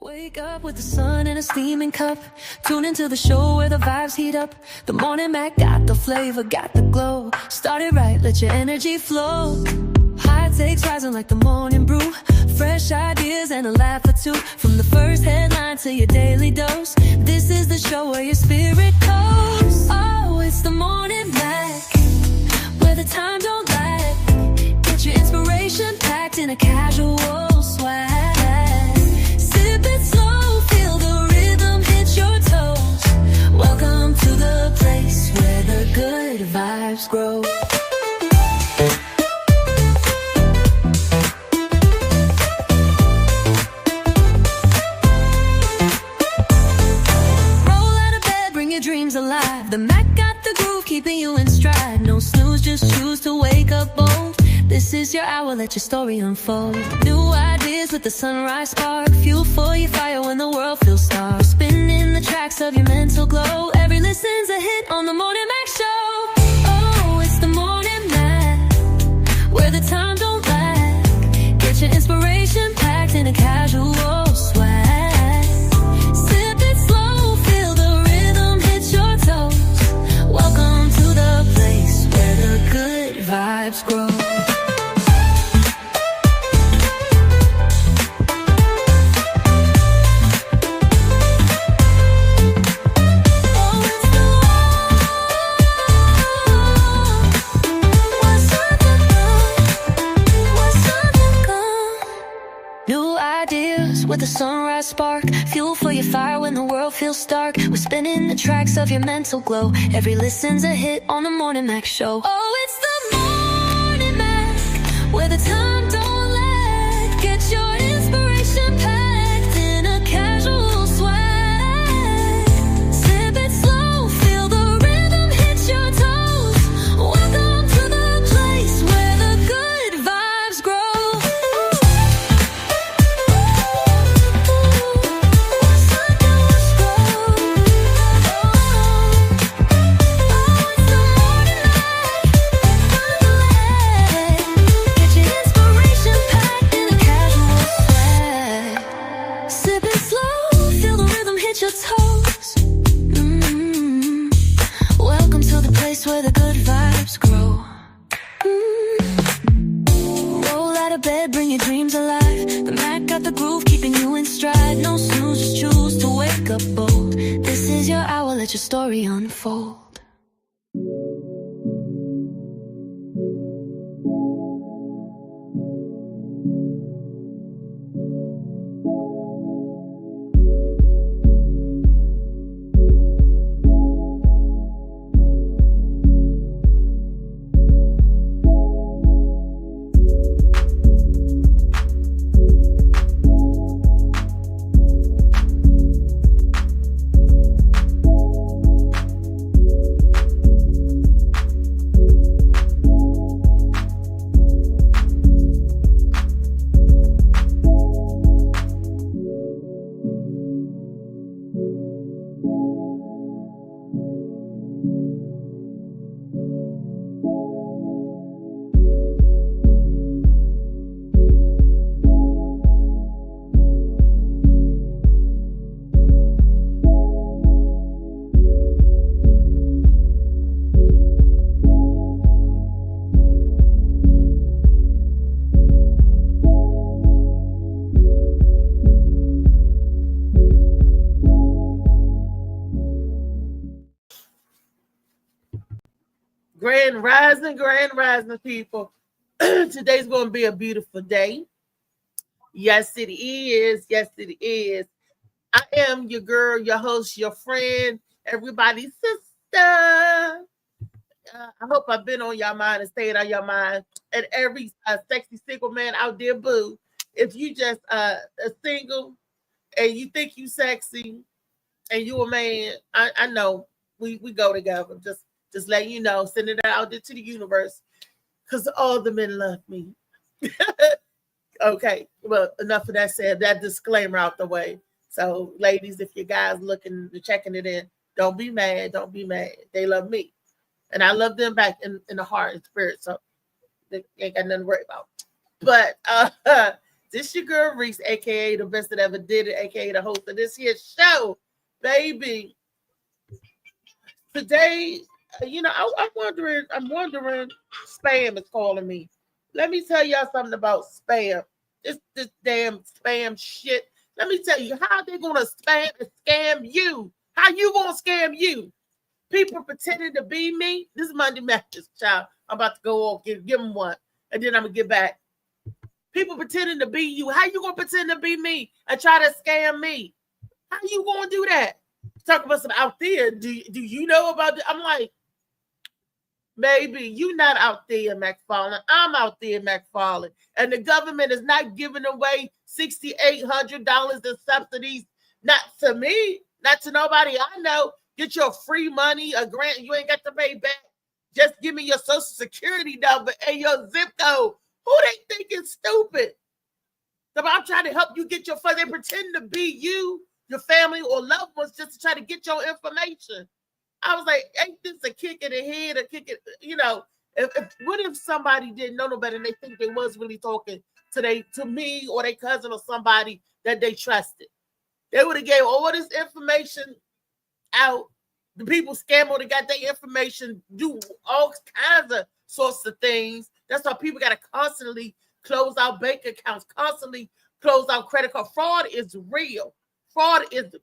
Wake up with the sun in a steaming cup. Tune into the show where the vibes heat up. The Morning Mac got the flavor, got the glow. Start it right, let your energy flow. High takes rising like the morning brew. Fresh ideas and a laugh or two. From the first headline to your daily dose. This is the show where your spirit goes. Oh, it's the Morning Mac, where the time don't lag. Get your inspiration packed in a casual swag. Sip it slow, feel the rhythm hit your toes. Welcome to the place where the good vibes grow. Dreams alive. The Mac got the groove, keeping you in stride. No snooze, just choose to wake up bold. This is your hour, let your story unfold. New ideas with the sunrise spark. Fuel for your fire when the world feels stark. Spinning the tracks of your mental glow. Every listen's a hit on the Morning Mac Show. Oh, it's the Morning Mac, where the time don't lag. Get your inspiration packed in a casual swag. Welcome to the place where the good vibes grow. With a sunrise spark, fuel for your fire when the world feels stark. We're spinning the tracks of your mental glow. Every listen's a hit on the Morning Mac Show. Oh, it's the Morning Mac, where the time don't lag. Get your inspiration packed in a casual swag. Sip it slow, feel the rhythm hit your toes. Welcome to the place where the good vibes grow. Welcome to the place where the good vibes grow. Roll out of bed, bring your dreams alive. The Mac got the groove, keeping you in stride. No snooze, just choose to wake up bold. This is your hour, let your story unfold. Grand rising, people. Today's going to be a beautiful day. Yes, it is. Yes, it is. I am your girl, your host, your friend, everybody's sister. I hope I've been on your mind and stayed on your mind. And every sexy single man out there, boo. If you just a single and you think you sexy and you a man, I know we go together. Just letting you know, send it out there to the universe because all the men love me. Okay, well, enough of that said, that disclaimer out the way. So, ladies, if your guys looking, checking it in, don't be mad. Don't be mad. They love me. And I love them back in the heart and spirit. So, they ain't got nothing to worry about. But This your girl Reese, aka the best that ever did it, aka the host of this here show, baby. Today, I'm wondering, spam is calling me. Let me tell y'all something about spam. This damn spam shit. Let me tell you how they gonna scam you. How you gonna scam you? People pretending to be me. This is Monday Matches, child. I'm about to go on, give them one, and then I'm gonna get back. People pretending to be you. How you gonna pretend to be me and try to scam me? How you gonna do that? Talk about some out there. Do you know about it? I'm like, baby, you not out there, McFarland. I'm out there, McFarland. And the government is not giving away $6,800 in subsidies. Not to me, not to nobody I know. Get your free money, a grant you ain't got to pay back. Just give me your social security number and your zip code. Who they think is stupid? So I'm trying to help you get your funds. They pretend to be you, your family, or loved ones just to try to get your information. I was like, ain't this a kick in the head, a kick it, what if somebody didn't know no better and they think they was really talking to me or their cousin or somebody that they trusted? They would have gave all this information out. The people scam or they got their information, do all kinds of sorts of things. That's why people got to constantly close out bank accounts, constantly close out credit card. Fraud is real. Fraud is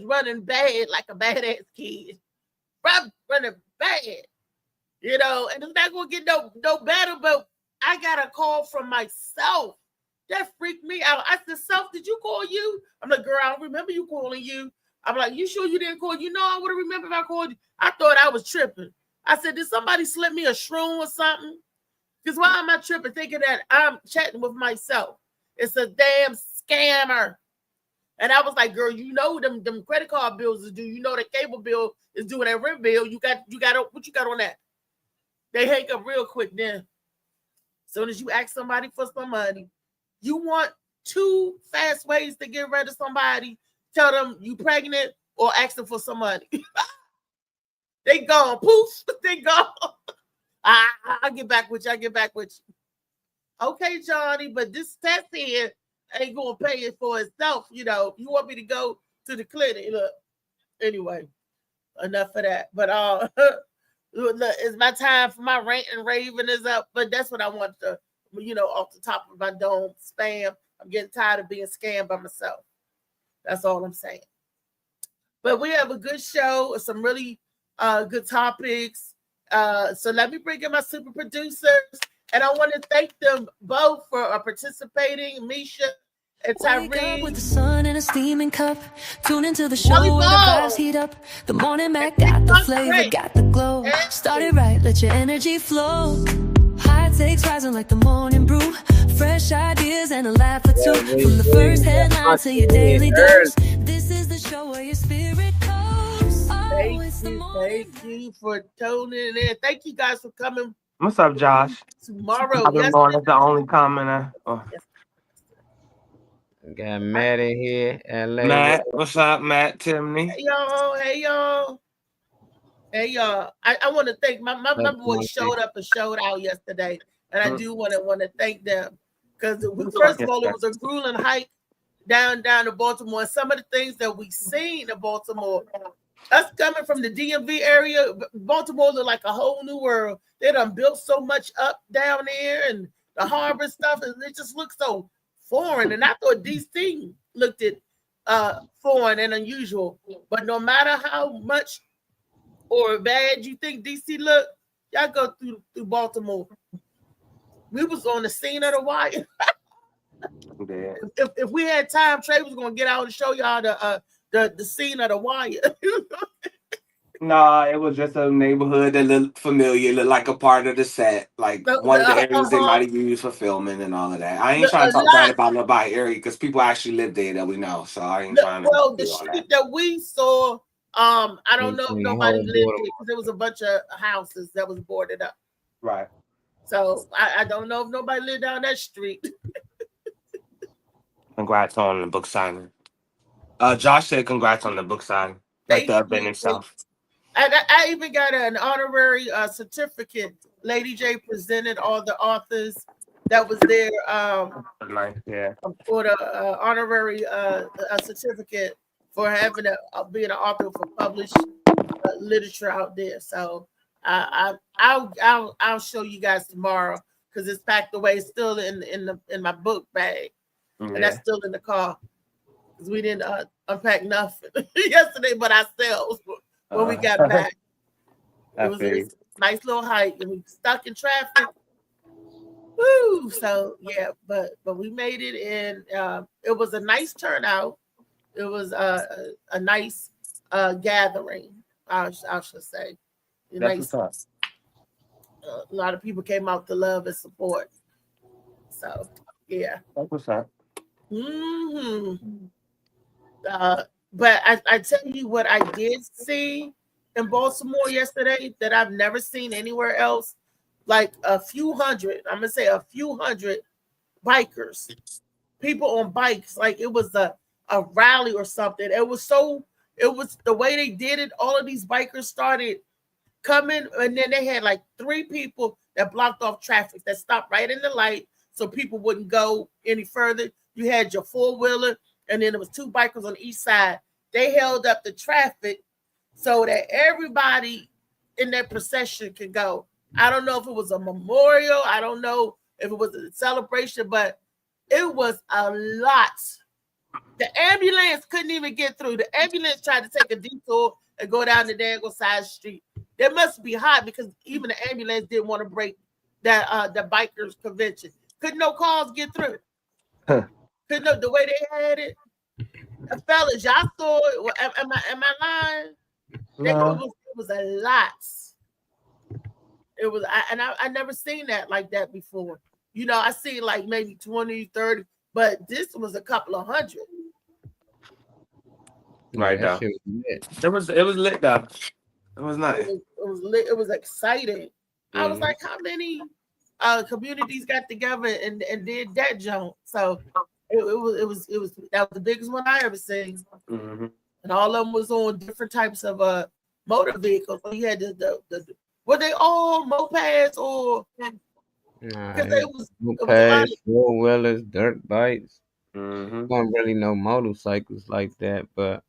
running bad like a badass kid. Running bad. And it's not gonna get no better, but I got a call from myself. That freaked me out. I said, Self, did you call you? I'm like, girl, I don't remember you calling you. I'm like, you sure you didn't call? You know, I would have remembered if I called you. I thought I was tripping. I said, did somebody slip me a shroom or something? Because why am I tripping thinking that I'm chatting with myself? It's a damn scammer. And I was like, girl, you know them credit card bills is due. You know the cable bill is due and that rent bill. You got what you got on that? They hang up real quick then. As soon as you ask somebody for some money, you want two fast ways to get rid of somebody. Tell them you pregnant or ask them for some money. They gone. Poof. They gone. I'll get back with you. Okay, Johnny, but this test here ain't gonna pay it for itself. You want me to go to the clinic. Look, anyway, enough of that. But look, it's my time for my rant and raving is up. But that's what I want to, off the top of my dome, spam. I'm getting tired of being scammed by myself. That's all I'm saying. But we have a good show, some really good topics. So let me bring in my super producers. And I want to thank them both for participating, Misha and Wake up Tyree. with the sun in a steaming cup. Tune into the show where the vibes heat up. The morning Mac got the flavor, got the glow. Started right, let your energy flow. High takes rising like the morning brew. Fresh ideas and a laugh or two. From the first headline to your daily dose. This is the show where your spirit goes. Oh, it's the morning. Thank you for tuning in. Thank you guys for coming. What's up, Josh? Tomorrow. I've been born as the only commenter. Got Matt in here. Matt, what's up, Matt? Timney. Hey y'all. I want to thank my boys showed up and showed out yesterday, and I do want to thank them because first of all, it was a grueling hike down to Baltimore. And some of the things that we seen in Baltimore, us coming from the DMV area, Baltimore looked like a whole new world. They done built so much up down there and the harbor stuff, and it just looked so foreign. And I thought DC looked at foreign and unusual. But no matter how much or bad you think DC look, y'all go through Baltimore. We was on the scene of the wire. If we had time, Trey was gonna get out and show y'all the scene of the wire. Nah, it was just a neighborhood that looked familiar, looked like a part of the set, like one of the areas they might have used for filming and all of that. I ain't trying to talk bad about nobody area because people actually live there that we know, so I ain't trying to. Well, the street that we saw, I don't know if nobody lived there because there was a bunch of houses that was boarded up. Right. So I don't know if nobody lived down that street. Congrats on the book signing. Josh said congrats on the book signing, like the event itself. I even got an honorary certificate. Lady J presented all the authors that was there Nice, yeah. for the honorary a certificate for having being an author for published literature out there. So I'll show you guys tomorrow because it's packed away. It's still in my book bag, and that's still in the car because we didn't unpack nothing yesterday but ourselves when we got back. It was a nice little hike, and we stuck in traffic. Woo! So yeah, but we made it, and it was a nice turnout. It was a nice gathering. I should say. Nice. A lot of people came out to love and support. So yeah. That's what's up. But I tell you what I did see in Baltimore yesterday that I've never seen anywhere else. Like a few hundred, I'm gonna say a few hundred bikers, people on bikes, like it was a rally or something. It was the way they did it. All of these bikers started coming, and then they had like 3 people that blocked off traffic that stopped right in the light so people wouldn't go any further. You had your 4-wheeler, and then there was 2 bikers on each side. They held up the traffic so that everybody in that procession could go. I don't know if it was a memorial. I don't know if it was a celebration, but it was a lot. The ambulance couldn't even get through. The ambulance tried to take a detour and go down the Dangle side street. They must be hot because even the ambulance didn't want to break that the bikers convention. Couldn't no cars get through. Couldn't no, the way they had it. Fellas, y'all saw it. Am I lying? No. It was a lot. It was, I never seen that like that before. You know, I seen like maybe 20, 30, but this was a couple of hundred. Right now. It was lit though. It was nice. It was lit. It was exciting. I was like, how many communities got together and did that jump? So it was that was the biggest one I ever seen. And all of them was on different types of motor vehicles. So you had the were they all mopeds or? Mopeds, 4-wheelers, dirt bikes. Don't really know motorcycles like that, but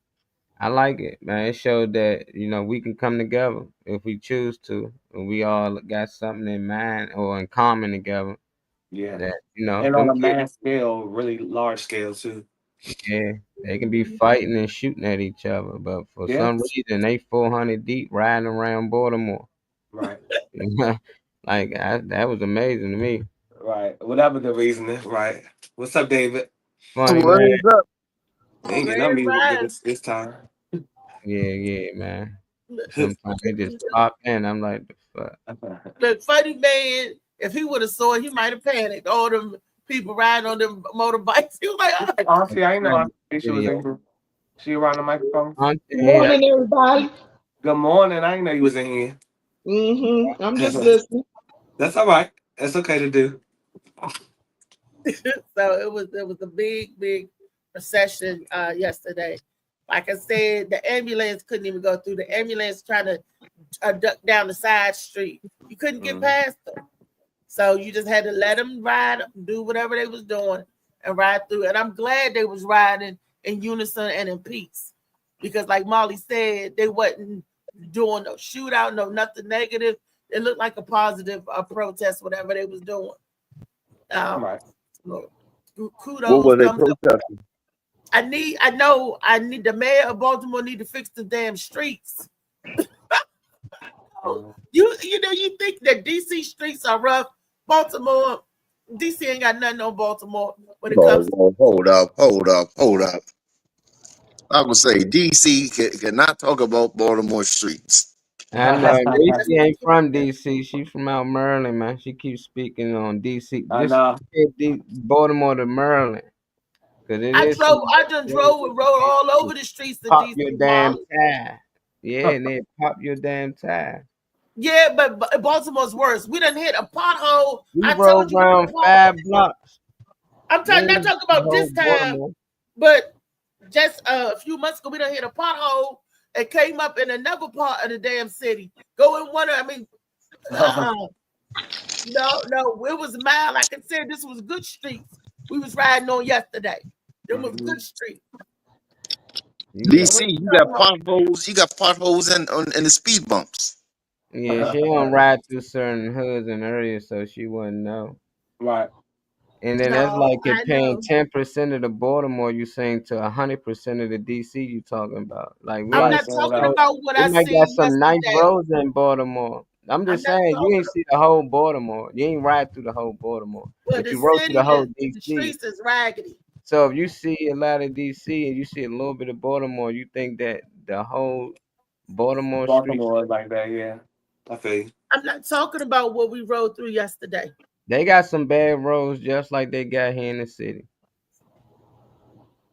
I like it, man. It showed that we can come together if we choose to, and we all got something in mind or in common together. Yeah, that and on a mass scale, really large scale too. Yeah, they can be fighting and shooting at each other, but for some reason they 400 deep riding around Baltimore. Right. Like that was amazing to me. Right. Whatever the reason is, right. What's up, David? Funny, man. Up? Ain't getting on me this time. Yeah, man. Sometimes they just pop in. I'm like, the fuck. Look, funny man, if he would have saw it, he might have panicked. All them people riding on them motorbikes. He was like, oh, see, I know. She was in here. She around the microphone. Good morning, everybody. Good morning. I didn't know you was in here. I'm just listening. That's all right. That's okay to do. So it was a big procession yesterday. Like I said, the ambulance couldn't even go through. The ambulance trying to duck down the side street. You couldn't get past them. So you just had to let them ride, do whatever they was doing, and ride through. And I'm glad they was riding in unison and in peace. Because like Molly said, they wasn't doing no shootout, no nothing negative. It looked like a positive protest, whatever they was doing. Right. Kudos. What were they protesting? I need the mayor of Baltimore need to fix the damn streets. You think that DC streets are rough? Baltimore, DC ain't got nothing on Baltimore when it comes to hold up. I would say DC cannot talk about Baltimore streets. I know DC ain't from DC. She's from out Maryland, man. She keeps speaking on DC. I know. Baltimore to Maryland. I just drove and rode all over the streets of DC. Your damn tire. Yeah, and then pop your damn tire. Yeah, but Baltimore's worse. We done hit a pothole. We rode around 5 blocks. I'm not talking about this time, but just a few months ago, we done hit a pothole and came up in another part of the damn city. Go in one, No, it was mild. Like I said, this was good streets. We was riding on yesterday. It was good street. DC, you got potholes. You got potholes in the speed bumps. Yeah, she don't ride through certain hoods and areas, so she wouldn't know. Right. And then that's No, like I comparing know. 10% of the Baltimore you saying to 100% of the DC you talking about. Like we I'm Right. might not talking about what we I might got seen some nice yesterday. roads in Baltimore. I'm I'm just not saying you talking ain't see the whole Baltimore. You ain't ride through the whole Baltimore, about but the you rode through the city. whole The DC. streets is raggedy. So if you see a lot of DC and you see a little bit of Baltimore, you think that the whole Baltimore street, Baltimore is like that, yeah. I feel you. I'm not talking about what we rode through yesterday. they got some bad roads just like they got here in the city.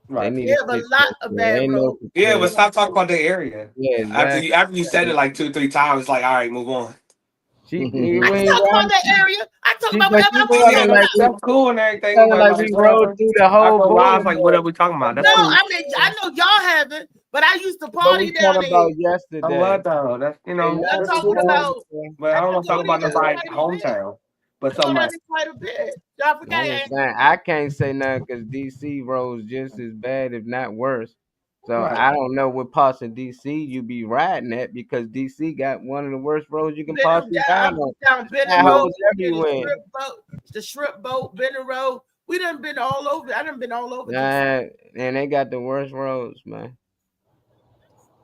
They Right. need We to have a fix lot that of shit. bad Ain't no roads. Yeah, but comparison. stop talking about the area. Yeah, exactly. After you said it like 2-3 times, it's like, all right, move on. We I ain't talk about riding. that area. I talk about But whatever I you want to Yeah, talk talking like about. that's cool and everything, talking but like like we rode whatever. through the whole After a while, it's like Baltimore. whatever we talking about. That's No, cool. I mean I know y'all haven't, but I used to But party we down talking about there. I yesterday. love though. That's Ain't I'm that's nothing talking cool. wrong about. with But I I don't can want to talk go about there nobody's quite a bit. hometown. But I go something down else. there quite a bit. Y'all that. I forgot. understand. I can't say nothing because DC roads just as bad, if not worse. So Right. I don't know what parts of DC you be riding at because DC got one of the worst roads you can possibly ride I'm on. down Benning That Road, hoes near everywhere. the Shrimp Boat, Benning Road. We done been all over. I done been all over DC. Nah, and they got the worst roads, man.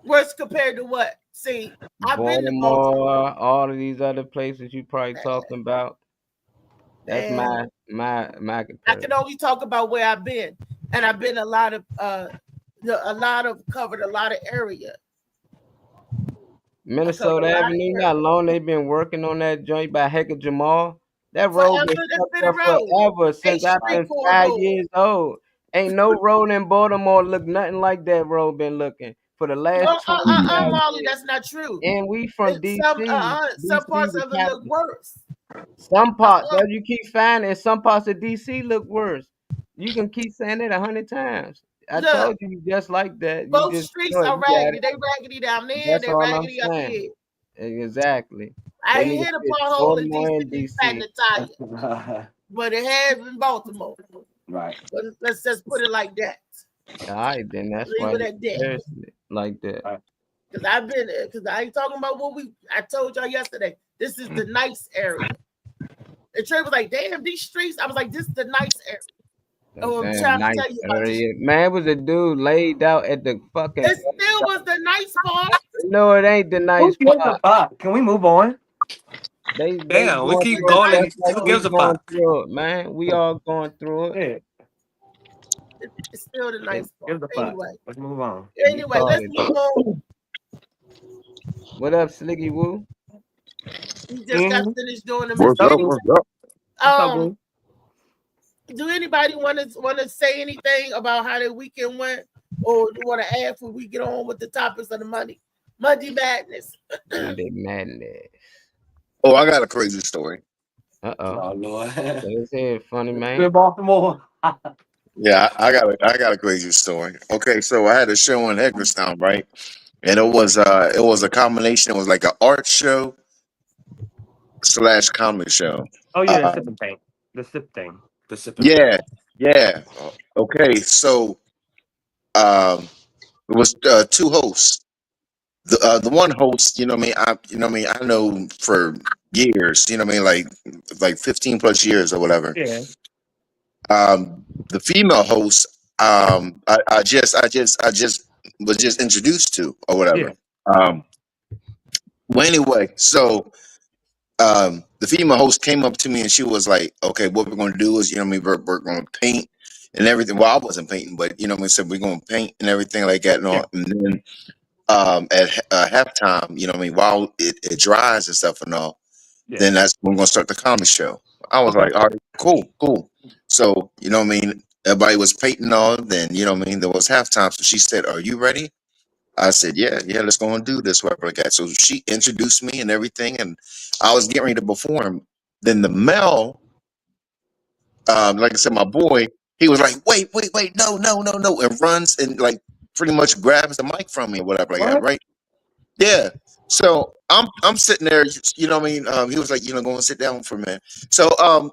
Worse compared to what? See, I've been to Baltimore. Baltimore, all of these other places you probably talking about. That's Man, my I can comparison. only talk about where I've been, and I've been covered a lot of area. I covered Minnesota a lot of Avenue, not area. long they been working on that joint by Heck of Jamal. That road Forever, been that's fucked been a up road. forever A since I've straight been five corridor. years old. Ain't no road in Baltimore look nothing like that road been looking for the last 25 Molly, years. that's not true. And we from DC. Some DC parts the of it look capital. worse. Some Uh, parts, as you keep finding, some parts of DC look worse. You can keep saying it 100 times. I Look, told you just like that. You both just streets know it. are You got raggedy. it. They raggedy down there. That's They all I'm raggedy up saying. here. Exactly. I They ain't need to hit a fix pothole in Baltimore DC and flattening DC. the tire, but it has in Baltimore. Right. But let's just put it like that. All right, then that's why Leave it you at that. comparison it like that. Right. Because I've been there. Because I ain't talking about I told y'all yesterday. This is the nice area. And Trey was like, damn, these streets. I was like, this is the nice area. That Oh, I'm damn trying to nice tell you about this. area. Man, it was a dude laid out at the fucking. It still was the nice part. No, it ain't the Who nice gives a part. fuck? Can we move on? They Damn, we going keep through it going The and just nice like who part. we gives a going fuck? through it, man. We all going through it. Yeah. It's still the Who nice part. gives a fuck? Anyway. Let's move on. You Anyway, call let's it. move on. What up, Slicky Woo? We just got Mm-hmm. finished doing the What's Mr. up? What's What's Reset. up? up, Um, boo? do anybody want to say anything about how their weekend went, or do you want to add before we get on with the topics of the Monday Madness? Monday Madness. Oh, I got a crazy story. Uh-oh. Oh Lord. Let's hear it, funny man. Good Baltimore. Yeah, I got a crazy story. Okay, so I had a show in Hagerstown, right? And it was a combination. It was like an art show slash comedy show. Oh yeah, the Uh, sipping thing. The sip thing. The sipping thing. yeah, yeah. Okay, so it was two hosts. The one host, you know what I mean, I know for years, you know what I mean, like 15 plus years or whatever. Yeah. The female host, I just was just introduced to or Yeah. whatever. Um, well, anyway, so the female host came up to me and she was like, "Okay, what we're going to do is, you know, what I mean, we're going to paint and everything." Well, I wasn't painting, but you know, what I said we're going to paint and everything like that and Yeah. all. And then at halftime, you know, what I mean, while it dries and stuff and all, Yeah. then that's when we're going to start the comedy show. I was Okay. like, "All right, cool." So you know, what I mean, everybody was painting all. Then you know, what I mean, there was halftime. So she said, "Are you ready?" I said, "Yeah, let's go and do this, whatever like that." So she introduced me and everything, and I was getting ready to perform. Then the male, like I said, my boy, he was like, "Wait, no," and runs and like pretty much grabs the mic from me or whatever like that, What? right? Yeah. So I'm sitting there, you know what I mean? He was like, go and sit down for a minute. So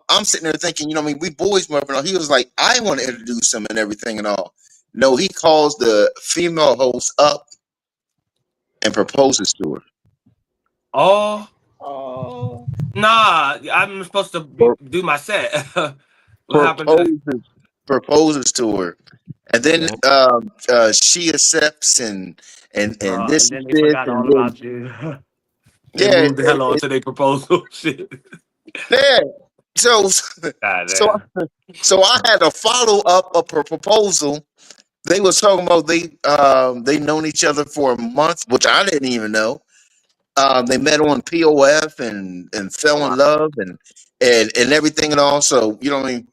I'm sitting there thinking, we boys, whatever. He was like, I want to introduce him and everything and all. No, he calls the female host up and proposes to her. Oh, nah, I'm supposed to do my set. What happened to proposes to her, and then she accepts and this then and they this forgot and all then about you. They yeah, moved the hell on to their proposal shit. yeah. So God so damn. so I had a follow up of her proposal. They was talking about they known each other for a month, which I didn't even know. They met on POF and fell in Wow. love and everything and all. So you know what I mean.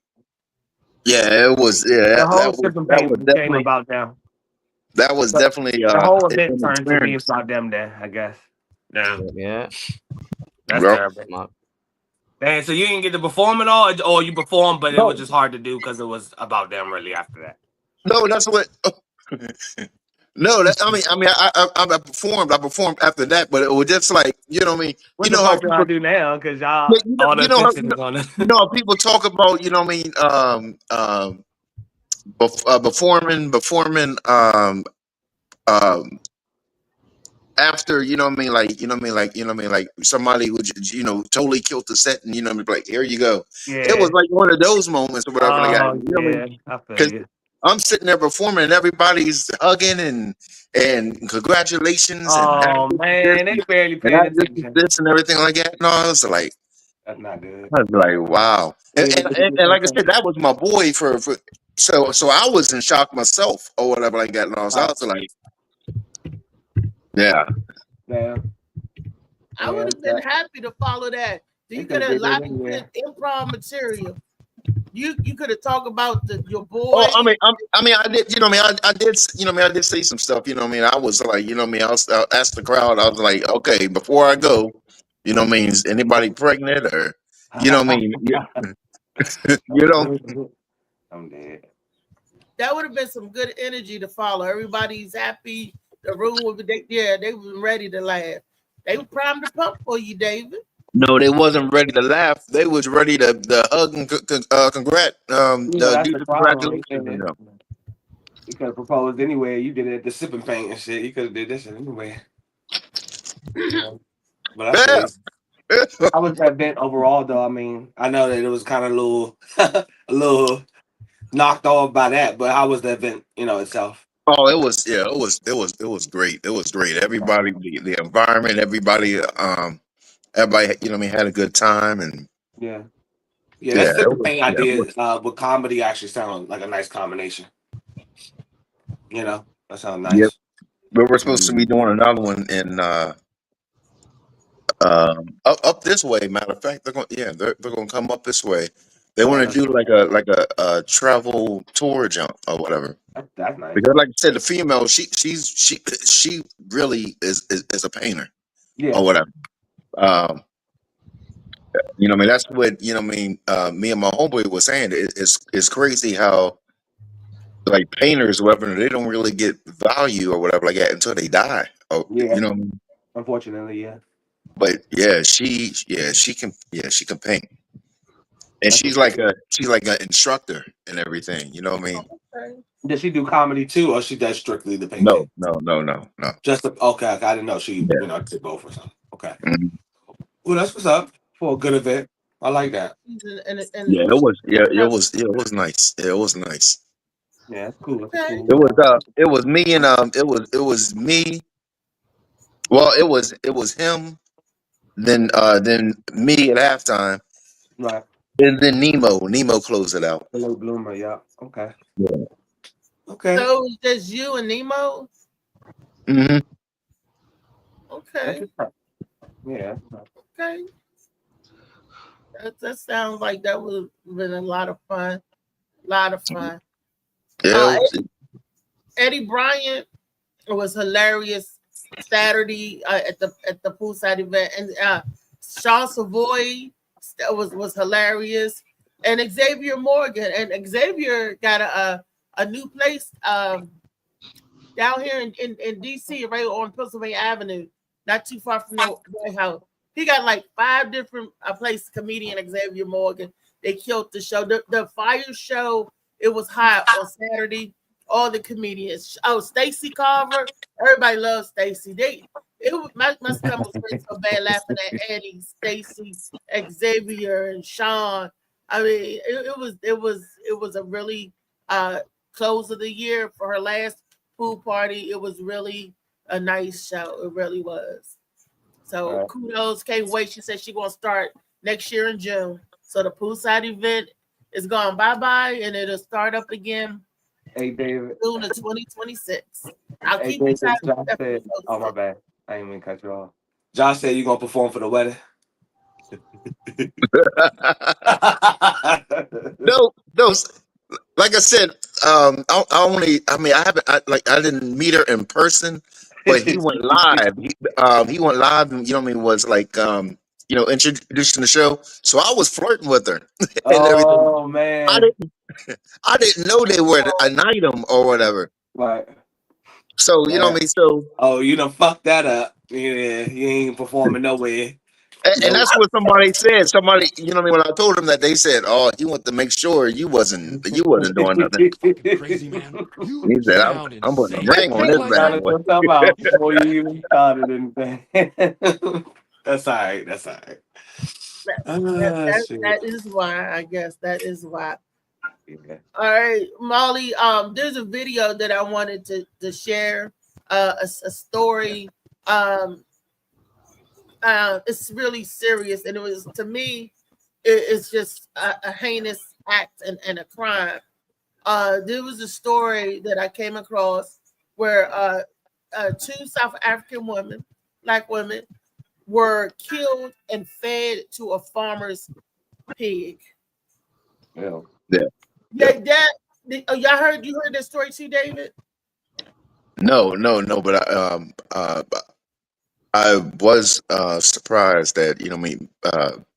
Yeah, it was. Yeah, The whole shipping that was paint became definitely about them. the The whole event an turned to be experience. about them then, I guess. Damn. Yeah. That's Bro. terrible. Dang, so you didn't get to perform at all, or you performed, but it was No, just hard to do because it was about them really after that. no, that's what. No, that I performed. I performed after that, but it was just like What you the know how fuck do I people. do now? Because Yeah, y'all, all the you know how attention is on it. how people talk about performing um after like somebody who totally killed the set and like here you go. It was Yeah. like one of those moments or whatever like that. Oh yeah, I feel Because you. I'm sitting there performing and everybody's hugging and congratulations and Oh this man, they barely and I paying this is attention. this and everything like that. No, That's not good. I was like wow. They didn't get to get And that like I said, attention. that was my boy for so I was in shock myself or whatever like that. And I was Right. like, yeah. Yeah. I would have been happy to follow that. They You could could have have did it locked anywhere. in improv material. You could have talked about your boy. Oh, I did, I did, I did say some stuff, I was like, I asked the crowd, I was like, okay, before I go, is anybody pregnant or, you know what I mean? You know, I'm dead. That would have been some good energy to follow. Everybody's happy. The room would be they were ready to laugh. They were primed to pump for you, David. no, they wasn't ready to laugh. They was ready to hug and That's do the the problem. congratulations. You could have proposed anyway. You did it at the sipping paint and shit. You could have did this shit anyway. But I feel Yeah. you. How was that event overall, though? I mean, I know that it was kind of a little knocked off by that, but how was the event, itself? Oh, it was great. It was great. Everybody, the environment, everybody, had a good time and Yeah, yeah, that it sipping was, paint yeah, it idea was. with comedy actually sounds like a nice combination. That sounds Yep. nice. But we're supposed to be doing another one in up this way. Matter of fact, they're gonna come up this way. They want to do like a travel tour jump or whatever. That's nice. Because like I said, the female she really is a painter Yeah. or whatever. That's what me and my homeboy was saying. It's crazy how like painters, whatever, they don't really get value or whatever like that until they die. Or Yeah. Unfortunately, yeah. But she can paint. And she's like an instructor and everything. You know what I mean? Okay. Does she do comedy too, or she does strictly the painting? No. Just okay. I didn't know she did both or something. Okay. Mm-hmm. Well, that's what's up for a good event. I like that. It was nice. Yeah, it was nice. Yeah, it's cool. Okay. It was me and it was me. Well, it was him. Then me at halftime. Right. And then Nemo closed it out. Hello, Bloomer. Yeah. Okay. Yeah. Okay. So it was just you and Nemo? Mm-hmm. Okay. Yeah. Okay. That sounds like that would have been a lot of fun. Yeah. Eddie Bryant was hilarious Saturday at the poolside event, and Sean Savoy was hilarious, and Xavier Morgan, and Xavier got a new place down here in DC, right on Pennsylvania Avenue, not too far from the White House. He got like 5 different places. Comedian Xavier Morgan. They killed the show. The fire show. It was hot on Saturday. All the comedians. Oh, Stacy Carver. Everybody loves Stacy. My stomach was so bad laughing at Eddie, Stacy, Xavier, and Sean. I mean, it was a really close of the year for her last pool party. It was really a nice show. It really was. So kudos, can't wait. She said she's gonna start next year in June. So the poolside event is gone bye-bye and it'll start up again. Hey David. June of 2026. I'll Hey keep David, you Josh said, oh my bad. I didn't mean to cut you off. Josh said you gonna perform for the wedding. No, like I said, I didn't meet her in person, but he went live. He went live, and was like, introducing the show. So I was flirting with her and everything. Oh man, I didn't know they were an item or whatever. Right. So oh, you done fucked that up. Yeah, you ain't performing nowhere. And that's what somebody said. Somebody, when I told them that, they said, "Oh, he wanted to make sure you wasn't doing nothing." Crazy man. He said, "I'm putting a ring on this bad boy." About before you even started anything. That's all right. That's all right. That is why. I guess that is why. Yeah. All right, Molly. There's a video that I wanted to share. A story. It's really serious, and it was, to me, it's just a heinous act and a crime. There was a story that I came across where 2 South African women, black women, were killed and fed to a farmer's pig. Yeah. Y'all heard that story too, David? No, but I was surprised that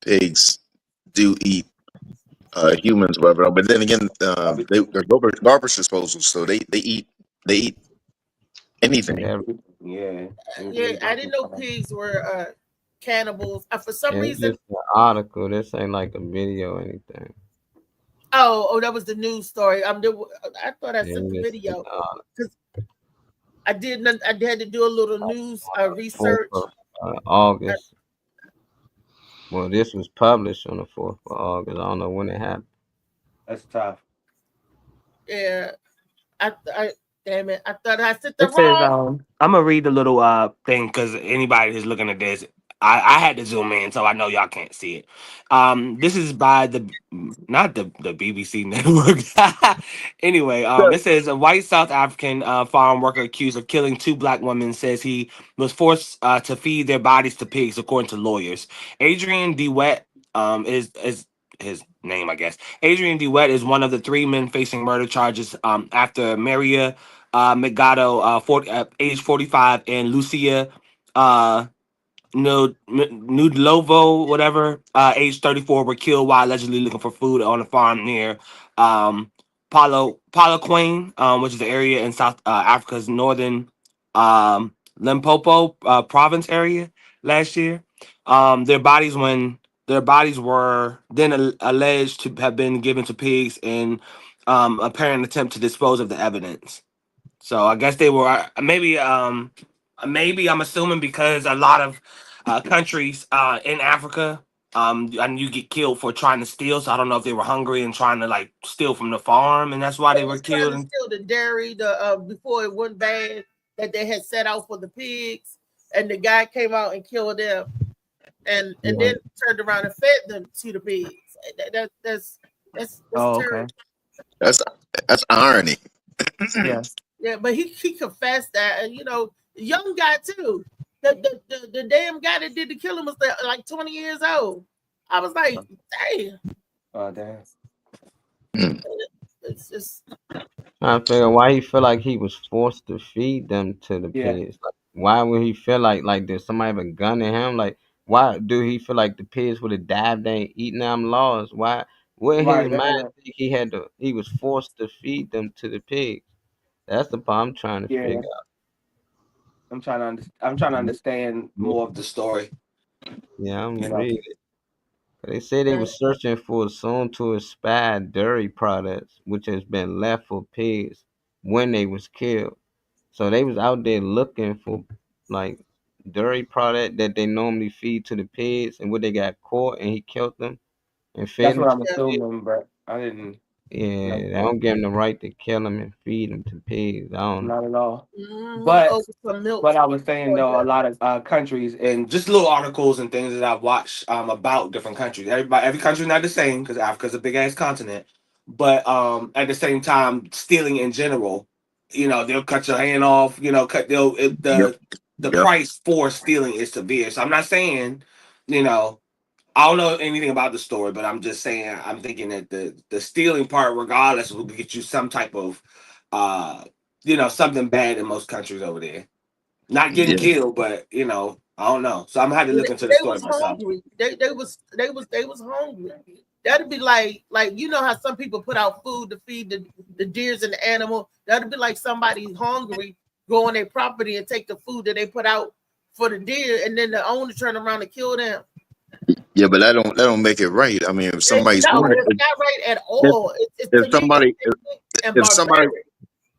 pigs do eat humans, whatever. But then again, they're garbage disposal, so they eat anything. Yeah. I didn't know pigs were cannibals. For some reason, it's an article. This ain't like a video or anything. Oh, that was the news story. I thought I sent the video because I had to do a little news research. August. Well, this was published on the 4th of August. I don't know when it happened. That's tough. Yeah, I damn it! I thought I sent the wrong. I'm gonna read the little thing because anybody who's looking at this, I had to zoom in, so I know y'all can't see it. This is by not the BBC network. Anyway, it says a white South African farm worker accused of killing 2 black women says he was forced to feed their bodies to pigs, according to lawyers. Adrian DeWet is his name, I guess. Adrian DeWet is one of the 3 men facing murder charges after Maria McGado, age 45, and Lucia Nudlovo, whatever, age 34, were killed while allegedly looking for food on a farm near Polokwane, which is the area in South Africa's northern Limpopo province area last year. Their bodies were then alleged to have been given to pigs in apparent attempt to dispose of the evidence. So I guess they were maybe I'm assuming because a lot of countries in Africa and you get killed for trying to steal. So I don't know if they were hungry and trying to like steal from the farm, and that's why they were killed. To steal the dairy before it went bad that they had set out for the pigs, and the guy came out and killed them, and then turned around and fed them to the pigs. That's terrible. Okay. That's irony. Yeah, but he confessed that, and young guy too. The damn guy that did the killing was like 20 years old. I was like, damn. Oh damn. It's just. I figure why he feel like he was forced to feed them to the pigs. Like, why would he feel like did somebody have a gun in him? Like, why do he feel like the pigs would have dived in eating them laws? Why? What in his mind think he was forced to feed them to the pigs? That's the part I'm trying to figure out. I'm trying to understand more of the story. Yeah, I'm reading it. They say they were searching for soon to expire dairy products, which has been left for pigs when they was killed. So they was out there looking for like dairy product that they normally feed to the pigs, and when they got caught and he killed them and fed That's them what to I'm the pigs. assuming, but I didn't. Yeah, they don't give them the right to kill them and feed them to pigs. I don't know. Not at all. But I was saying though, a lot of countries and just little articles and things that I've watched about different countries. Every country's not the same because Africa's a big ass continent. But at the same time, stealing in general, they'll cut your hand off. The Yep. price for stealing is severe. So I'm not saying, I don't know anything about the story, but I'm just saying I'm thinking that the stealing part, regardless, will get you some type of something bad in most countries over there. Not getting Yeah. killed, but I don't know. So I'm gonna have to look into the story myself. Hungry. They was hungry. That'd be like how some people put out food to feed the deers and the animal. That'd be like somebody hungry go on their property and take the food that they put out for the deer, and then the owner turn around and kill them. Yeah, but that don't make it right. I mean, if somebody's it's not right at all.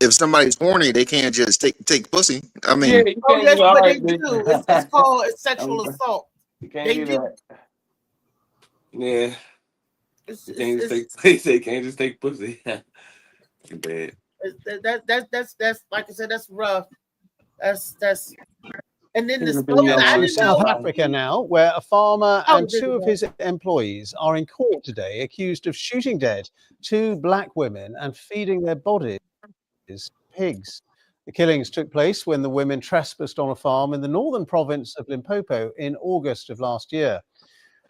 If somebody's horny, they can't just take pussy. I mean, yes, but they do. It's called sexual assault. They do. Yeah. They can't just take pussy. Bad. That's like I said, that's rough. That's and then to South Africa now, where a farmer and two of his employees are in court today, accused of shooting dead 2 black women and feeding their bodies to pigs. The killings took place when the women trespassed on a farm in the northern province of Limpopo in August of last year.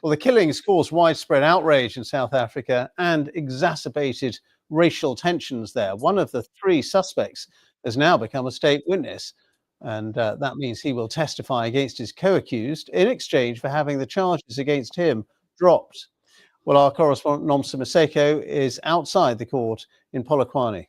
Well, the killings caused widespread outrage in South Africa and exacerbated racial tensions there. One of the 3 suspects has now become a state witness, and that means he will testify against his co-accused in exchange for having the charges against him dropped. Well, our correspondent Nomsa Maseko is outside the court in Polokwane.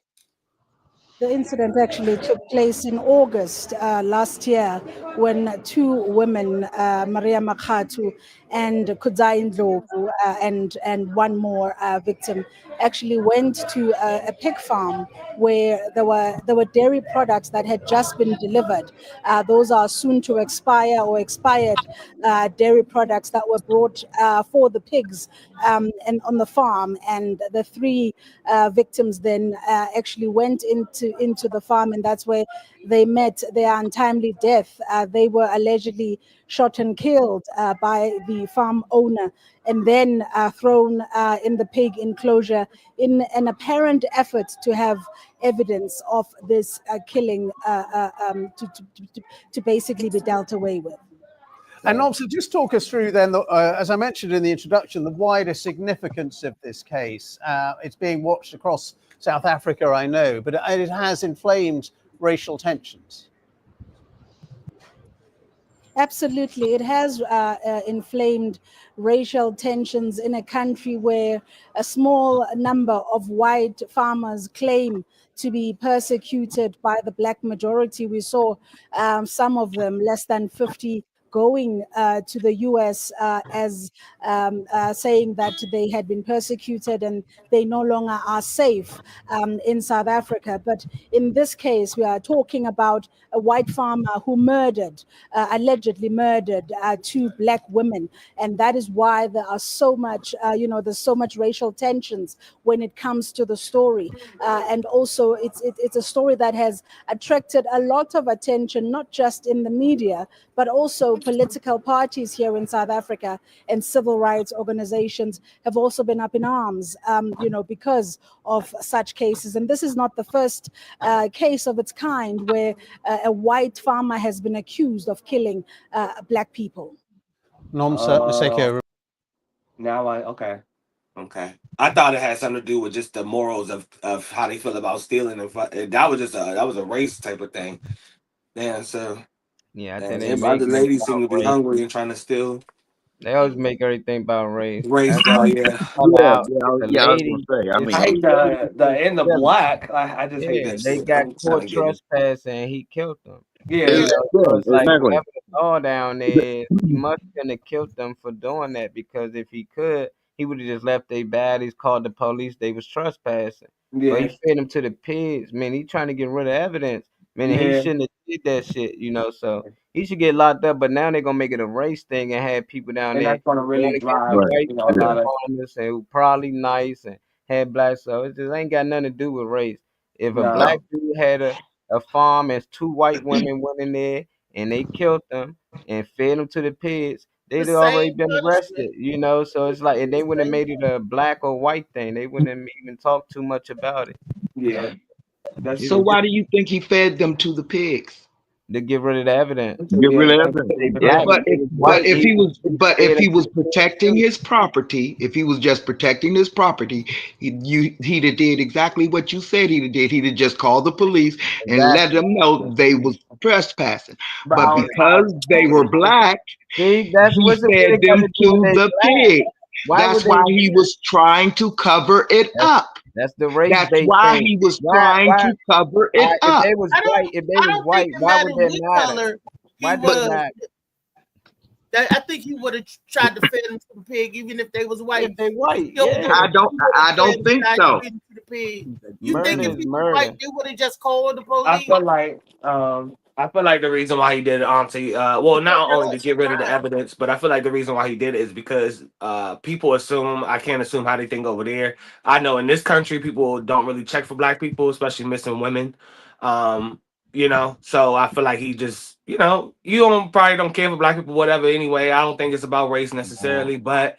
The incident actually took place in August last year when 2 women, Maria Makhatu and Kudzai Ndlovu, and one more victim, actually went to a pig farm where there were dairy products that had just been delivered. Those are soon to expire or expired dairy products that were brought for the pigs and on the farm. And the 3 victims then actually went into the farm, and that's where they met their untimely death. They were allegedly shot and killed by the farm owner, and then thrown in the pig enclosure in an apparent effort to have evidence of this killing to basically be dealt away with. And also, just talk us through then, as I mentioned in the introduction, the wider significance of this case. It's being watched across South Africa, I know, but it has inflamed racial tensions. Absolutely. It has inflamed racial tensions in a country where a small number of white farmers claim to be persecuted by the black majority. We saw some of them, less than 50, going to the US as saying that they had been persecuted and they no longer are safe in South Africa. But in this case, we are talking about a white farmer who allegedly murdered 2 black women. And that is why there are so much, there's so much racial tensions when it comes to the story. And also it's a story that has attracted a lot of attention, not just in the media, but also political parties here in South Africa and civil rights organizations have also been up in arms, because of such cases. And this is not the first case of its kind where a white farmer has been accused of killing black people. Nomsa Maseko. Okay. I thought it had something to do with just the morals of how they feel about stealing, and that was a race type of thing. Yeah, so yeah, the ladies seem to be hungry and trying to steal. They always make everything about race. Race, That's though, why yeah. call out if a Yeah, I was lady, gonna say. I if I a mean, hate lady the is in the killing. black. I just hate Yeah, that they shit. got I'm trying caught to get it. trespassing and he killed them. You Yeah, know, so yeah, it's like exactly. whoever the law down there is, he must couldn't have killed them for doing that because if he could, he would have just left their bodies, called the police, they was trespassing. But he yeah, fed them to the pigs. Man, he trying to get rid of evidence. Man, and he yeah. shouldn't have did that shit, you know, so he should get locked up, but now they're gonna make it a race thing and have people down And there that's gonna going really against drive, the Right. white you know, a Yeah. lot of farmers and who probably nice and had black, so it just ain't got nothing to do with race. If a black no. dude had a farm and two white women went in there and they killed them and fed them to the pigs, The they'd already same been punishment. arrested, you know. So it's like, and The they wouldn't have same. made it a black or white thing. They wouldn't have even talked too much about it. So Yeah, that's it's So true. why do you think he fed them to the pigs? to get rid of the evidence. Get Yeah, rid of like, everything. They yeah. black, But if they if was but white, if he was he but fed if them he to was the pigs protecting too. his property, if he was just protecting his property, he'd have did exactly what you said he'd have did. He'd have just called the police and let Exactly. them know they was trespassing. But I But don't. I, because they were black, See, that's he what's it what fed it got them to do with to they the black. pig. Why would That's they why do he that? was trying to cover it That's up. that's the race That's bait why thing. he was Why trying why to cover it if up. they was white, I don't think it why mattered would that what matter? color he Why does it But was. matter? I think he would have tried to feed him to the pig, even if they was white. If they He white, killed yeah. them. He would have I don't think tried to so. feed him to the pig. You think Murder if is he was white, murder. they would have just called the I police? feel like I feel like the reason why he did it, Auntie, well, Because not that's only to his get rid of the crime. evidence, but I feel like the reason why he did it is because people assume, I can't assume how they think over there. I know in this country people don't really check for black people, especially missing women. Um, you know, so I feel like he just, you know, you don't probably don't care for black people, whatever anyway. I don't think it's about race necessarily, but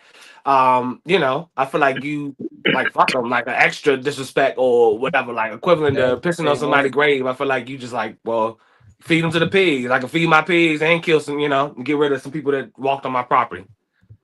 you know, I feel like you like fuck them, like an extra disrespect or whatever, like equivalent That's to what pissing they on somebody's want. grave. I feel like you just like, well, feed them to the pigs. I can feed my pigs and kill some, you know, and get rid of some people that walked on my property.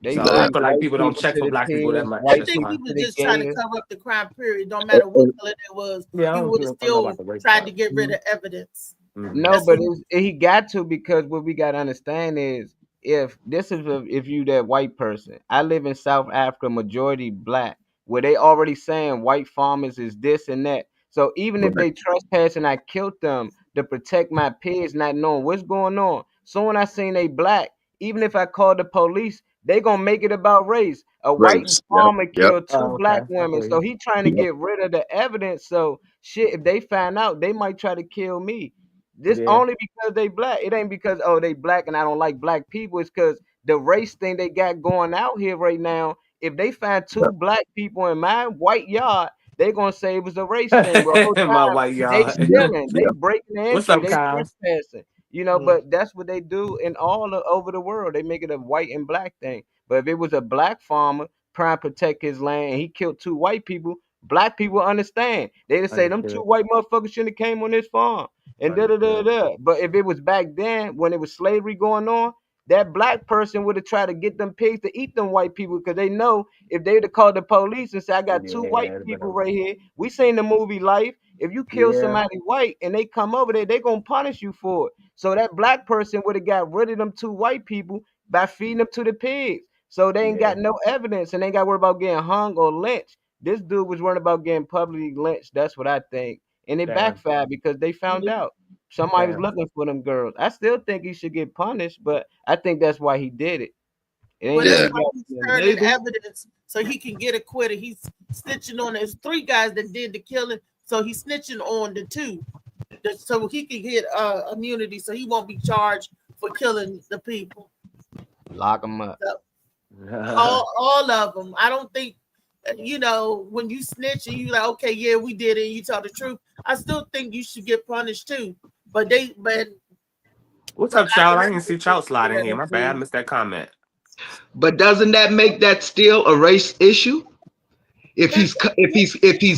They So I Exactly. feed feel like white people don't people check to for the black people that pigs, much. I white That's think people he fine. was to the just trying to gators. cover up the crime period. Don't And, matter what and, color it was, Yeah, I he don't would give have a fuck about still the race tried part. to get rid of evidence. Mhm. No, That's but what he. he got to because what we got to understand is if this is if you that white person. I live in South Africa, majority black, where they already saying white farmers is this and that. So even if right. they trespass and I killed them to protect my pigs, not knowing what's going on. So when I seen they black, even if I call the police, they gonna make it about race. A white Race. Yep. farmer Yep. killed two Oh, black okay. I women, feel so you. he trying to Yep. get rid of the evidence. So shit, if they find out, they might try to kill me. This Yeah. only because they black. It ain't because oh they black and I don't like black people. It's because the race thing they got going out here right now. If they find two Yep. black people in my white yard, they gonna say it was a race thing. But whole My time white they yard. Yep. stealing, they Yep. breaking the What's entry, up, they Kyle? trespassing. You know, Mm. but that's what they do in over the world. They make it a white and black thing. But if it was a black farmer trying to protect his land and he killed two white people, black people understand. They just say them two Understood. white motherfuckers shouldn't have came on this farm and da da da Understood. da. But if it was back then when it was slavery going on, that black person would have tried to get them pigs to eat them white people because they know if they'd have called the police and said, I got two white Yeah, but people right here. We seen the movie Life. If you kill yeah, somebody white and they come over there, they gonna punish you for it. So that black person would have got rid of them two white people by feeding them to the pigs. So they ain't yeah, got no evidence and they ain't got to worry about getting hung or lynched. This dude was worried about getting publicly lynched. That's what I think. And it damn, backfired because they found out somebody was damn. looking for them girls. I still think he should get punished, but I think that's why he did it. It ain't Well, that's nothing Yeah. why about he's him. turning Maybe. evidence so he can get acquitted. He's snitching on. There's three guys that did the killing, so he's snitching on the two, so he can get immunity, so he won't be charged for killing the people. Lock him up. So, all of them. I don't think, you know, when you snitch and you like, okay, yeah, we did it, and you tell the truth. I still think you should get punished too. But What's up, I Child? I don't didn't see think Child slide in let here. him My bad. I be. missed that comment. But doesn't that make that still a race issue? If he's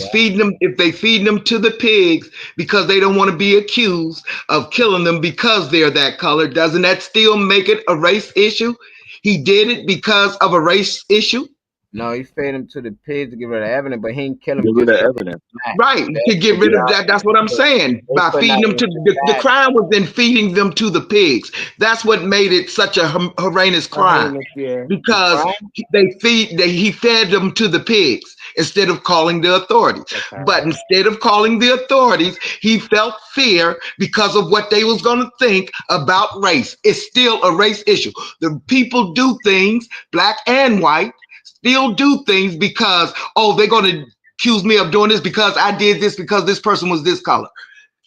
feeding them, if they feed them to the pigs because they don't want to be accused of killing them because they're that color, doesn't that still make it a race issue? He did it because of a race issue. No, he fed him to the pigs to get rid of evidence, but he didn't kill him Get rid just of because evidence. Right, to get rid of that. That's what I'm saying. they By putting feeding out them to the bad crime was then feeding them to the pigs. That's what made it such a horrendous crime Yeah. because crime. he fed them to the pigs instead of calling the authorities. Okay. But instead of calling the authorities, he felt fear because of what they was going to think about race. It's still a race issue. The people do things, black and white, still do things because, oh, they're going to accuse me of doing this because I did this because this person was this color.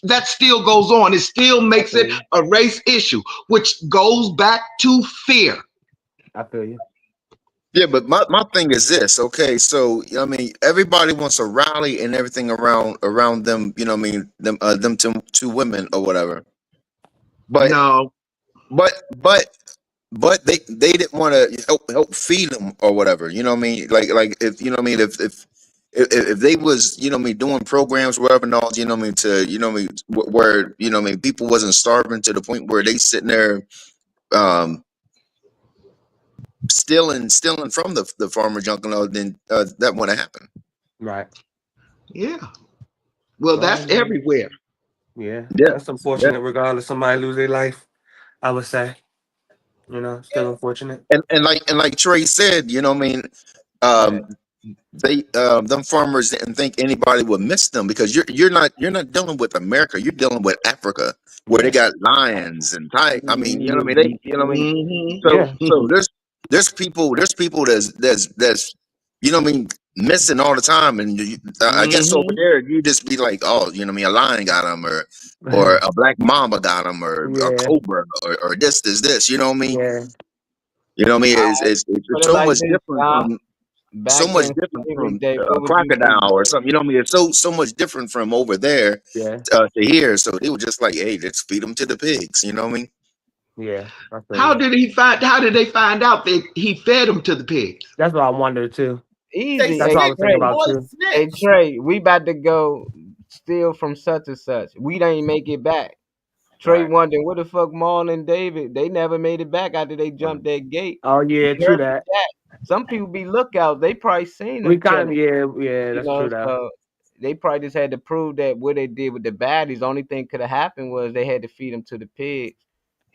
That still goes on. It still makes it a race issue, which goes back to fear. I feel you. Yeah, but my thing is this, okay? So I mean, everybody wants to rally and everything around them. You know, what I mean, them two women or whatever. But No. but they didn't want to help feed them or whatever. You know what I mean? Like if you know what I mean if they was you know what I mean doing programs wherever and all you know what I mean to you know what I mean where you know what I mean people wasn't starving to the point where they sitting there stealing from the farmer junk and all, then that wouldn't happen. Right. Yeah. Well, that's everywhere. Yeah. Yeah. That's unfortunate. Regardless, somebody lose their life, I would say. You know, still unfortunate. And like Trey said, you know what I mean, they them farmers didn't think anybody would miss them because you're not dealing with America, you're dealing with Africa where they got lions and tigers. I mean, you know what I mean, you know what I mean. So there's people that's you know what I mean missing all the time, and I guess over there you just be like, oh, you know what I mean, a lion got them or a black mamba got them or a cobra or this, you know what I mean. Yeah. You know what I mean? It's so like much this, different from back in slavery day, a crocodile or something. You know what I mean? It's so much different from over there to here. So they were just like, hey, let's feed them to the pigs. You know what I mean? Yeah. How did they find out that he fed them to the pigs? That's what I wondered too. Easy. That's what I was thinking about too. Hey Trey, we about to go steal from such and such. We didn't make it back. Trey wondering what the fuck Maul and David, they never made it back after they jumped that gate. Oh yeah, true that. Some people be lookouts. They probably seen them. We kind of that's true that. So they probably just had to prove that what they did with the baddies. The only thing could have happened was they had to feed them to the pigs.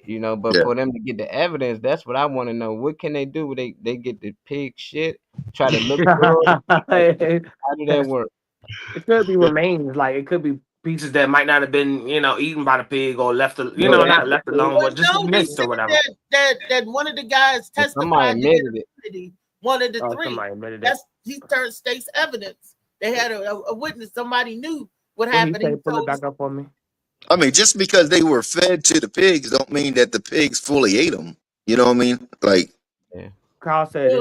You know, but for them to get the evidence, that's what I want to know. What can they do when they get the pig shit? Try to look good. How do that work? It could be remains, like it could be pieces that might not have been, you know, eaten by the pig or left, not left alone, but just missed or whatever. That one of the guys testified. One of the three. He turned state's evidence. They had a witness. Somebody knew what happened. Pull it back up on me. I mean, just because they were fed to the pigs don't mean that the pigs fully ate them. You know what I mean? Like, Carl said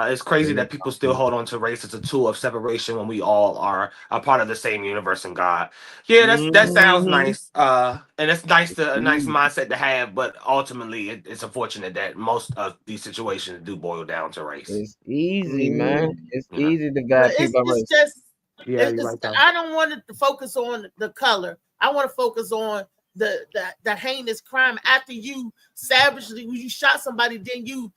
it's crazy that people still hold on to race as a tool of separation when we all are a part of the same universe and God. Yeah, that sounds nice. And it's nice a nice mindset to have, but ultimately it's unfortunate that most of these situations do boil down to race. It's easy, man. It's easy to guide people. It's just I don't want to focus on the color. I want to focus on the heinous crime. After you savagely, when you shot somebody, then you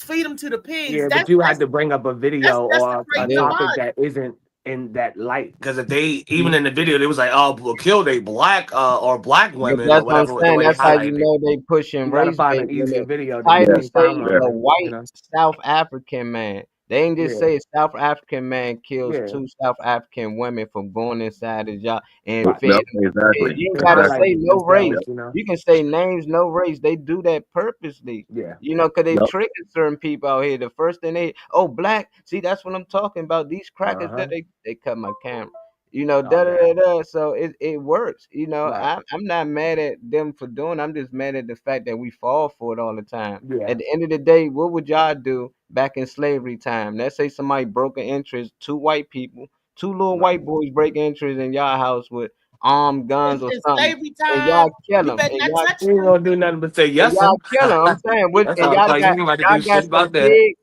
feed them to the pigs. Yeah, but you had to bring up a video or a topic that isn't in that light. Because if they, even in the video, they was like, oh, we'll kill they black or black women or whatever. What I'm saying. That's how you know they pushing race. Find an easier video. Title say a white South African man. They ain't just say a South African man kills two South African women for going inside his job and feeding. Exactly. You gotta say no race. You can say names, no race. They do that purposely. Yeah. You know, because they tricking certain people out here. The first thing black. See, that's what I'm talking about. These crackers that they cut my camera. You know, so it works. You know, I'm not mad at them for doing it. I'm just mad at the fact that we fall for it all the time. Yeah. At the end of the day, what would y'all do back in slavery time? Let's say somebody broke an interest, two white people, two little white boys break interest in y'all house with armed guns or something. And y'all kill them. You ain't gonna do nothing but say yes. Y'all kill them. I'm saying, y'all got some pig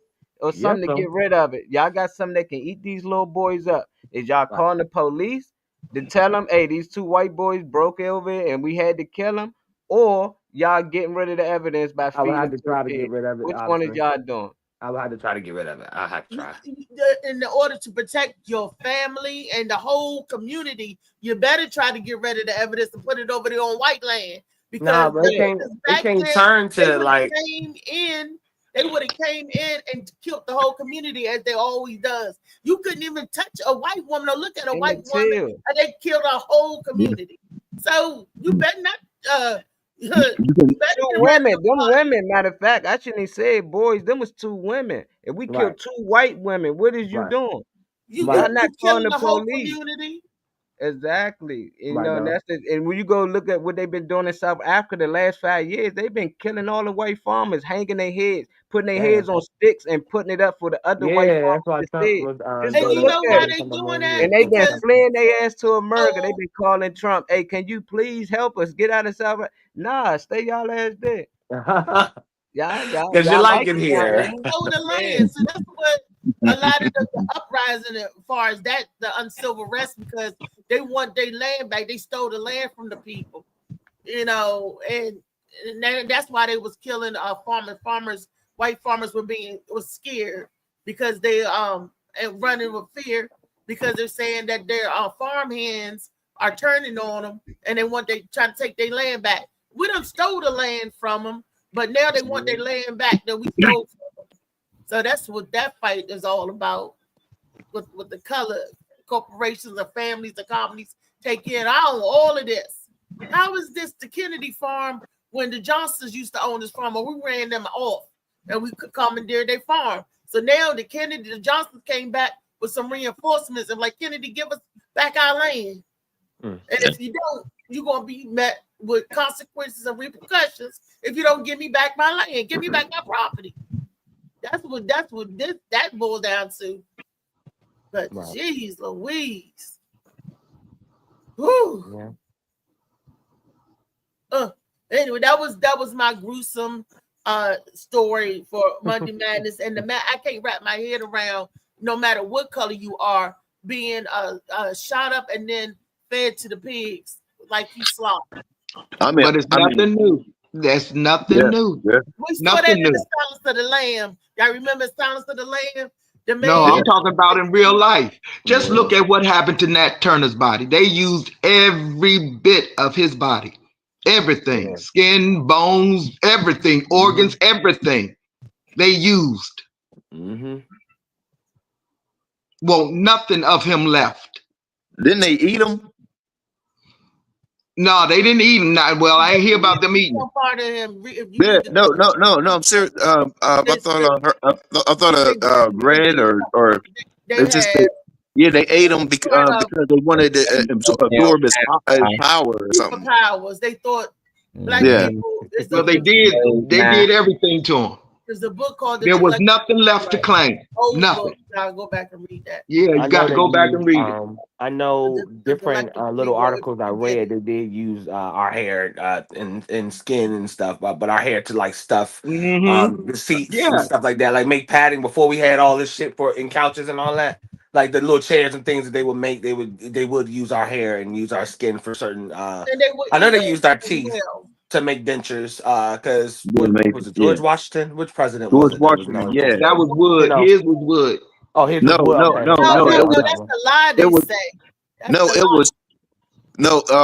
or something to get rid of it. Y'all got something that can eat these little boys up. Is y'all calling the police to tell them, hey, these two white boys broke over and we had to kill them? Or y'all getting rid of the evidence by feeding them to the pig? Which one is y'all doing? I will have to try to get rid of it. I'll have to try. In order to protect your family and the whole community, you better try to get rid of the evidence and put it over there on white land. Because but it can't turn to like they would have came in and killed the whole community as they always does. You couldn't even touch a white woman or look at a white woman, and they killed a whole community. So you better not. Two women, matter of fact, I shouldn't say boys. Them was 2 women. If we killed 2 white women, what is you doing? You're not calling the whole community. Exactly. You know, and that's and when you go look at what they've been doing in South Africa the last 5 years, they've been killing all the white farmers, hanging their heads, putting their heads on sticks and putting it up for the other white farmers to see. And you know why they doing that? And they've been fleeing their ass to America. They've been calling Trump, hey, can you please help us get out of South Africa? Nah, stay y'all ass there. Y'all. Because you like it here. Stole the land. So that's what a lot of the uprising as far as that, the uncivil rest, because they want their land back. They stole the land from the people, you know, and that's why they was killing farmers. White farmers was scared because they and running with fear because they're saying that their farm hands are turning on them and they trying to take their land back. We done stole the land from them, but now they want their land back that we stole from them. So that's what that fight is all about with the color corporations and families and companies take in all of this. How is this the Kennedy farm when the Johnsons used to own this farm and we ran them off and we could commandeer their farm? So now the Johnsons came back with some reinforcements and like, Kennedy, give us back our land. And if you don't, you're going to be met with consequences and repercussions if you don't give me back my land, give me back my property. That's what that boils down to. But geez Louise. Whew. Yeah. Anyway, that was my gruesome story for Monday Madness. And I can't wrap my head around, no matter what color you are, being shot up and then fed to the pigs like you slaughtered. But it's nothing new. That's nothing new. Yeah. We saw that in the Silence of the Lamb. Y'all remember Silence of the Lamb? No, I'm talking about in real life. Just look at what happened to Nat Turner's body. They used every bit of his body. Everything. Skin, bones, everything. Organs, everything. They used. Well, nothing of him left. Didn't they eat him? No, they didn't eat him. Well, I ain't hear about them eating. Part of him. Yeah, no. I'm serious. I thought Red or they just they ate him because they wanted to absorb his power or something. Powers. They thought black people. Well, they did. They did everything to him. There's a book called. There was nothing left to claim. Nothing. I'll go back and read that. Yeah, you got to go back and read it. I know different little articles I read. They did use our hair and skin and stuff, but our hair to like stuff the seats and stuff like that, like make padding before we had all this shit in couches and all that. Like the little chairs and things that they would make, they would use our hair and use our skin for certain. I know they used our teeth to make dentures, because was it George Washington? Which president was it? Washington, that was wood. His was wood. Oh, his no, that's a lie. They say. It was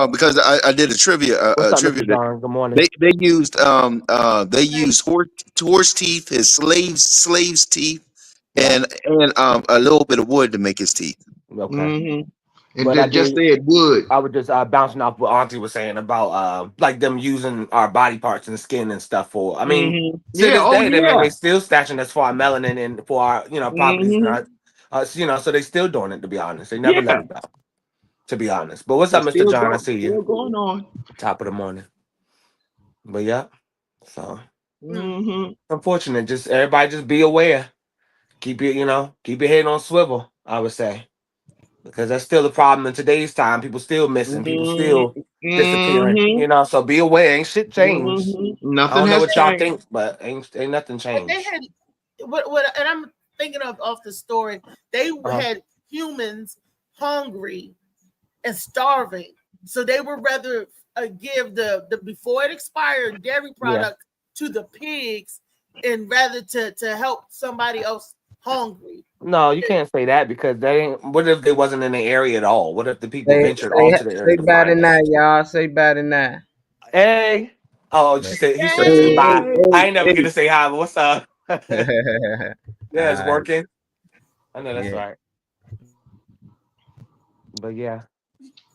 because I did a trivia. Trivia. Good morning. They used horse teeth, his slaves' teeth, and a little bit of wood to make his teeth. Okay. But I just said wood. I was just bouncing off what Auntie was saying about like them using our body parts and skin and stuff for. I mean, to this day, they still stashing us for our melanin and for our properties. So they still doing it. To be honest, they never let it go. To be honest, but what's up, Mr. John? I see you. Still going on. Top of the morning. But yeah, so unfortunate. Just everybody, just be aware. Keep your head on swivel. I would say. Because that's still a problem in today's time. People still missing. People still disappearing. So be aware. Ain't shit changed. Nothing. I don't know what y'all think, but ain't nothing changed. They had and I'm thinking of the story. They had humans hungry and starving, so they would rather give the before it expired dairy product to the pigs and rather to help somebody else hungry. No, you can't say that because they ain't. What if they wasn't in the area at all? What if the people ventured all to the area to better find than them? that, y'all. Say better than that. Hey. Oh, she said. He said, "Say Hey, bye." Yay! hey, I ain't never hey, get to say hi. But what's up? Yeah, it's uh, working. I know that's yeah. right. But yeah.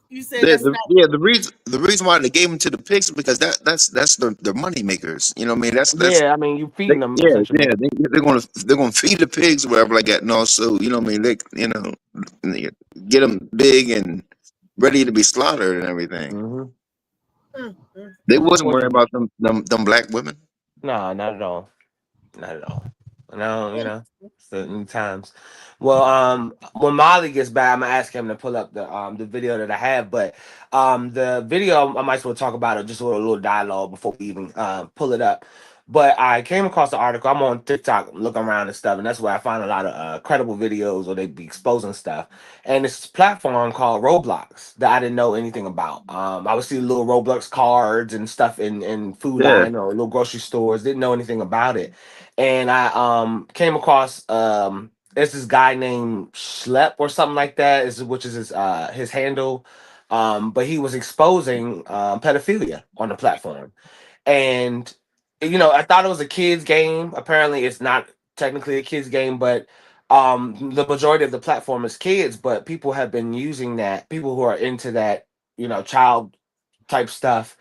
You said that's not. The reason why they gave them to the pigs is because that's the money makers. You know what I mean? That's Yeah, I mean, you feeding them yeah, essentially. they're gonna feed the pigs or whatever like that, and also you know what I mean get them big and ready to be slaughtered and everything. Mm-hmm. They wasn't worried Unfortunately, about them black women. no, not at all. Not at all. No, certain times. Well, when Molly gets back, I'm gonna ask him to pull up the video that I have. But the video I might as well talk about it, just a little dialogue before we even pull it up. But I came across the article. I'm on TikTok looking around and stuff, and that's where I find a lot of credible videos or they be exposing stuff. And this platform called Roblox that I didn't know anything about. I would see little Roblox cards and stuff in Food Yeah, Line or little grocery stores. Didn't know anything about it, and I came across there's this guy named Schlep or something like that, which is his handle. But he was exposing pedophilia on the platform. And I thought it was a kids game. Apparently it's not technically a kids game, but the majority of the platform is kids, but people have been using that, people who are into that, child type stuff,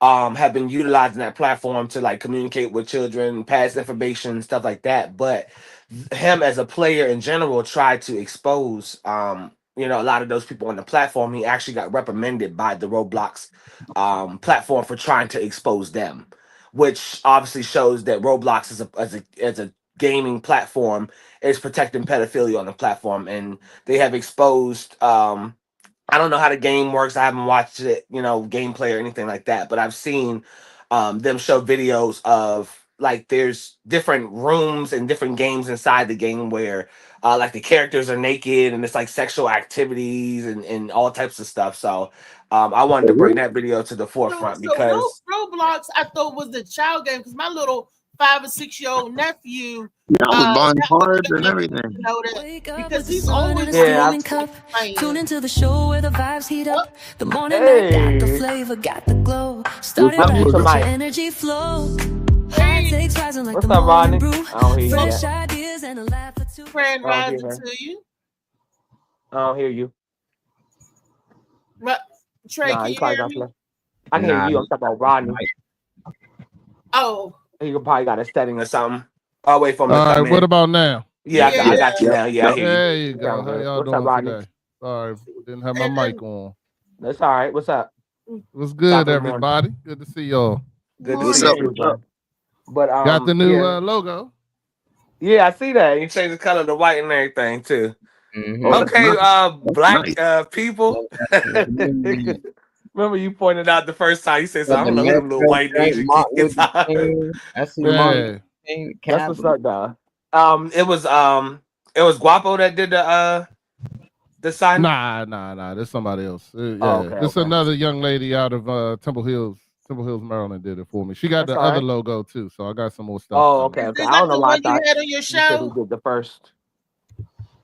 have been utilizing that platform to like communicate with children, pass information, stuff like that. But him as a player in general tried to expose a lot of those people on the platform. He actually got reprimanded by the Roblox platform for trying to expose them, which obviously shows that Roblox as a gaming platform is protecting pedophilia on the platform, and they have exposed I don't know how the game works. I haven't watched it, gameplay or anything like that. But I've seen them show videos of like there's different rooms and different games inside the game where like the characters are naked and it's like sexual activities and all types of stuff. So I wanted to bring that video to the forefront because Roblox I thought was the child game because my little 5 or 6-year-old nephew. I was buying That was cards the and game, everything. Wake up because with the he's sun and a always steaming cup. playing. Tune into the show where the vibes heat up. The morning Mac got the flavor, got the glow. Started up, right, mute your let your mic. energy flow. Hot takes rising like What's the up, Rodney? morning brew. I don't hear you Fresh yet. ideas and a laugh or two. Friend I don't hear rising her. to you. I don't hear you. Trey, Nah, can you you probably hear got me? fl- I can hear you. I'm talking about Rodney. Oh, He probably got a setting or something. I'll wait for him to All right, come in. what about now? Yeah, I yeah. got you now. Yeah, I hear you. There you go. Sound How good. y'all What's up, doing Rodney? today? Sorry, didn't have my mic on. That's all right. What's up? What's good, Top of the morning. everybody? Good to see y'all. Good to What's see you up? too, What's bro. up? But Got the new yeah, logo. yeah, I see that. You changed the color to white and everything too. Mhm. Oh, that's Okay, nice. black Nice. people. Mhm. Remember you pointed out the first time you said, "So With I the don't know who them little Metro white joint, Asian Martin kids Luther are." King. I see Martin Yeah. Luther King. That's what's Kaplan. up, dog. It was Guapo that did the sign. Nah. There's somebody else. Oh, Yeah, okay, this okay. another young lady out of Temple Hills, Maryland, did it for me. She got That's the all other right. logo too, so I got some more stuff. Oh, coming. okay. Is I that don't know the why I one you thought had on your you said he show? did the first.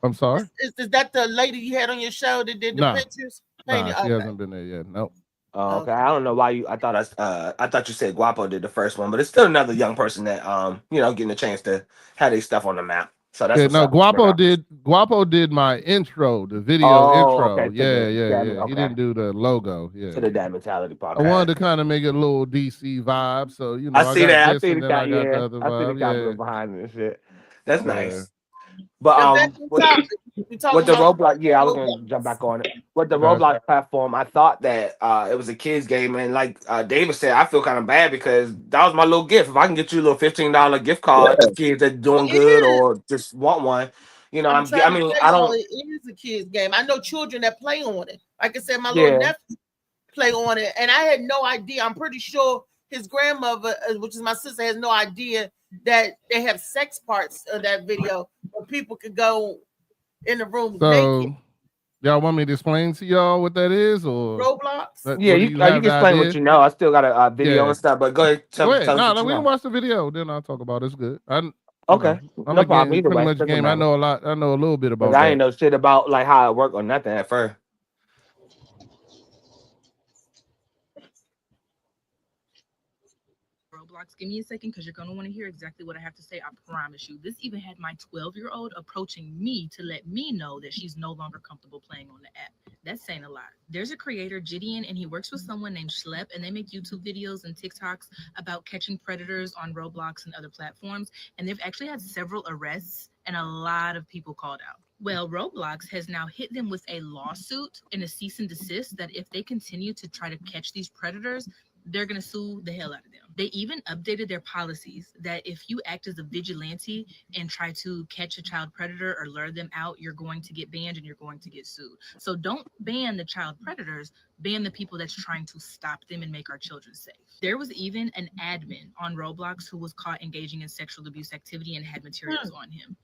I'm sorry. Is that the lady you had on your show that did the Nah. pictures? Nah, she Okay. hasn't been there yet. Nope. Oh, okay. I don't know why I thought you said Guapo did the first one, but it's still another young person that getting a chance to have their stuff on the map. So that's Yeah, what's no, up. Guapo did my intro, the video Oh, intro. okay. Yeah. He Okay. didn't do the logo. To Yeah. the Dad Mentality I podcast. wanted to kind of make it a little DC vibe. So, I I see got that. I this see and then I got the other I see the vibe. compliment behind it and shit. That's Yeah. nice. But Is that the topic? We talking with the about Roblox, yeah, I was Roblox. gonna jump back on it. With the Gotcha. Roblox platform, I thought that it was a kids game, and like David said, I feel kind of bad because that was my little gift. If I can get you a little $15 gift card to kids that doing It good is. or just want one, I'm trying to tell I y'all, don't. it is a kid's game. I know children that play on it. Like I said, my Yeah. little nephew play on it, and I had no idea. I'm pretty sure his grandmother, which is my sister, has no idea that they have sex parts of that video where people could go in the room naked. Y'all want me to explain to y'all what that is, or Roblox? Yeah, you can explain what you know. I still got a video and stuff, but go ahead. Go ahead. Tell us No, what you we know. can watch the video, then I'll talk about it. It's good. Okay, I'm no a problem. game, Either pretty way, much doesn't game. I matter. know a lot. I know a little bit about I that. ain't know shit about like how it work or nothing at first. Roblox. Give me a second because you're going to want to hear exactly what I have to say. I promise you. This even had my 12-year-old approaching me to let me know that she's no longer comfortable playing on the app. That's saying a lot. There's a creator, Gideon, and he works with someone named Schlep, and they make YouTube videos and TikToks about catching predators on Roblox and other platforms. And they've actually had several arrests and a lot of people called out. Well, Roblox has now hit them with a lawsuit and a cease and desist that if they continue to try to catch these predators, they're going to sue the hell out of them. They even updated their policies that if you act as a vigilante and try to catch a child predator or lure them out, you're going to get banned and you're going to get sued. So don't ban the child predators, ban the people that's trying to stop them and make our children safe. There was even an admin on Roblox who was caught engaging in sexual abuse activity and had materials on him.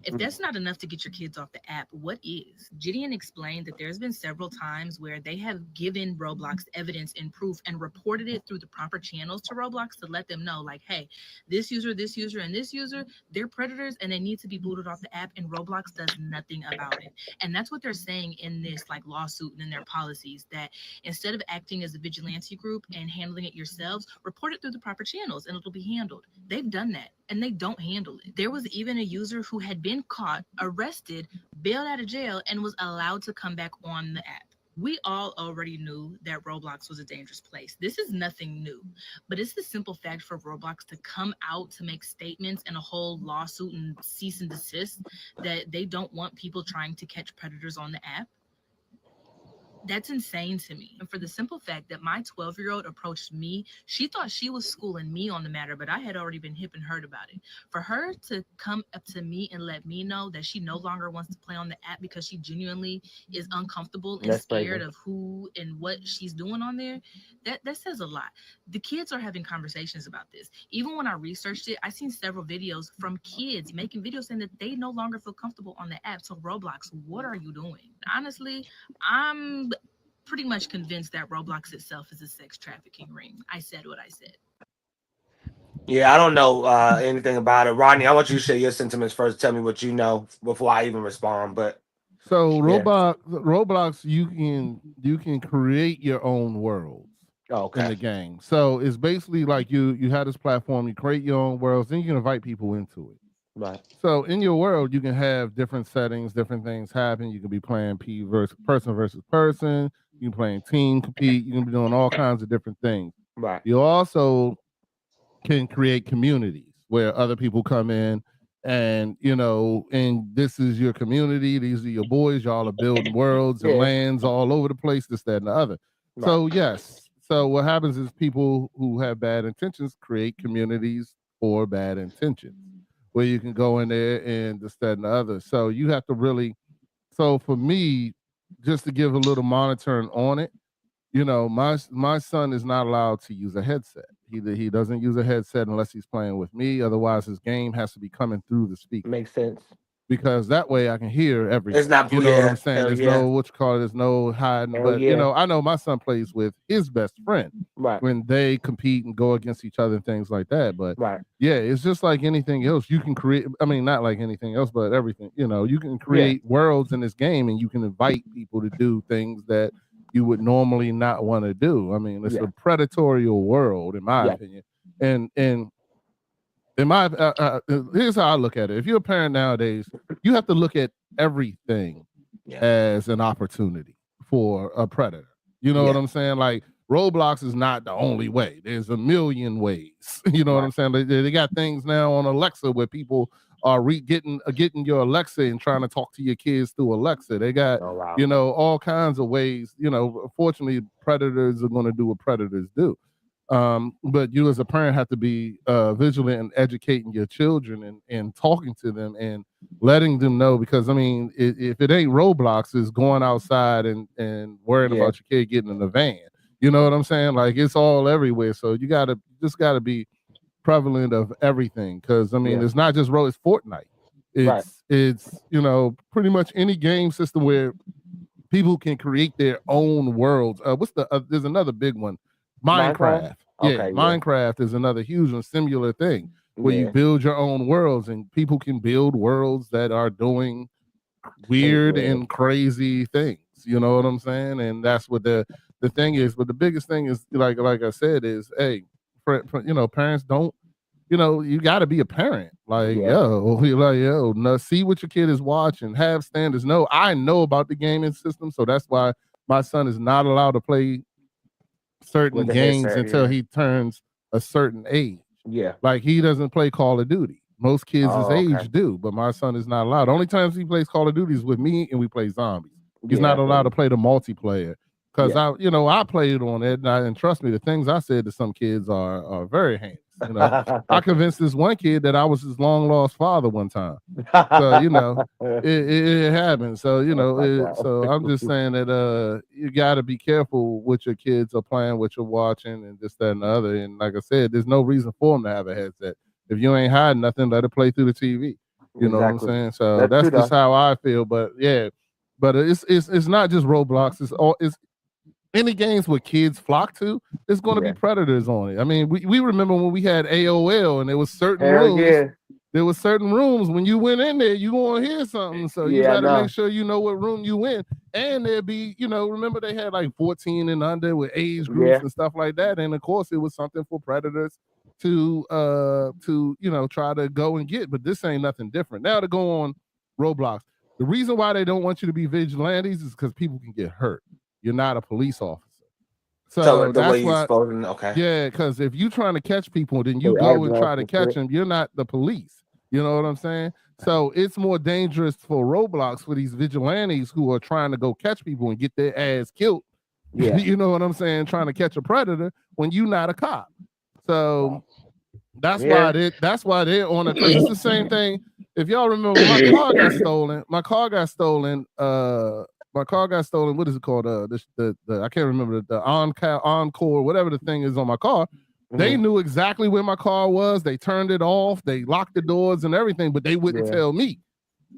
If that's not enough to get your kids off the app, what is? Gideon explained that there's been several times where they have given Roblox evidence and proof and reported it through the proper channels to Roblox to let them know, like, hey, this user, and this user, they're predators and they need to be booted off the app, and Roblox does nothing about it. And that's what they're saying in this like lawsuit and in their policies, that instead of acting as a vigilante group and handling it yourselves, report it through the proper channels and it'll be handled. They've done that and they don't handle it. There was even a user who had been caught, arrested, bailed out of jail, and was allowed to come back on the app. We all already knew that Roblox was a dangerous place. This is nothing new, but it's the simple fact for Roblox to come out to make statements and a whole lawsuit and cease and desist that they don't want people trying to catch predators on the app. That's insane to me. And for the simple fact that my 12-year-old approached me, she thought she was schooling me on the matter, but I had already been hip and heard about it. For her to come up to me and let me know that she no longer wants to play on the app because she genuinely is uncomfortable and scared of who and what she's doing on there, that says a lot. The kids are having conversations about this. Even when I researched it, I seen several videos from kids making videos saying that they no longer feel comfortable on the app. So Roblox, what are you doing? Honestly, I'm pretty much convinced that Roblox itself is a sex trafficking ring. I said what I said. Yeah, I don't know anything about it. Rodney, I want you to share your sentiments first. Tell me what you know before I even respond. But so Roblox, you can create your own worlds in the game. So it's basically like you have this platform, you create your own worlds, then you can invite people into it. Right. So in your world, you can have different settings, different things happen. You can be playing person versus person. You can play team compete. You can be doing all kinds of different things. Right. You also can create communities where other people come in and, and this is your community. These are your boys. Y'all are building worlds and lands all over the place, this, that, and the other. Right. So, yes. So what happens is people who have bad intentions create communities for bad intentions, where you can go in there and this, that, and the other. So you have to really, so for me, just to give a little monitoring on it, my son is not allowed to use a headset. He doesn't use a headset unless he's playing with me. Otherwise, his game has to be coming through the speaker. Makes sense. Because that way I can hear everything. It's not, what I'm saying? There's no, there's no hiding. But, I know my son plays with his best friend when they compete and go against each other and things like that. But yeah, it's just like anything else. You can create, not like anything else, but everything, you can create worlds in this game and you can invite people to do things that you would normally not want to do. It's a predatory world, in my opinion. And in my here's how I look at it. If you're a parent nowadays, you have to look at everything as an opportunity for a predator. You know what I'm saying? Like Roblox is not the only way. There's a million ways. You know what I'm saying? They got things now on Alexa where people are getting your Alexa and trying to talk to your kids through Alexa. They got all kinds of ways. Fortunately, predators are going to do what predators do. But you as a parent have to be vigilant and educating your children and talking to them and letting them know, because if it ain't Roblox, it's going outside and worrying about your kid getting in the van. You know what I'm saying? Like it's all everywhere. So you just gotta be prevalent of everything, because it's not just it's Fortnite. It's pretty much any game system where People can create their own worlds. What's the? There's another big one, Minecraft. Yeah, Minecraft is another huge and similar thing where you build your own worlds, and people can build worlds that are doing weird and crazy things. You know what I'm saying? And that's what the thing is. But the biggest thing is, like I said, is parents don't. You got to be a parent. Like, see what your kid is watching, have standards. No, I know about the gaming system, so that's why my son is not allowed to play certain games until he turns a certain age. Yeah. Like, he doesn't play Call of Duty. Most kids his age do, but my son is not allowed. The only times he plays Call of Duty is with me, and we play zombies. He's not allowed to play the multiplayer. Because I played on it, and trust me, the things I said to some kids are very heinous. I convinced this one kid that I was his long lost father one time. So it happened. So so I'm just saying that you got to be careful what your kids are playing, what you're watching, and this, that, and the other. And like I said, there's no reason for them to have a headset. If you ain't hiding nothing, let it play through the TV. You know what I'm saying? So that's just how I feel. But but it's not just Roblox. It's any games where kids flock to, there's going to be predators on it. I mean, we remember when we had AOL and there was certain rooms. There were certain rooms when you went in there, you going to hear something. So you got to make sure you know what room you in. And there'd be, remember they had like 14 and under with age groups and stuff like that. And of course, it was something for predators to try to go and get. But this ain't nothing different. Now to go on Roblox. The reason why they don't want you to be vigilantes is because people can get hurt. You're not a police officer. So that's why, because if you're trying to catch people, then you go and try to catch them. You're not the police. You know what I'm saying? So it's more dangerous for Roblox for these vigilantes who are trying to go catch people and get their ass killed. Yeah. You know what I'm saying? Trying to catch a predator when you're not a cop. So that's why they're on it. It's the same thing. If y'all remember, my car got stolen. My car got stolen. What is it called? The I can't remember the Encore, whatever the thing is on my car. Mm-hmm. They knew exactly where my car was. They turned it off. They locked the doors and everything, but they wouldn't tell me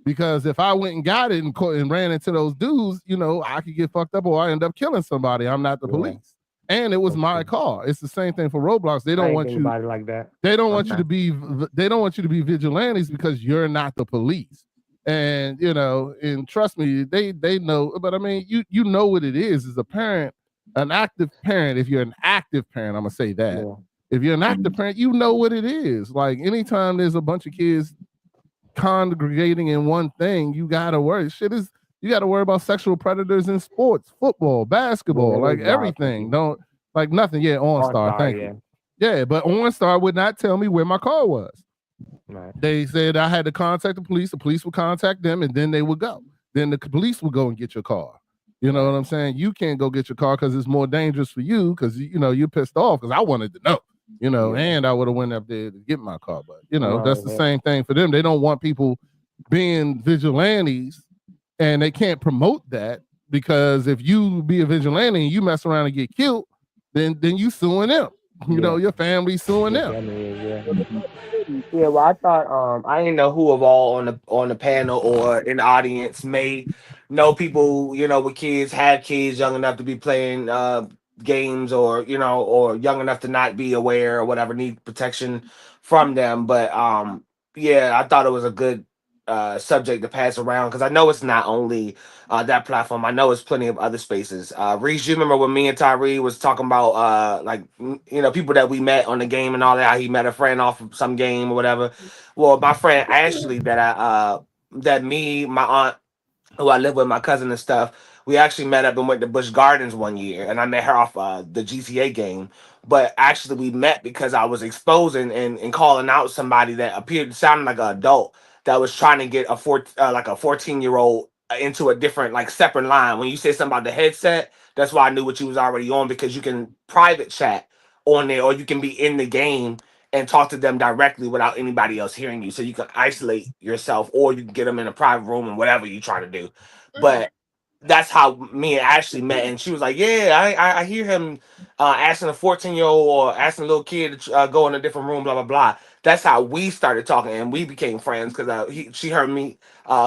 because if I went and got it and ran into those dudes, I could get fucked up or I end up killing somebody. I'm not the police, and it was my car. It's the same thing for Roblox. They don't want you like that. They don't want you to be. They don't want you to be vigilantes because you're not the police. And and trust me, they know. But I mean, you know what it is as a parent, an active parent. If you're an active parent, I'm gonna say that. Yeah. If you're an active parent, you know what it is. Like anytime there's a bunch of kids congregating in one thing, you gotta worry. You gotta worry about sexual predators in sports, football, basketball, like everything. Don't like nothing. Yeah, OnStar. Thank you. Yeah, but OnStar would not tell me where my car was. Right. They said I had to contact the police would contact them, and then they would go. Then the police would go and get your car. You know what I'm saying? You can't go get your car because it's more dangerous for you because you're pissed off because I wanted to know, and I would have went up there to get my car. But that's the same thing for them. They don't want people being vigilantes, and they can't promote that because if you be a vigilante and you mess around and get killed, then you suing them. Your family suing them. Yeah, well, I thought I didn't know who of all on the panel or in the audience may know people with kids, had kids young enough to be playing games or young enough to not be aware or whatever, need protection from them. But I thought it was a good subject to pass around because I know it's not only that platform. I know it's plenty of other spaces. Reese, you remember when me and Tyree was talking about people that we met on the game and all that, how he met a friend off of some game or whatever. Well, my friend Ashley my aunt, who I live with, my cousin and stuff, we actually met up and went to Busch Gardens one year, and I met her off the GTA game. But actually we met because I was exposing and calling out somebody that appeared to sound like an adult that was trying to get a 14-year-old into a different separate line. When you say something about the headset, that's why I knew what you was already on, because you can private chat on there, or you can be in the game and talk to them directly without anybody else hearing you. So you can isolate yourself, or you can get them in a private room and whatever you're trying to do. But that's how me and Ashley met, and she was like, "Yeah, I hear him asking a 14-year-old or asking a little kid to go in a different room, blah blah blah." That's how we started talking, and we became friends because she heard me.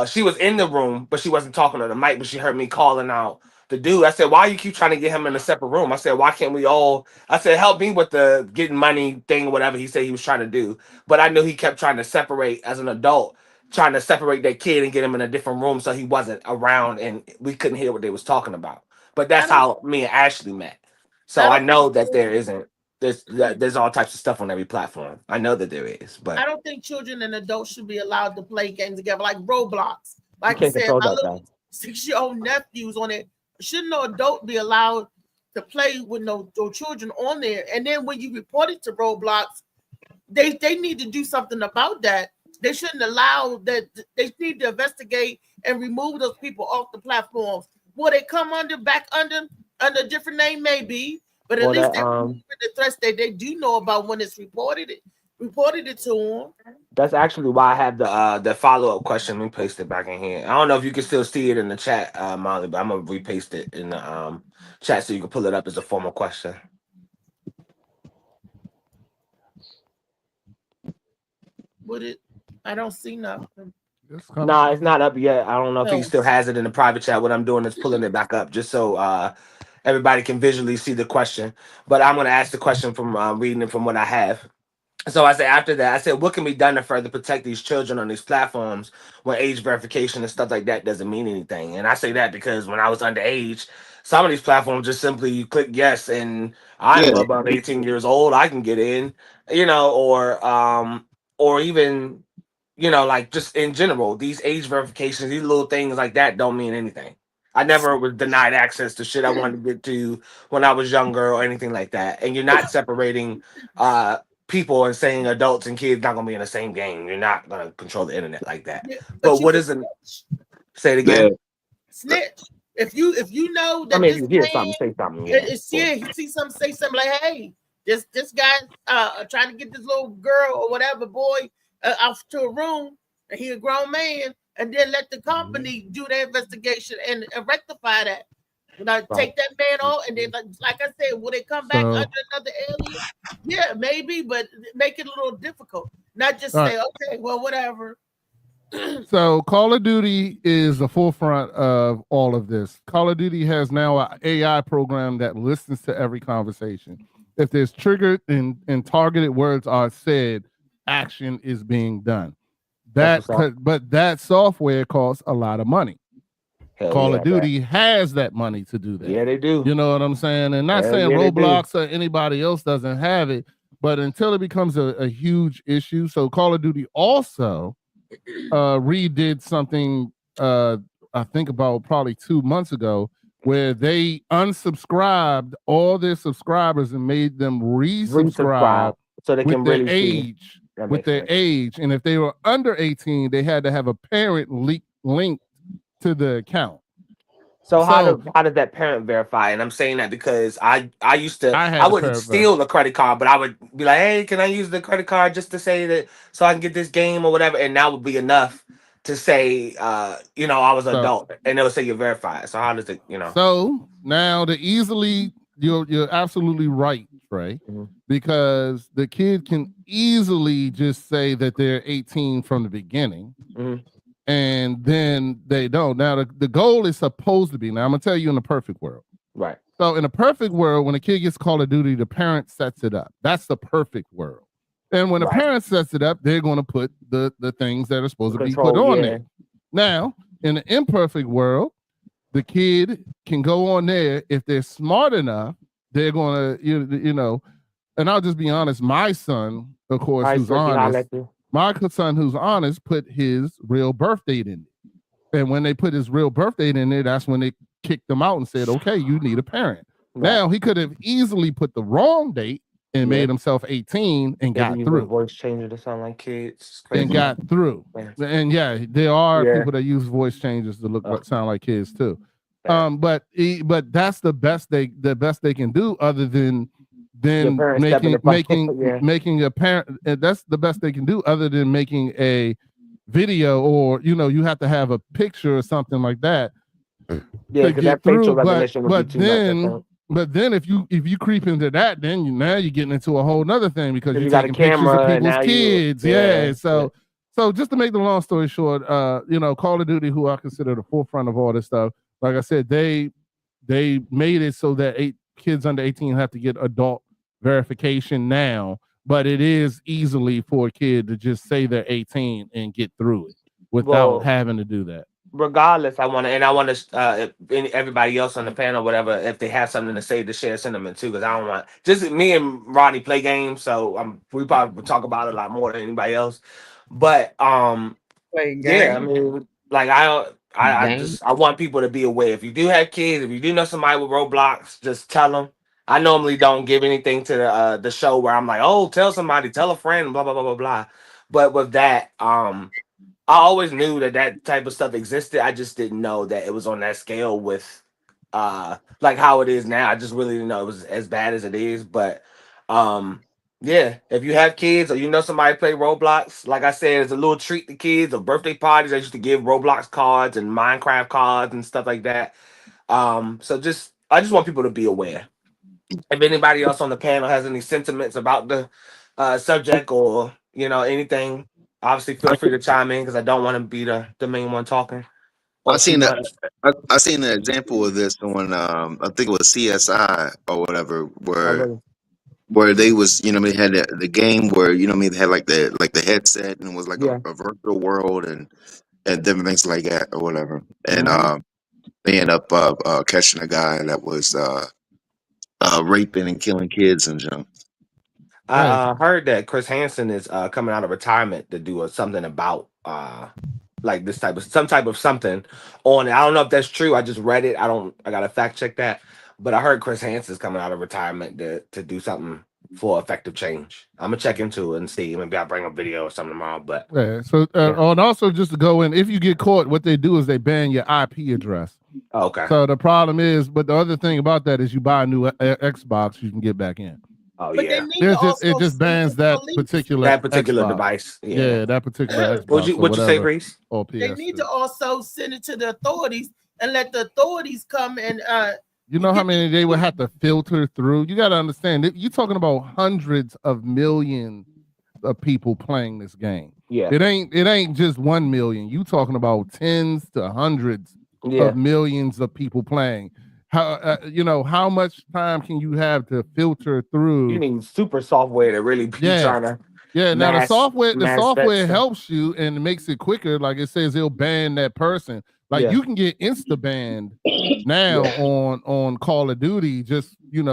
She was in the room, but she wasn't talking to the mic, but she heard me calling out the dude. I said, "Why you keep trying to get him in a separate room?" I said, "Why can't we all?" I said, "Help me with the getting money thing, whatever he said he was trying to do." But I knew he kept trying to separate as an adult, trying to separate that kid and get him in a different room so he wasn't around and we couldn't hear what they was talking about. But that's how me and Ashley met. So I know that there's all types of stuff on every platform. I know that there is, but I don't think children and adults should be allowed to play games together like Roblox. Like I said, my little 6-year-old nephew's on it. Shouldn't no adult be allowed to play with no children on there? And then when you report it to Roblox, they need to do something about that. They shouldn't allow that. They need to investigate and remove those people off the platforms. Will they come back under a different name, maybe, but at least the threats that they do know about when it's reported it to them. That's actually why I have the follow-up question. Let me paste it back in here. I don't know if you can still see it in the chat, Molly, but I'm gonna repaste it in the chat so you can pull it up as a formal question. Would it? I don't see nothing. No, it's not up yet. I don't know if he still has it in the private chat. What I'm doing is pulling it back up just so everybody can visually see the question. But I'm going to ask the question from reading it from what I have. So I said after that, I said, what can be done to further protect these children on these platforms when age verification and stuff like that doesn't mean anything? And I say that because when I was underage, some of these platforms just simply you click yes and I'm above 18 years old, I can get in, or even, like just in general, these age verifications, these little things like that don't mean anything. I never was denied access to shit I wanted to get to when I was younger or anything like that. And you're not separating people and saying adults and kids not gonna be in the same game. You're not gonna control the internet like that. Yeah, but what is it? Say it again. Snitch. If you know that you hear something, say something. Yeah, he see something, say something like, "Hey, this guy trying to get this little girl or whatever boy off to a room, and he a grown man." And then let the company do their investigation and rectify that. Take that man off, and then, like I said, will they come back under another alien? Yeah, maybe, but make it a little difficult. Not just say, okay, well, whatever. So Call of Duty is the forefront of all of this. Call of Duty has now an AI program that listens to every conversation. If there's triggered and targeted words are said, action is being done. But that software costs a lot of money. Call of Duty has that money to do that. Yeah, they do. You know what I'm saying? And not saying Roblox or anybody else doesn't have it, but until it becomes a huge issue. So Call of Duty also redid something I think about probably 2 months ago, where they unsubscribed all their subscribers and made them resubscribe so they can with their age. With their age, and if they were under 18, they had to have a parent linked to the account. So how does that parent verify? And I'm saying that because I wouldn't steal the credit card, but I would be like, hey, can I use the credit card just to say that so I can get this game or whatever, and that would be enough to say I was an adult, and they'll say you're verified. So how does it, So now you're absolutely right, Trey, because the kid can easily just say that they're 18 from the beginning, and then they don't. Now the goal is supposed to be, now I'm gonna tell you, in the perfect world, right? So in a perfect world, when a kid gets Call of Duty, the parent sets it up. That's the perfect world. And when the parent sets it up, they're going to put the things that are supposed to be put on there. Now, in the imperfect world, the kid can go on there. If they're smart enough, they're going to, and I'll just be honest, my son, of course, who's honest, put his real birth date in it. And when they put his real birth date in there, that's when they kicked him out and said, okay, you need a parent. Right. Now, he could have easily put the wrong date and made himself 18 and got through. Voice changer to sound like kids. And got through. And there are people that use voice changers to sound like kids too. But that's the best they can do, other than making a parent. That's the best they can do, other than making a video, or you have to have a picture or something like that. Yeah, because that facial recognition would be too much. But then if you creep into that, then now you're getting into a whole nother thing because you're taking pictures of people's kids. So just to make the long story short, Call of Duty, who I consider the forefront of all this stuff, like I said, they made it so that kids under 18 have to get adult verification now, but it is easily for a kid to just say they're 18 and get through it without having to do that. Regardless, I want to everybody else on the panel, whatever, if they have something to say, to share sentiment too, because I don't want just me and Rodney play games, so we probably would talk about it a lot more than anybody else. But I mean, like I want people to be aware. If you do have kids, if you do know somebody with Roblox, just tell them. I normally don't give anything to the show where I'm like, oh, tell somebody, tell a friend, blah blah blah blah blah. But with that, I always knew that type of stuff existed. I just didn't know that it was on that scale with like how it is now. I just really didn't know it was as bad as it is. But if you have kids or you know somebody play Roblox, like I said, it's a little treat to kids or birthday parties. I used to give Roblox cards and Minecraft cards and stuff like that. So I just want people to be aware. If anybody else on the panel has any sentiments about the subject or anything, obviously feel free to chime in because I don't want to be the main one talking. I seen an example of this on I think it was CSI or whatever, where they was they had the game where they had like the headset and it was like a virtual world and different things like that or whatever, and they end up catching a guy that was raping and killing kids and junk. I heard that Chris Hansen is coming out of retirement to do something about like this some type of something on it. I don't know if that's true. I just read it. I gotta fact check that. But I heard Chris Hansen is coming out of retirement to do something for effective change. I'm gonna check into it and see. Maybe I'll bring a video or something tomorrow. But and also just to go in, if you get caught, what they do is they ban your IP address. Okay. So the problem is, but the other thing about that is you buy a new Xbox, you can get back in. Oh but yeah, it just bans that particular Xbox device. Yeah, that particular Xbox. What you say, Reese? Or PS. They need to also send it to the authorities and let the authorities come and you know how many they would have to filter through? You got to understand, you're talking about hundreds of millions of people playing this game. Yeah, it ain't just 1 million. You talking about tens to hundreds of millions of people playing. How much time can you have to filter through? You need super software to really be trying to. Yeah, now the software helps you and makes it quicker. Like it says, it'll ban that person. Like you can get insta banned now on Call of Duty. Just you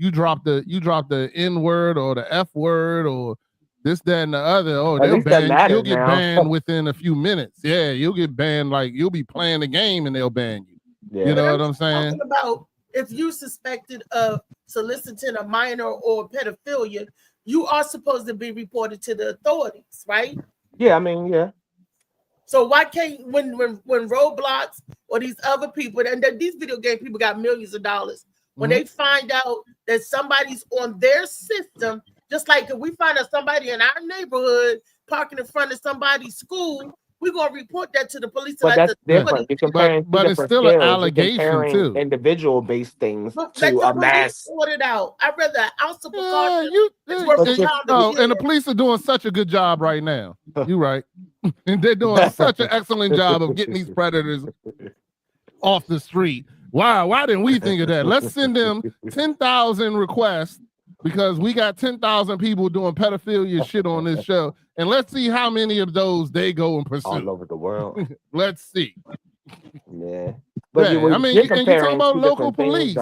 drop the N word or the F word or this, that, and the other. Oh, they'll ban. You'll get banned within a few minutes. Yeah, you'll get banned. Like you'll be playing the game and they'll ban you. Yeah. You know what I'm saying? Talking about if you suspected of soliciting a minor or pedophilia, you are supposed to be reported to the authorities, right? Yeah, I mean, yeah. So why can't when Roblox or these other people and these video game people got millions of dollars, when they find out that somebody's on their system, just like if we find out somebody in our neighborhood parking in front of somebody's school, we're gonna report that to the police. But that's different. But it's still an allegation too. Individual-based things to a mass. Sort it out. I'd rather an ounce of precaution. And the police are doing such a good job right now. You're right, and they're doing such an excellent job of getting these predators off the street. Why didn't we think of that? Let's send them 10,000 requests because we got 10,000 people doing pedophilia shit on this show. And let's see how many of those they go and pursue. All over the world. Let's see. Yeah. But you're talking about local police.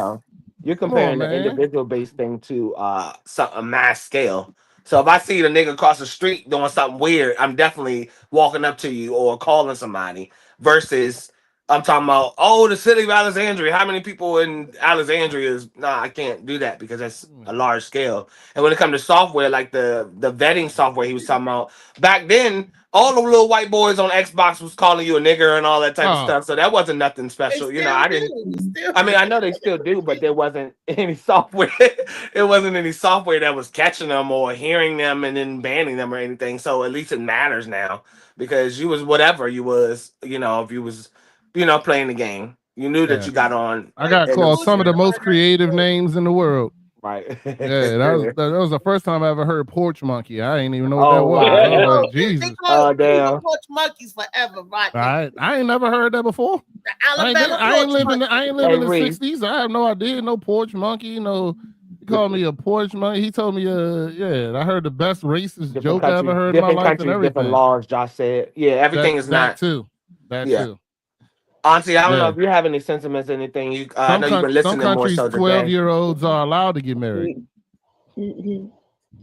You're comparing the individual-based thing to a mass scale. So if I see the nigga across the street doing something weird, I'm definitely walking up to you or calling somebody versus I'm talking about, the city of Alexandria. How many people in Alexandria is? Nah, I can't do that because that's a large scale. And when it comes to software, like the vetting software he was talking about, back then, all the little white boys on Xbox was calling you a nigger and all that type of stuff. So that wasn't nothing special. I know they still do, but there wasn't any software. It wasn't any software that was catching them or hearing them and then banning them or anything. So at least it matters now because you was whatever you was, if you was playing the game. You knew that you got on. I got called some of the most creative names in the world. Right. Yeah, that was the first time I ever heard porch monkey. I ain't even know what that was. I was like, Jesus. Damn. Porch monkeys forever, right? I ain't never heard that before. I ain't living in the 60s. I have no idea. No porch monkey. No, he called me a porch monkey. He told me, I heard the best racist joke I ever heard in my life and everything. Different laws, Josh said. Yeah, everything is not. That too. Auntie, I don't know if you have any sentiments, anything. I know you've been listening more so today. 12-year-olds are allowed to get married.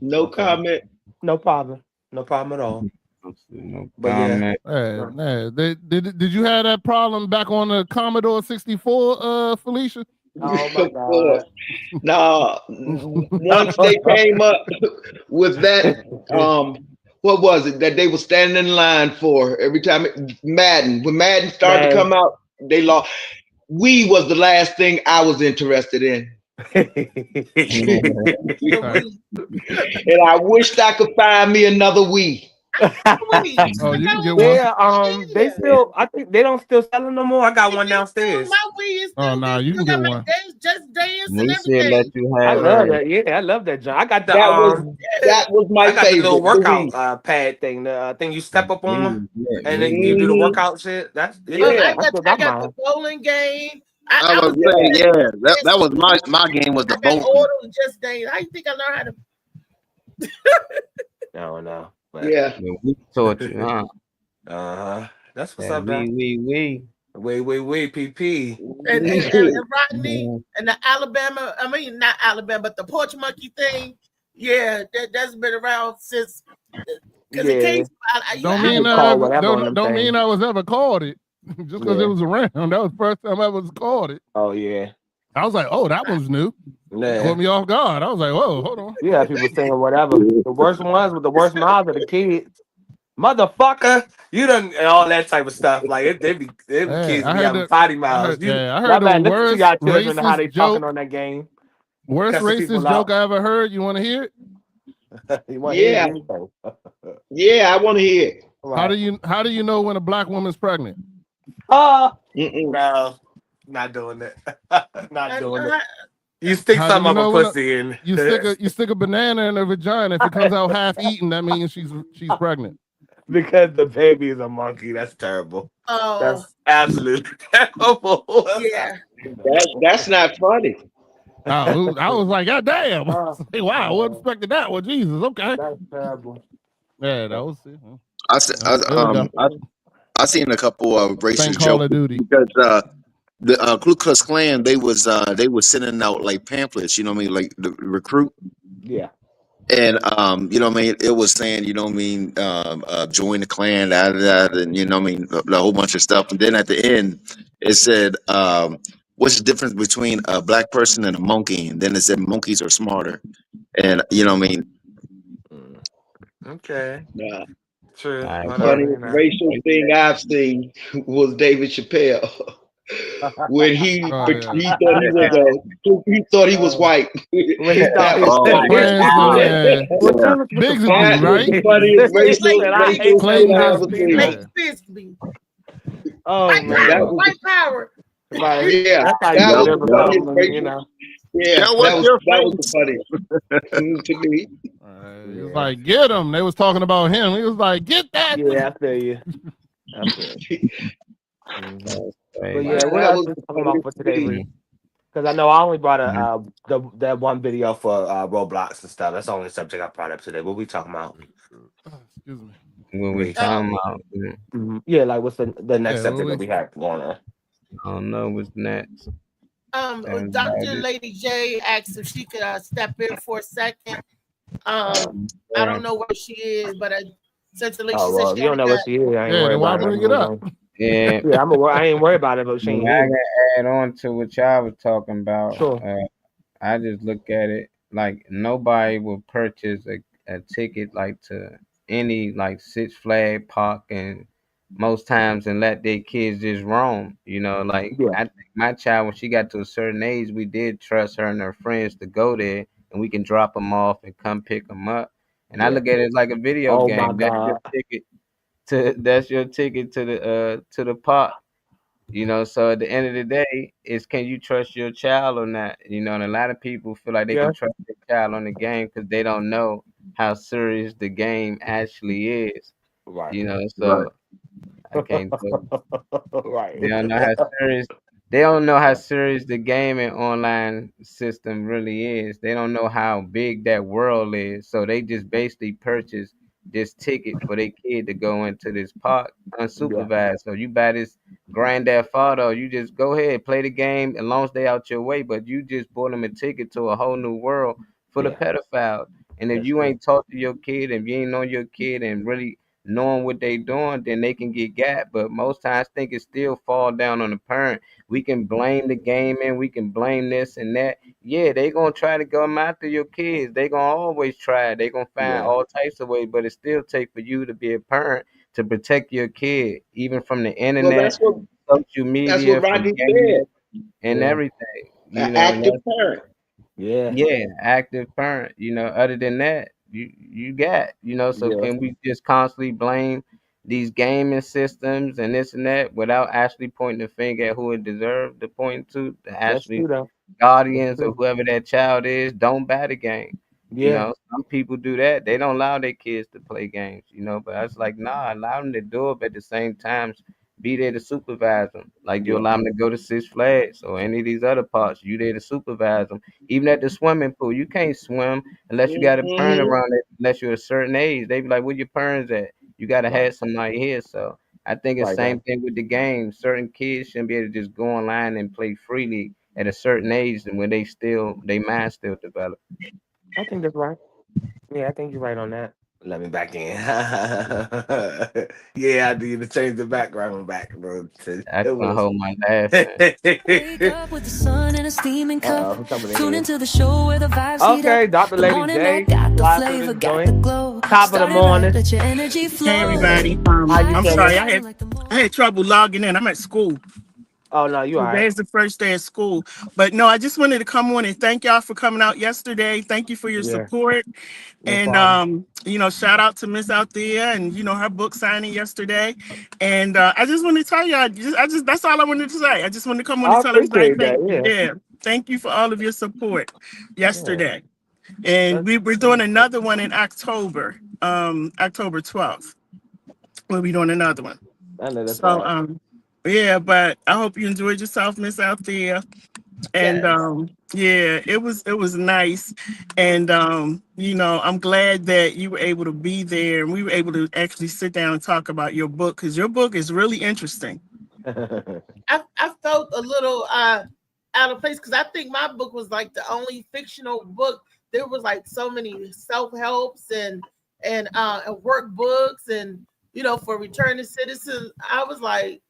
No comment. No problem. No problem at all. But did you have that problem back on the Commodore 64, Felicia? Oh my God. No. Once they came up with that, what was it that they were standing in line for every time? Madden. When Madden started to come out, they lost. Wii was the last thing I was interested in. And I wished I could find me another Wii. You can get one. They still, I think they don't still sell them no more. I got one downstairs. My Wii is still no, you can get one. Just Dance and everything. I love that. Yeah, I love that, John. I got the that was my favorite. The little workout pad thing. The thing you step up on, and then you do the workout shit. I got the bowling game. I was saying, that was my game was the bowling. Just Dance. I think I learned how to. No. But yeah, we taught you, huh? That's what's up, man. We, PP. And Rodney and the Alabama. I mean, not Alabama, but the porch monkey thing. Yeah, that's been around since. Don't mean I was ever called it. Just because it was around. That was the first time I was called it. Oh yeah. I was like, oh, that one's new. Caught me off guard. I was like, whoa, hold on. Yeah, people saying whatever. The worst ones with the worst mouths are the kids. Motherfucker, you done and all that type of stuff. Like they be kids be having potty mouths. I heard the worst racist how they joke talking on that game. Worst racist joke I ever heard. You want to hear it? Yeah, I want to hear it. How do you know when a black woman's pregnant? No. Not doing that. Not doing it. You stick some of a pussy in. You stick a banana in her vagina. If it comes out half eaten, that means she's pregnant. Because the baby is a monkey. That's terrible. Oh, that's absolutely terrible. Yeah, that's not funny. I was like, God damn! Wow, I wasn't expecting that one. Jesus, okay. That's terrible. Yeah, that was it. I seen a couple of racist Call of jokes Duty. because the Ku Klux Klan they was sending out like pamphlets, you know what I mean, like the recruit. Yeah. And you know what I mean, it was saying, you know what I mean, join the Klan, and you know what I mean, a whole bunch of stuff. And then at the end, it said, what's the difference between a black person and a monkey? And then it said monkeys are smarter. And you know what I mean. Okay. Yeah. True. Funny racial thing I've seen was David Chappelle. When he thought he was white. When he thought Bigsby, right? Bigsby. Oh man, white power. Right. Yeah, that was funny to me. He was like, get him. They was talking about him. He was like, get that. Yeah, I feel you. But yeah, what else is talking about for today? Because I know I only brought that one video for Roblox and stuff. That's the only subject I brought up today. What we talking about? Excuse me. What we talking about? Yeah, like what's the next subject that we have going on? I don't know what's next. Dr. Lady J asked if she could step in for a second. I don't know where she is, but essentially she said you don't know where she is. I ain't worried about bring it up. Yeah, I ain't worried about it, but she ain't. I can add on to what y'all was talking about. Sure. I just look at it like nobody will purchase a ticket like to any like Six Flags Park and most times and let their kids just roam. You know, like I think my child, when she got to a certain age, we did trust her and her friends to go there, and we can drop them off and come pick them up. And I look at it like a video game. That's your ticket to the park. You know, so at the end of the day, it's can you trust your child or not? You know, and a lot of people feel like they can trust their child on the game because they don't know how serious the game actually is. Right. You know, so I can't do it. Right. They don't know how serious. They don't know how serious the game and online system really is. They don't know how big that world is. So they just basically purchase this ticket for their kid to go into this park unsupervised. So you buy this Grand Theft Auto, you just go ahead play the game as long as they out your way. But you just bought them a ticket to a whole new world for the pedophiles. And if you ain't talked to your kid, and you ain't know your kid and really knowing what they doing, then they can get got. But most times I think it still fall down on the parent. We can blame the gaming, we can blame this and that. Yeah, they gonna try to go after your kids. They gonna always try. They gonna find all types of ways, but it still take for you to be a parent to protect your kid, even from the internet, social media, from gaming, and everything. You know, active parent. Yeah, active parent. You know, other than that, you got, you know, so can we just constantly blame these gaming systems and this and that without actually pointing the finger at who it deserves to point to? The actually guardians or whoever that child is, don't buy the game. You know, some people do that. They don't allow their kids to play games, you know, but I was like, nah, allow them to do it, but at the same time, be there to supervise them. Like you allow them to go to Six Flags or any of these other parks, you there to supervise them. Even at the swimming pool, you can't swim unless you got a parent around it, unless you're a certain age. They be like, where your parents at? You gotta have somebody here. So I think it's the same thing with the game. Certain kids shouldn't be able to just go online and play freely at a certain age and when they mind still develop. I think that's right. Yeah, I think you're right on that. Let me back in. Yeah, I need to change the background back, bro. I can't hold my laughing. Wake up with the sun in a steaming cup. Tune into the show where the vibes heat Okay, up. Dr. The Lady morning J, that got the live through flavor, this got the joint. glow. Top of the Started morning. right, let your energy flow. Hey everybody, I'm sorry, I had trouble logging in. I'm at school. Oh no, you all right. Today's the first day of school, but no, I just wanted to come on and thank y'all for coming out yesterday. Thank you for your support, and you know, shout out to Miss out there, and you know her book signing yesterday, and I just want to tell y'all, that's all I wanted to say. I just wanted to come on and tell everybody, thank you for all of your support yesterday, and we're doing another one in October, October 12th. We'll be doing another one. I know that's So right. yeah, but I hope you enjoyed yourself, Miss out there. And yeah, it was nice. And you know, I'm glad that you were able to be there and we were able to actually sit down and talk about your book because your book is really interesting. I felt a little out of place because I think my book was like the only fictional book. There was like so many self-helps and workbooks and you know for returning citizens. I was like,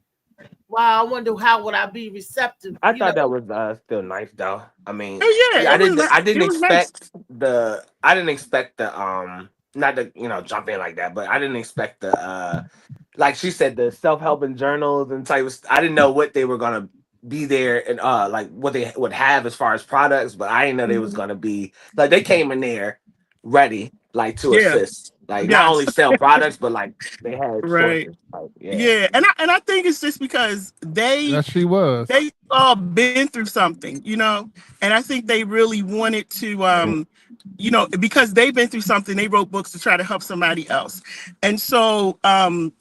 wow, I wonder how would I be receptive. I thought that was still nice though. I mean, yeah, I didn't expect nice. I didn't expect the not to jump in like that, but I didn't expect the like she said the self-helping journals and type of, I didn't know what they were gonna be there and like what they would have as far as products, but I didn't know they was gonna be like they came in there ready like to assist. Like not only sell products, but like they had sources. Like, and I think it's just because they all been through something, you know, and I think they really wanted to you know, because they've been through something, they wrote books to try to help somebody else. And so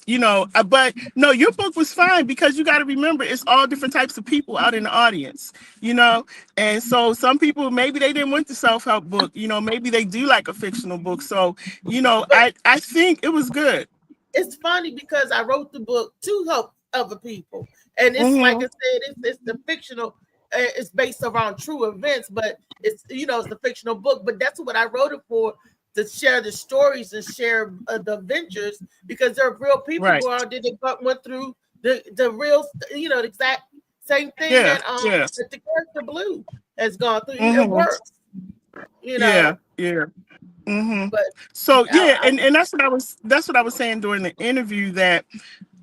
you know, but no, your book was fine because you got to remember it's all different types of people out in the audience, you know, and so some people maybe they didn't want the self-help book, you know, maybe they do like a fictional book. So you know, I think it was good. It's funny because I wrote the book to help other people, and it's like I said, it's the fictional. It's based around true events, but it's it's the fictional book. But that's what I wrote it for, to share the stories and share the adventures because there are real people who are there that went through the real the exact same thing that the character Blue has gone through. It works, you know. But so and that's what I was saying during the interview, that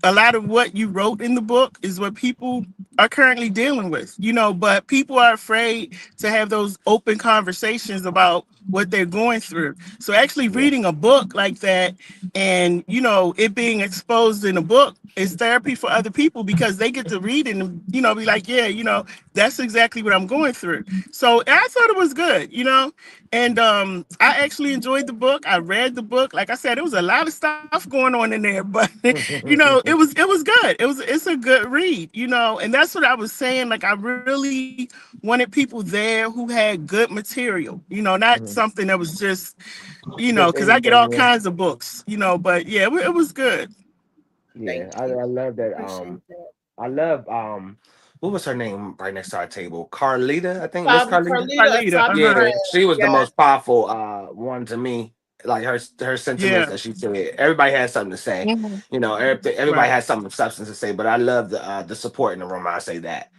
a lot of what you wrote in the book is what people are currently dealing with, you know, but people are afraid to have those open conversations about what they're going through. So actually reading a book like that and, you know, it being exposed in a book is therapy for other people because they get to read it and, you know, be like, yeah, you know, that's exactly what I'm going through. So I thought it was good, you know, and I actually enjoyed the book. I read the book. Like I said, there was a lot of stuff going on in there, but you know, it was good. It's a good read, you know, and that's what I was saying. Like I really wanted people there who had good material, you know, not something that was just, you know, because I get all kinds of books, you know, but yeah, it was good. Yeah, I love that. I love what was her name right next to our table? Carlita, I think. Miss Carlita. Yeah, she was the most powerful one to me. Like her sentiments that she said. Everybody had something to say. You know, everybody had something of substance to say. But I love the support in the room. I say that.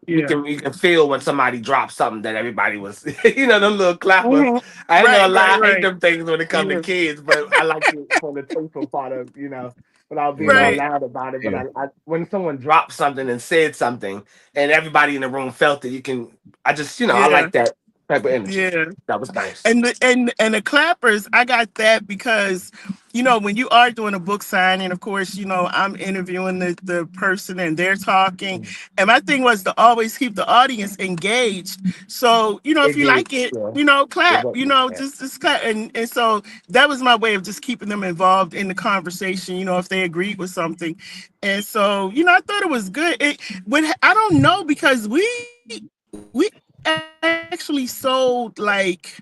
You can feel when somebody drops something that everybody was, you know, them little clappers. I ain't gonna lie, I hate them things when it comes to kids, but I like it for the playful part of, you know, without being all loud about it. But I when someone dropped something and said something and everybody in the room felt it, I just, you know, I like that type of energy. Yeah, that was nice. And the clappers, I got that because, you know, when you are doing a book signing, of course, you know, I'm interviewing the person and they're talking. And my thing was to always keep the audience engaged. So, you know, if you like it, you know, clap, you know, just clap. And so that was my way of just keeping them involved in the conversation, you know, if they agreed with something. And so, you know, I thought it was good. I don't know, because we actually sold like,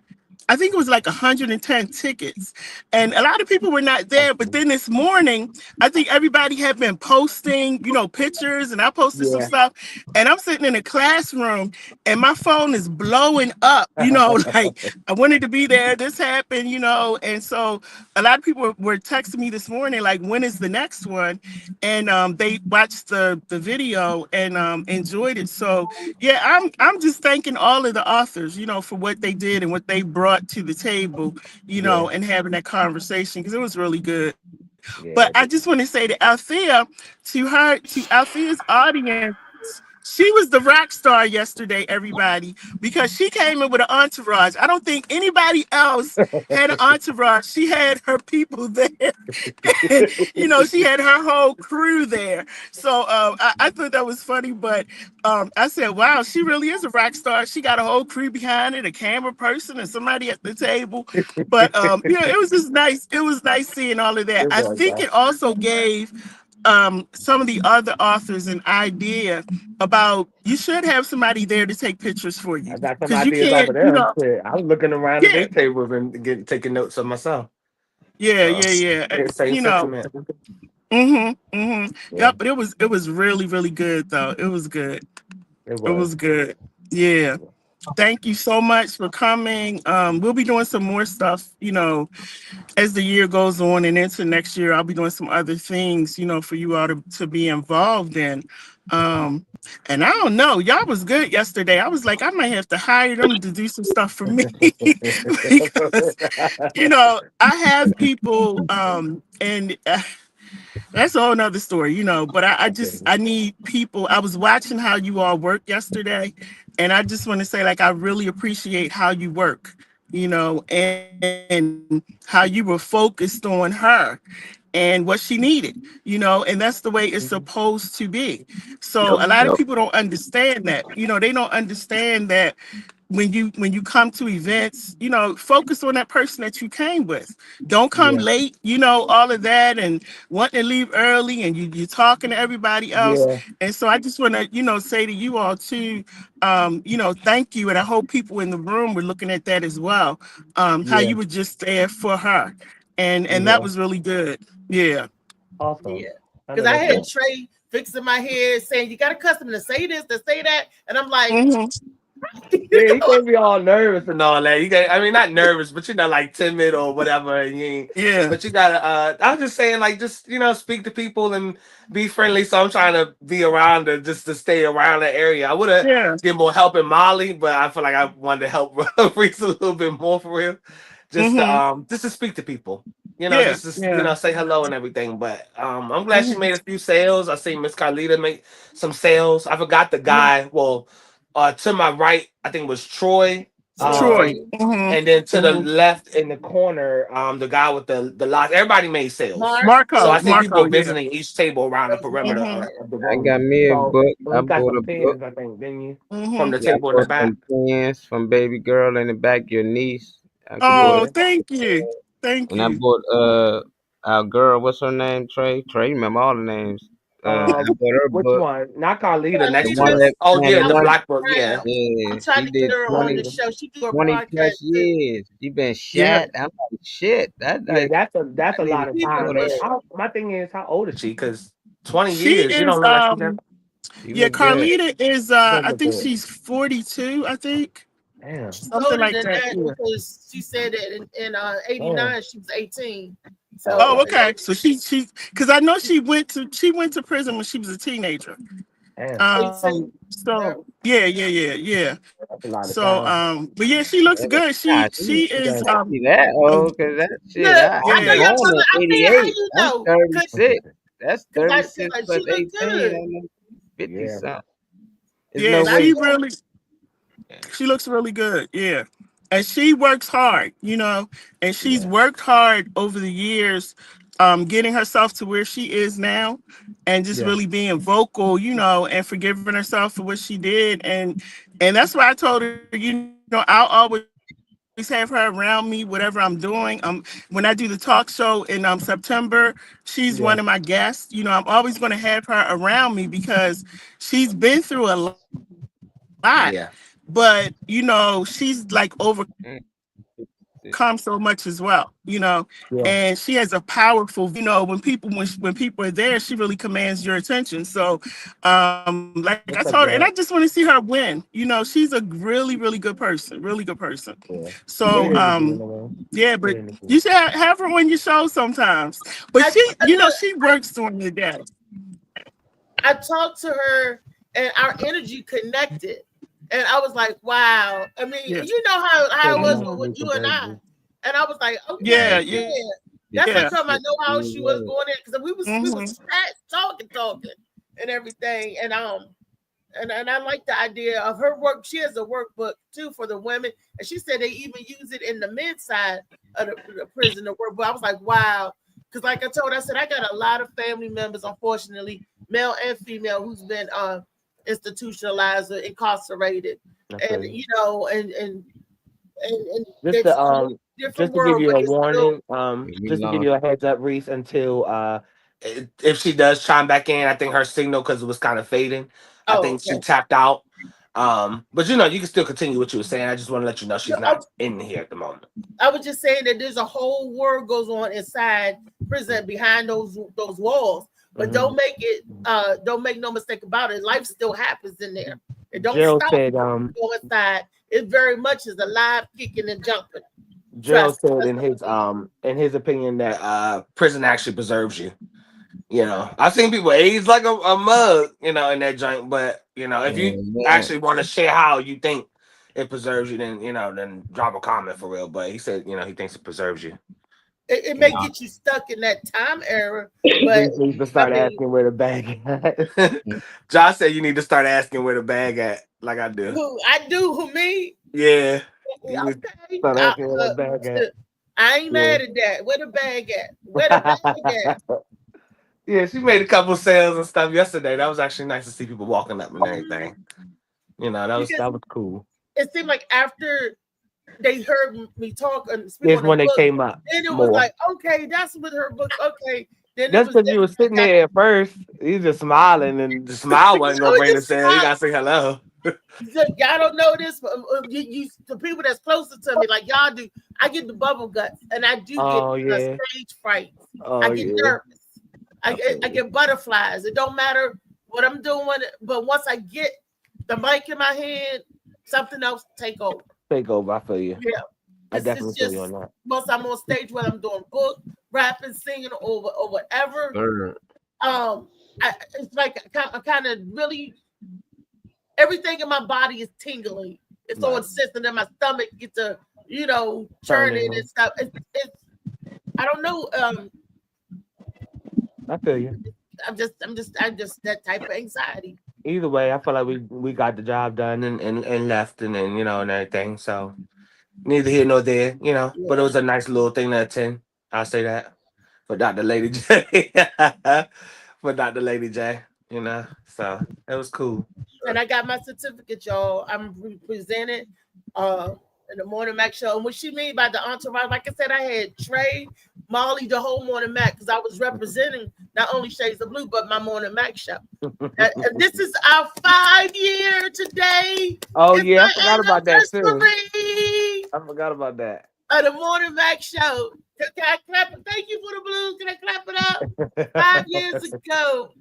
I think it was like 110 tickets, and a lot of people were not there. But then this morning, I think everybody had been posting, you know, pictures, and I posted some stuff, and I'm sitting in a classroom and my phone is blowing up, you know, like I wanted to be there, this happened, you know. And so a lot of people were texting me this morning, like, when is the next one? And they watched the video and enjoyed it. So yeah, I'm just thanking all of the authors, you know, for what they did and what they brought to the table, you know, and having that conversation, because it was really good. But I just want to say to Althea, to Althea's audience, she was the rock star yesterday, everybody, because she came in with an entourage. I don't think anybody else had an entourage. She had her people there. And, you know, she had her whole crew there. So I thought that was funny. But I said, wow, she really is a rock star. She got a whole crew behind it, a camera person and somebody at the table. But, you know, it was just nice. It was nice seeing all of that. I think it also gave some of the other authors an idea about, you should have somebody there to take pictures for you. I got some ideas over there. You know, I was looking around at their tables and taking notes of myself. Yeah. You know. Yeah, but it was really, really good though. It was good. It was good. Yeah. Thank you so much for coming. We'll be doing some more stuff, you know, as the year goes on and into next year. I'll be doing some other things, you know, for you all to be involved in. And I don't know, y'all was good yesterday. I was like, I might have to hire them to do some stuff for me because, you know, I have people, and that's a whole nother story, you know, but I need people. I was watching how you all work yesterday, and I just want to say, like, I really appreciate how you work, you know, and how you were focused on her and what she needed, you know, and that's the way it's supposed to be. So a lot of people don't understand that, you know, they don't understand that when you come to events, you know, focus on that person that you came with. Don't come late, you know, all of that, and wanting to leave early, and you're talking to everybody else. And so I just want to, you know, say to you all too, you know, thank you. And I hope people in the room were looking at that as well. How you were just there for her. And that was really good. Yeah. Awesome. Yeah. Because I had Trey fixing my hair saying, you got a customer to say this, to say that. And I'm like, yeah, you can't be all nervous and all that. You got, I mean, not nervous, but you're not like timid or whatever. And you ain't, but you gotta. I was just saying, like, just, you know, speak to people and be friendly. So I'm trying to be around just to stay around the area. I would have get more help in Molly, but I feel like I wanted to help Reese a little bit more for real. Just to speak to people. You know, just you know, say hello and everything. But I'm glad she made a few sales. I seen Miss Carlita make some sales. I forgot the guy. Well. To my right, I think it was Troy. Troy. And then to the left in the corner, the guy with the lots. Everybody made sales. Marco. So I see people visiting each table around the perimeter of the room. I got me a book. I got bought some a pens, book. I think, didn't you? From the Yeah, I table in the bought back. some pens from baby girl in the back, your niece. Oh, thank you. Thank and you. I bought our girl, what's her name? Trey, remember all the names. I bought her Which book. one? Not Carlita. Next The one. one that, The black book. Yeah. I'm trying she to did get her 20, on the show. She do a 20 broadcast plus too. years. She been shot. Yeah. I'm like, shit. That's a lot of time. My thing is, how old is she? Because 20 years, She you don't is, look like she's yeah, Carlita is I think she's 42, I think. Damn. Something like that. Because she said that in 89 she was 18. So okay. So she because I know she went to prison when she was a teenager. So yeah. So but yeah, she looks good. She is that old because that shit. I was born in 88. I'm 36. That's 36 plus 18. 50 something. Yeah, she looks really good. Yeah. And she works hard, and she's worked hard over the years, getting herself to where she is now and just really being vocal, and forgiving herself for what she did. And that's why I told her, I'll always have her around me, whatever I'm doing. When I do the talk show in September, she's one of my guests. I'm always going to have her around me because she's been through a lot. Yeah. But she's like overcome so much as well, and she has a powerful, when people are there, she really commands your attention. So like I told her, and I just want to see her win. She's a really, really good person, So yeah, but you should have her on your show sometimes. But she works during the day. I talked to her and our energy connected. And I was like, wow. I mean, you know how it was with you and I. And I was like, okay, yeah. That's how come I know how she was going in, because we was talking and everything. And I like the idea of her work. She has a workbook too for the women, and she said they even use it in the men's side of the prison. The workbook. I was like, wow, because like I told her, I said I got a lot of family members, unfortunately, male and female, who's been institutionalized or incarcerated, and just to give you a warning, just to give you a heads up, Reese, until if she does chime back in, I think her signal, because it was kind of fading, I think she tapped out. But you can still continue what you were saying. I just want to let you know she's not in here at the moment. I was just saying that there's a whole world goes on inside prison behind those walls. But don't make no mistake about it. Life still happens in there. It don't Jill stop said, go inside. It very much is alive, kicking and jumping. Jill said in his opinion that prison actually preserves you. I've seen people age like a mug, in that joint. But if you actually want to share how you think it preserves you, then drop a comment for real. But he said, he thinks it preserves you. It may get you stuck in that time era, but you need to start asking where the bag at. Josh said you need to start asking where the bag at, like I do. Who me? Yeah. Okay. Start asking where the bag at. I ain't mad at that. Where the bag at? Where the bag at? Yeah, she made a couple sales and stuff yesterday. That was actually nice to see people walking up and everything. That was cool. It seemed like after they heard me talk and speak, it's when they came up. And it was like, okay, that's with her book. Okay. Then that's because you were sitting there at first. He's just smiling, and the smile wasn't gonna bring the sale. You gotta say hello. Y'all don't know this, but the people that's closer to me, like y'all do, I get the bubble guts, and I do get stage fright. I get nervous. I get butterflies. It don't matter what I'm doing, but once I get the mic in my hand, something else take over. I feel you. Yeah. I definitely feel you on that. Once I'm on stage, whether I'm doing book, rapping, singing, or whatever, it's like I kind of really, everything in my body is tingling. It's so insistent that my stomach gets to, churning and stuff. It's I don't know. I feel you. I'm just that type of anxiety. either way, I feel like we got the job done and left and then and everything. So neither here nor there, But it was a nice little thing to attend. I'll say that for Dr. Lady J. For Dr. Lady J. So it was cool. And I got my certificate, y'all. I'm presented in the Morning Mac show. And what she mean by the entourage, like I said, I had Trey, Molly, the whole Morning Mac, because I was representing not only Shades of Blue, but my Morning Mac show. And this is our 5-year today. Oh, yeah, I forgot about that too. I forgot about that. The Morning Mac show. Can I clap it? Thank you for the blues. Can I clap it up? 5 years ago,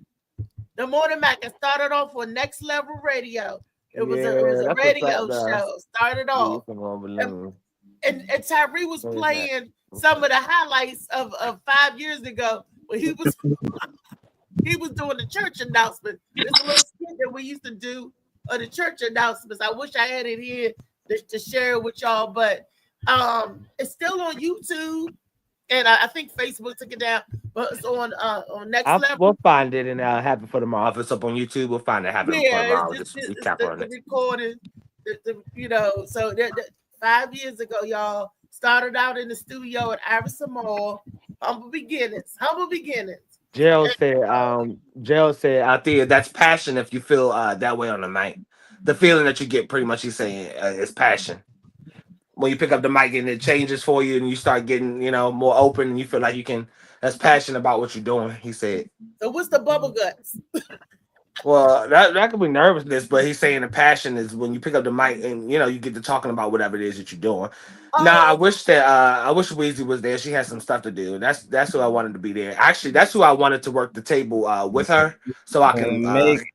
the Morning Mac. I started off with Next Level Radio. It was a radio show. Started off. And Tyree was playing some of the highlights of 5 years ago when he was doing the church announcement. This little skit that we used to do of the church announcements. I wish I had it here to share it with y'all, but it's still on YouTube. And I think Facebook took it down, but it's on Next Level. We'll find it and have it for tomorrow. If it's up on YouTube, we'll find it. Have it for tomorrow. It's the recording. So 5 years ago, y'all started out in the studio at Iverson Mall. Humble beginnings. Gerald said out there, that's passion. If you feel that way on the mic, the feeling that you get, pretty much, he's saying is passion. When you pick up the mic and it changes for you and you start getting, more open and you feel like that's passion about what you're doing, he said. So what's the bubble guts? Well, that could be nervousness, but he's saying the passion is when you pick up the mic and, you get to talking about whatever it is that you're doing. I wish Weezy was there. She has some stuff to do. That's who I wanted to be there. Actually, that's who I wanted to work the table with her so I can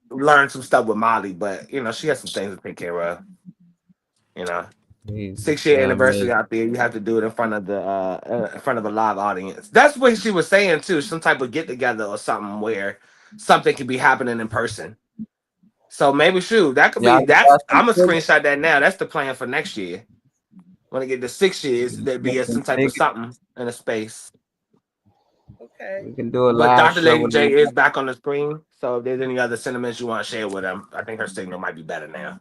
learn some stuff with Molly. But, she has some things to take care of, 6-year anniversary out there. You have to do it in front of the live audience. That's what she was saying too. Some type of get together or something where something could be happening in person. So maybe that could be. I'm gonna screenshot that now. That's the plan for next year. When I get to 6 years, there'd be some type of something in a space. Okay. We can do a live. But Dr. Lady show J is back on the screen. So if there's any other sentiments you want to share with them, I think her signal might be better now.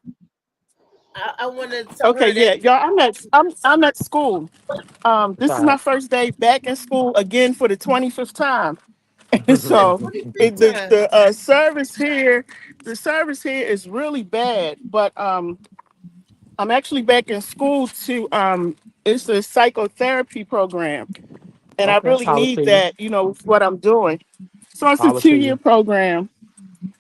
I want to. Okay, yeah, y'all. I'm at school. This is my first day back in school again for the 25th time. So the service here is really bad. But I'm actually back in school to it's a psychotherapy program, and I really need that. What I'm doing. So it's a 2-year program.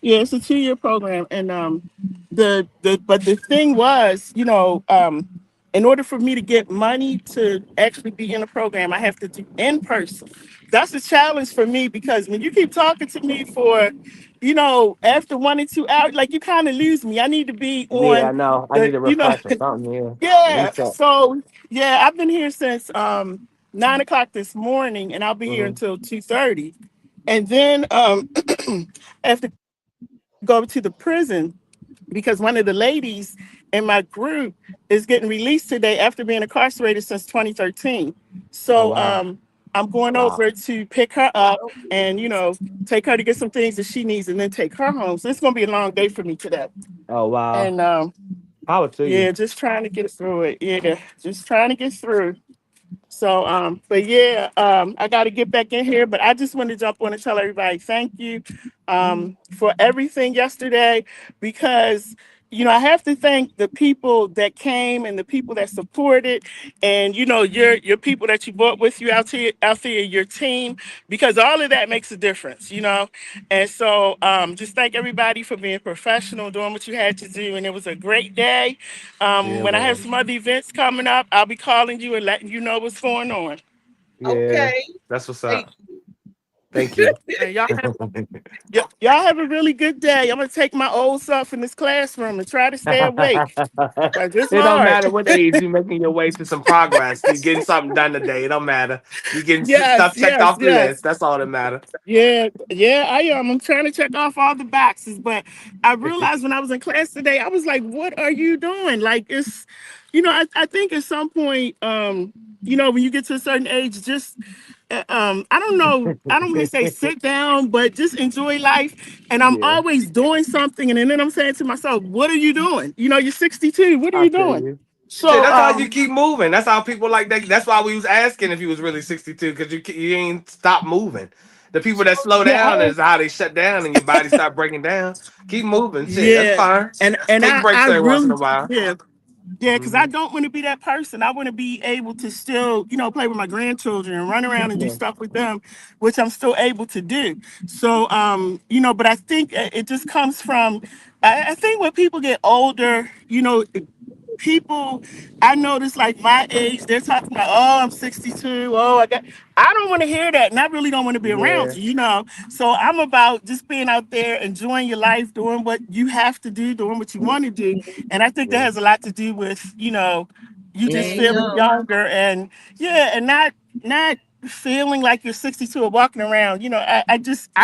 Yeah, it's a 2-year program, and but the thing was, in order for me to get money to actually be in a program, I have to do in person. That's a challenge for me because when you keep talking to me for, after 1 or 2 hours, like you kind of lose me. I need to be on. Yeah, I know. I need to refresh or something. Yeah. So I've been here since 9 o'clock this morning, and I'll be here until 2:30, and then I have to go to the prison because one of the ladies in my group is getting released today after being incarcerated since 2013. So I'm going over to pick her up and, take her to get some things that she needs and then take her home. So it's going to be a long day for me today. Oh, wow. And power to you. Yeah, just trying to get through it. Yeah, just trying to get through. So, but yeah, I got to get back in here, but I just want to jump on and tell everybody thank you for everything yesterday, because, I have to thank the people that came and the people that supported and, your people that you brought with you out there, your team, because all of that makes a difference, And so just thank everybody for being professional, doing what you had to do. And it was a great day. When I have some other events coming up, I'll be calling you and letting you know what's going on. Yeah, okay. That's what's up. Thank you. And y'all have a really good day. I'm going to take my old self in this classroom and try to stay awake. It don't matter what age you're making your way to some progress. You're getting something done today. It don't matter. You're getting stuff checked off the list. That's all that matters. Yeah, I am. I'm trying to check off all the boxes. But I realized when I was in class today, I was like, what are you doing? Like, it's, I think at some point, when you get to a certain age, just I don't know, I don't want to say sit down, but just enjoy life. And I'm always doing something. And then I'm saying to myself, what are you doing? You know, you're 62. What are you doing? So shit, that's how you keep moving. That's how people like that. That's why we was asking if you was really 62, because you ain't stop moving. The people that slow down is how they shut down and your body start breaking down. Keep moving, shit. That's fine. And take breaks every once in a while. Because I don't want to be that person. I want to be able to still, you know, play with my grandchildren and run around and do stuff with them, which I'm still able to do. So, you know, but I think it just comes from, I think when people get older, you know, people, I notice like my age, they're talking about, oh, I'm 62. Oh, I don't want to hear that. And I really don't want to be around you, you know? So I'm about just being out there, enjoying your life, doing what you have to do, doing what you want to do. And I think that has a lot to do with, you know, you just feeling younger and and not feeling like you're 62 or walking around. You know, I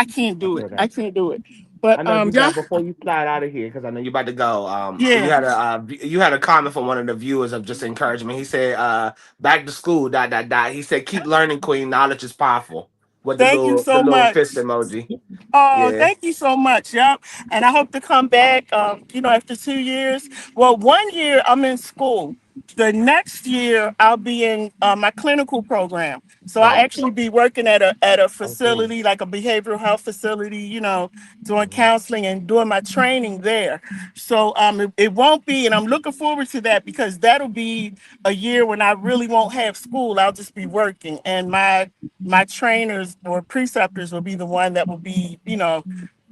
can't do it. I can't do it. But I know before you slide out of here, because I know you're about to go. You had a comment from one of the viewers of just encouragement. He said, "Back to school." ... He said, "Keep learning, Queen. Knowledge is powerful." With the Thank you so much. fist emoji. Oh, thank you so much. Yep. And I hope to come back. You know, after 2 years. Well, 1 year I'm in school. The next year I'll be in my clinical program. So I actually be working at a facility, like a behavioral health facility, you know, doing counseling and doing my training there. So it won't be, and I'm looking forward to that, because that'll be a year when I really won't have school. I'll just be working, and my trainers or preceptors will be the one that will be, you know,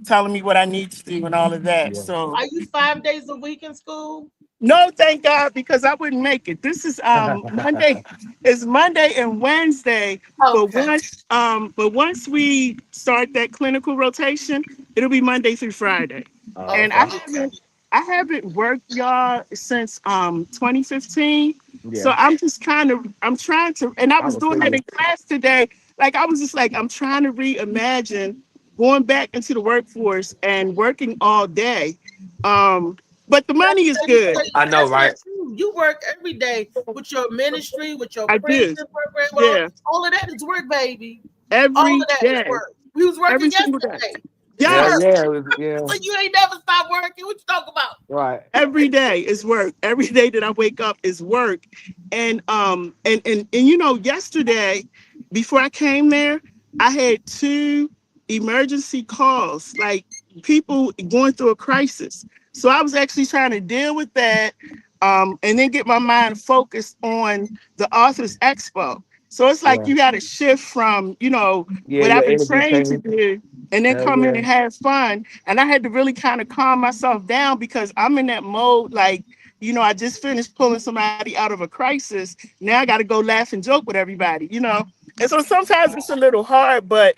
telling me what I need to do and all of that. So are you 5 days a week in school? No, thank God, because I wouldn't make it. This is Monday. It's Monday and Wednesday. Okay. But once we start that clinical rotation, it'll be Monday through Friday. And I haven't worked, y'all, since 2015. So I'm just I'm trying to, and I was doing that in class today. Like I was just like, I'm trying to reimagine going back into the workforce and working all day. But the money is good. I know, right? You work every day with your ministry, with your prison program. All of that is work, baby. All of that is work. We was working yesterday. Yeah. So you ain't never stopped working. What you talking about? Right. Every day is work. Every day that I wake up is work. And you know, yesterday before I came there, I had 2 emergency calls, like people going through a crisis. So I was actually trying to deal with that, and then get my mind focused on the Authors Expo. So it's like you got to shift from, you know, what I've been trained to do, and then come in and have fun. And I had to really kind of calm myself down, because I'm in that mode, like, you know, I just finished pulling somebody out of a crisis. Now I got to go laugh and joke with everybody, you know. And so sometimes it's a little hard, but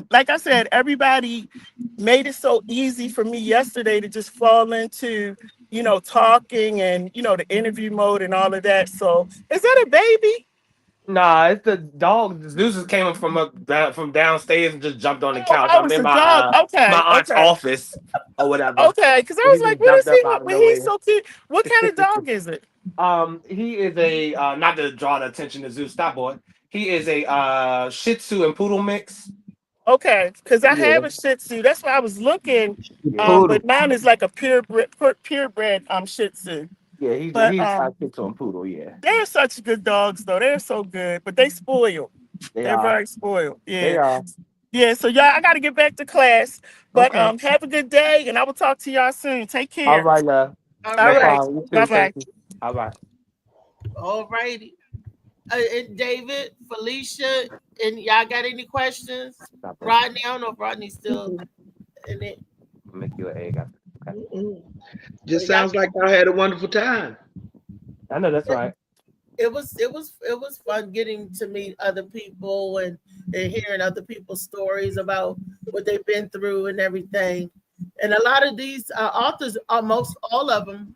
like I said, everybody made it so easy for me yesterday to just fall into, you know, talking and, you know, the interview mode and all of that. So is that a baby? Nah, it's the dog. Zeus just came up from downstairs and just jumped on the couch. I'm in my aunt's office or whatever. Okay, because I was like, what is he? When he's so cute. What kind of dog is it? He is a not to draw the attention to Zeus. Stop, boy. He is a Shih Tzu and Poodle mix. Okay, because I have a Shih Tzu. That's why I was looking. But mine is like a purebred Shih Tzu. Yeah, he's a Shih Tzu and Poodle. Yeah, they're such good dogs, though. They're so good, but they spoiled. They're very spoiled. Yeah, they are. Yeah, so y'all, I got to get back to class. But have a good day, and I will talk to y'all soon. Take care. All right, love. All right. Bye-bye. All right. All righty. And David, Felicia, and y'all got any questions? Rodney, I don't know if Rodney's still in it. Make you an egg. Okay. Just sounds like I had a wonderful time. I know, that's right. It was fun getting to meet other people and hearing other people's stories about what they've been through and everything. And a lot of these authors, almost all of them,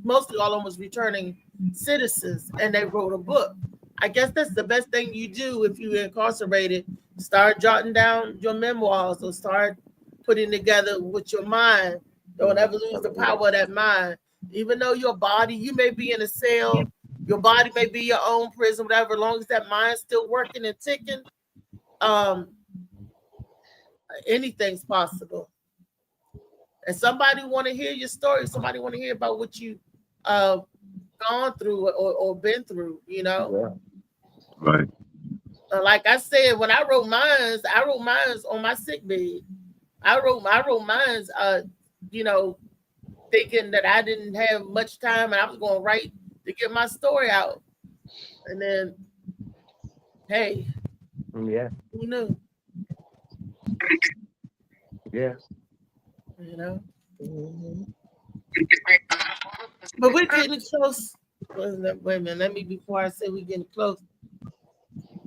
mostly all of them was returning citizens, and they wrote a book. I guess that's the best thing you do if you're incarcerated. Start jotting down your memoirs, or start putting together with your mind. Don't ever lose the power of that mind. Even though your body, you may be in a cell, Your body may be your own prison, whatever. As long as that mind's still working and ticking, anything's possible. And somebody want to hear your story. Somebody want to hear about what you gone through or been through. You know, right? Like I said, when I wrote mines on my sick bed. I wrote mines, you know, thinking that I didn't have much time and I was going to write to get my story out. And then, hey, yeah, who knew? Yeah, you know. But we're getting close. Wait a minute, let me before I say we're getting close.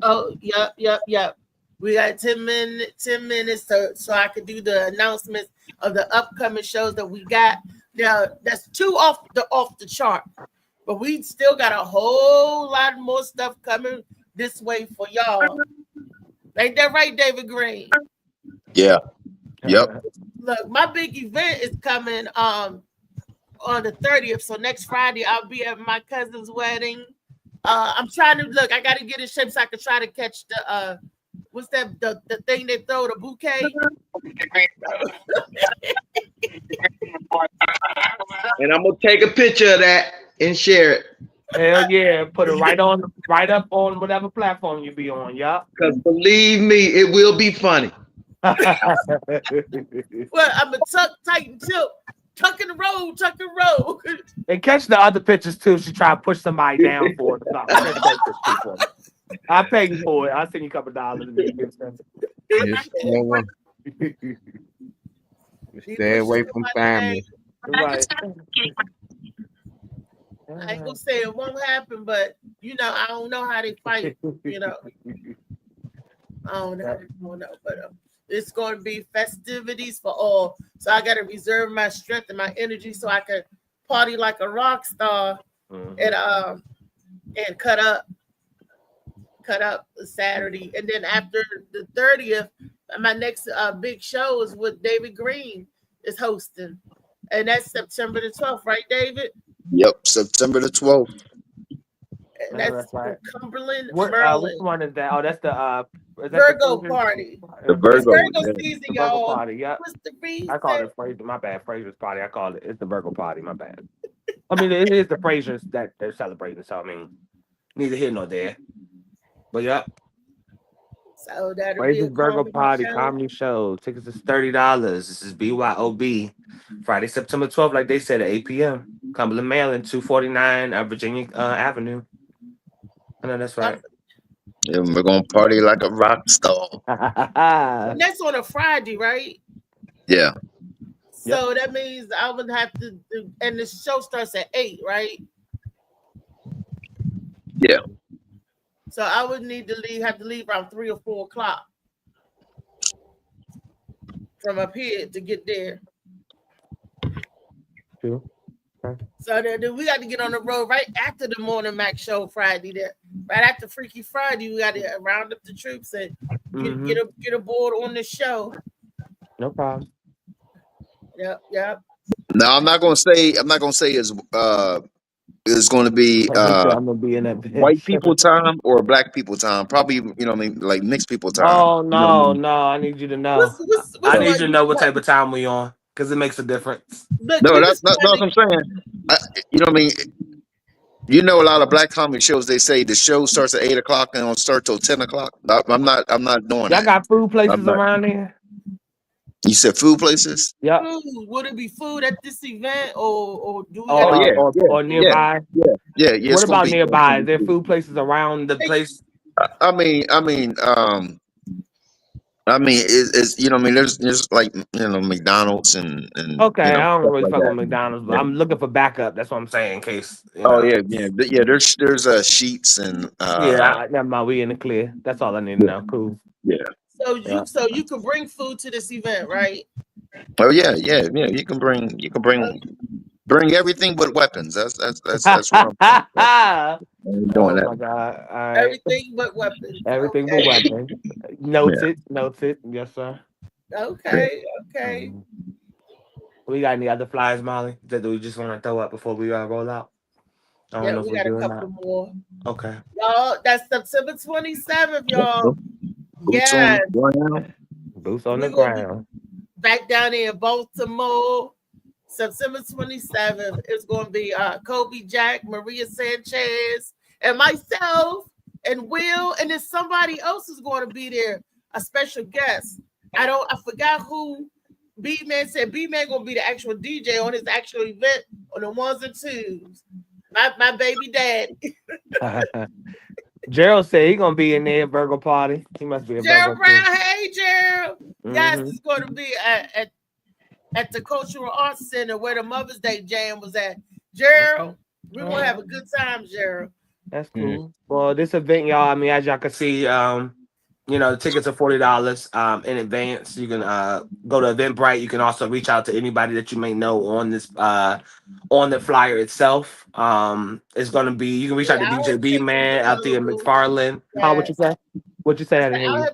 Oh, yep. We got 10 minutes so I could do the announcements of the upcoming shows that we got. Now that's 2 off the chart, but we still got a whole lot more stuff coming this way for y'all. Ain't that right, David Green? Yeah. Yep. Look, my big event is coming on the 30th. So next Friday I'll be at my cousin's wedding. I'm trying to look. I got to get in shape so I can try to catch the what's that? The thing they throw, the bouquet. And I'm gonna take a picture of that and share it. Hell yeah! Put it right up on whatever platform you be on, y'all. Because believe me, it will be funny. Well, I'm a tighten tilt. Tuck and roll. And catch the other pictures too. She try to push somebody down for it. I'll pay you for it. I'll send you a couple dollars. Stay away from family. Right. I ain't gonna say it won't happen, but you know, I don't know how they fight. You know, I don't know, but it's going to be festivities for all. So I got to reserve my strength and my energy so I can party like a rock star and cut up Saturday. And then after the 30th, my next big show is with David Green is hosting. And that's September the 12th, right, David? Yep, September the 12th. And that's right. Cumberland, Maryland. Which one is that? Oh, that's the Virgo party. The Virgo season, y'all. Virgo party, yeah. I call it Fraser. My bad, Fraser's party. I call it's the Virgo party. My bad. I mean, it is the Frasers that they're celebrating. So I mean, neither here nor there. But yeah. So that'll Fraser's be Virgo party comedy show. Tickets is $30. This is BYOB. Friday, September 12th, like they said, at 8 p.m. Cumberland, Maryland, 249 Virginia Avenue. I know that's right. Yeah, we're gonna party like a rock star. And that's on a Friday, right? Yeah. So that means I would have to do, and the show starts at 8, right? Yeah. So I would need to have to leave around 3 or 4 o'clock from up here to get there. True. Okay. So then we got to get on the road right after the Morning Mac show Friday. There, right after Freaky Friday, we got to round up the troops and get aboard on the show. No problem. Yep. No, I'm not gonna say it's going to be I'm gonna be in that white people time or black people time. Probably, you know what I mean, like mixed people time. Oh no, you know what I mean? no! I need you to know. I need you to know what type of time we on, because it makes a difference. No, that's what I'm saying. You know what I mean? You know, a lot of black comic shows, they say the show starts at 8 o'clock and don't start till 10 o'clock. I'm not doing that. Y'all got food places around here? You said food places? Yeah. Would it be food at this event or do we or nearby? Yeah. What about nearby? Is there food places around the place? I mean, it's you know, I mean, there's like, you know, McDonald's and okay, you know, I don't really fuck like with McDonald's, but I'm looking for backup. That's what I'm saying, in case. Yeah. There's Sheets and never mind. We in the clear. That's all I need to know. Cool. Yeah. So you can bring food to this event, right? Oh yeah. You can bring everything but weapons. That's what I'm doing that. My God. All right. Everything but weapons. Everything but weapons. Noted. Yes, sir. Okay. We got any other flyers, Molly, that we just want to throw up before we roll out? Yeah, we got a couple more. Okay. Y'all, that's September 27th, y'all. Yeah. Boots on the ground. Back down there in Baltimore. September 27th. It's going to be Kobe Jack, Maria Sanchez, and myself, and Will, and then somebody else is going to be there, a special guest. I forgot who. B-Man said B-Man going to be the actual DJ on his actual event on the 1s and 2s. My baby dad. Gerald said he's gonna be in there Virgo party. He must be a Gerald Virgo Brown. Hey, Gerald. Yes, it's going to be at the Cultural Arts Center where the Mother's Day Jam was at. Gerald, we're gonna have a good time, Gerald. That's cool. Well, this event, y'all. I mean, as y'all can see, the tickets are $40 in advance. You can go to Eventbrite. You can also reach out to anybody that you may know on this on the flyer itself. It's gonna be. You can reach out to DJ B-Man out there in McFarland. Yes. What you say? What you say? I didn't hear you.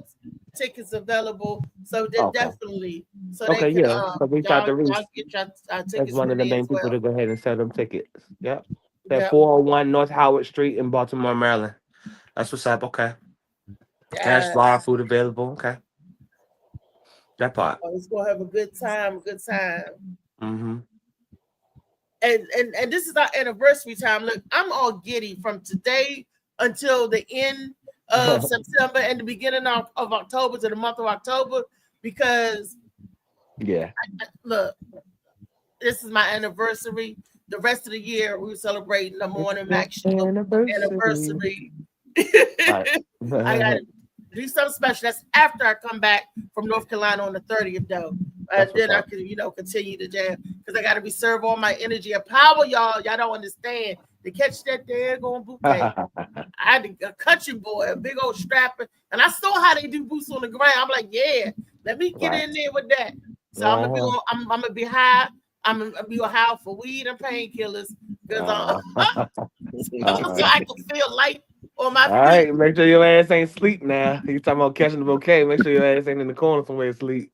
Tickets available, so they're definitely. So okay, they can, yeah. So reach out to Reese. That's one of the main people to go ahead and sell them tickets. Yep. At 401 401 North Howard Street in Baltimore, Maryland. That's what's up. Okay. Cash bar food available. Okay. That part. It's gonna have a good time. Mm-hmm. And this is our anniversary time. Look, I'm all giddy from today until the end of September and the beginning of October to the month of October, because look, this is my anniversary. The rest of the year we're celebrating the Morning Mac Show anniversary. I gotta do something special. That's after I come back from North Carolina on the 30th, though. Then I can, continue to jam, because I got to be served all my energy and power, y'all. Y'all don't understand. To catch that daggone bouquet, I had a country boy, a big old strapper, and I saw how they do boots on the ground. I'm like, yeah, let me get in there with that. So I'm gonna be high. I'm gonna be high for weed and painkillers, because so I can feel light on my feet. All right, make sure your ass ain't sleep now. You talking about catching the bouquet? Make sure your ass ain't in the corner somewhere asleep.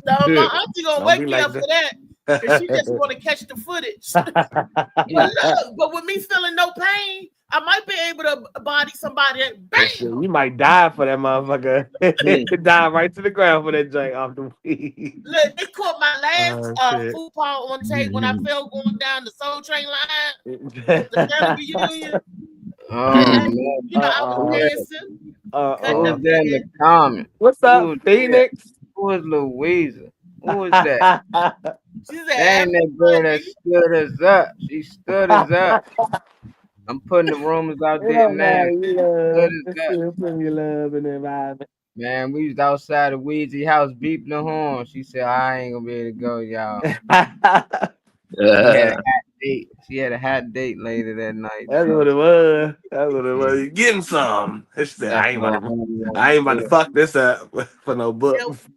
No, my auntie gonna wake me up for that. Because she just want to catch the footage. but with me feeling no pain, I might be able to body somebody. Bang! You might die for that motherfucker. Die right to the ground for that joint off the weed. Look, they caught my last food paw on tape when I fell going down the Soul Train line. The family reunion. I was dancing. Who's there in the comment? What's up, Phoenix? Who is Louisa? Who is that? Dang, that girl that stood us up. She stood us up. I'm putting the rumors out there, man. Man, we was outside of Weezy house beeping the horn. She said, I ain't gonna be able to go, y'all. She had a hot date later that night. That's what it was. You getting some. I ain't about to fuck this up for no books.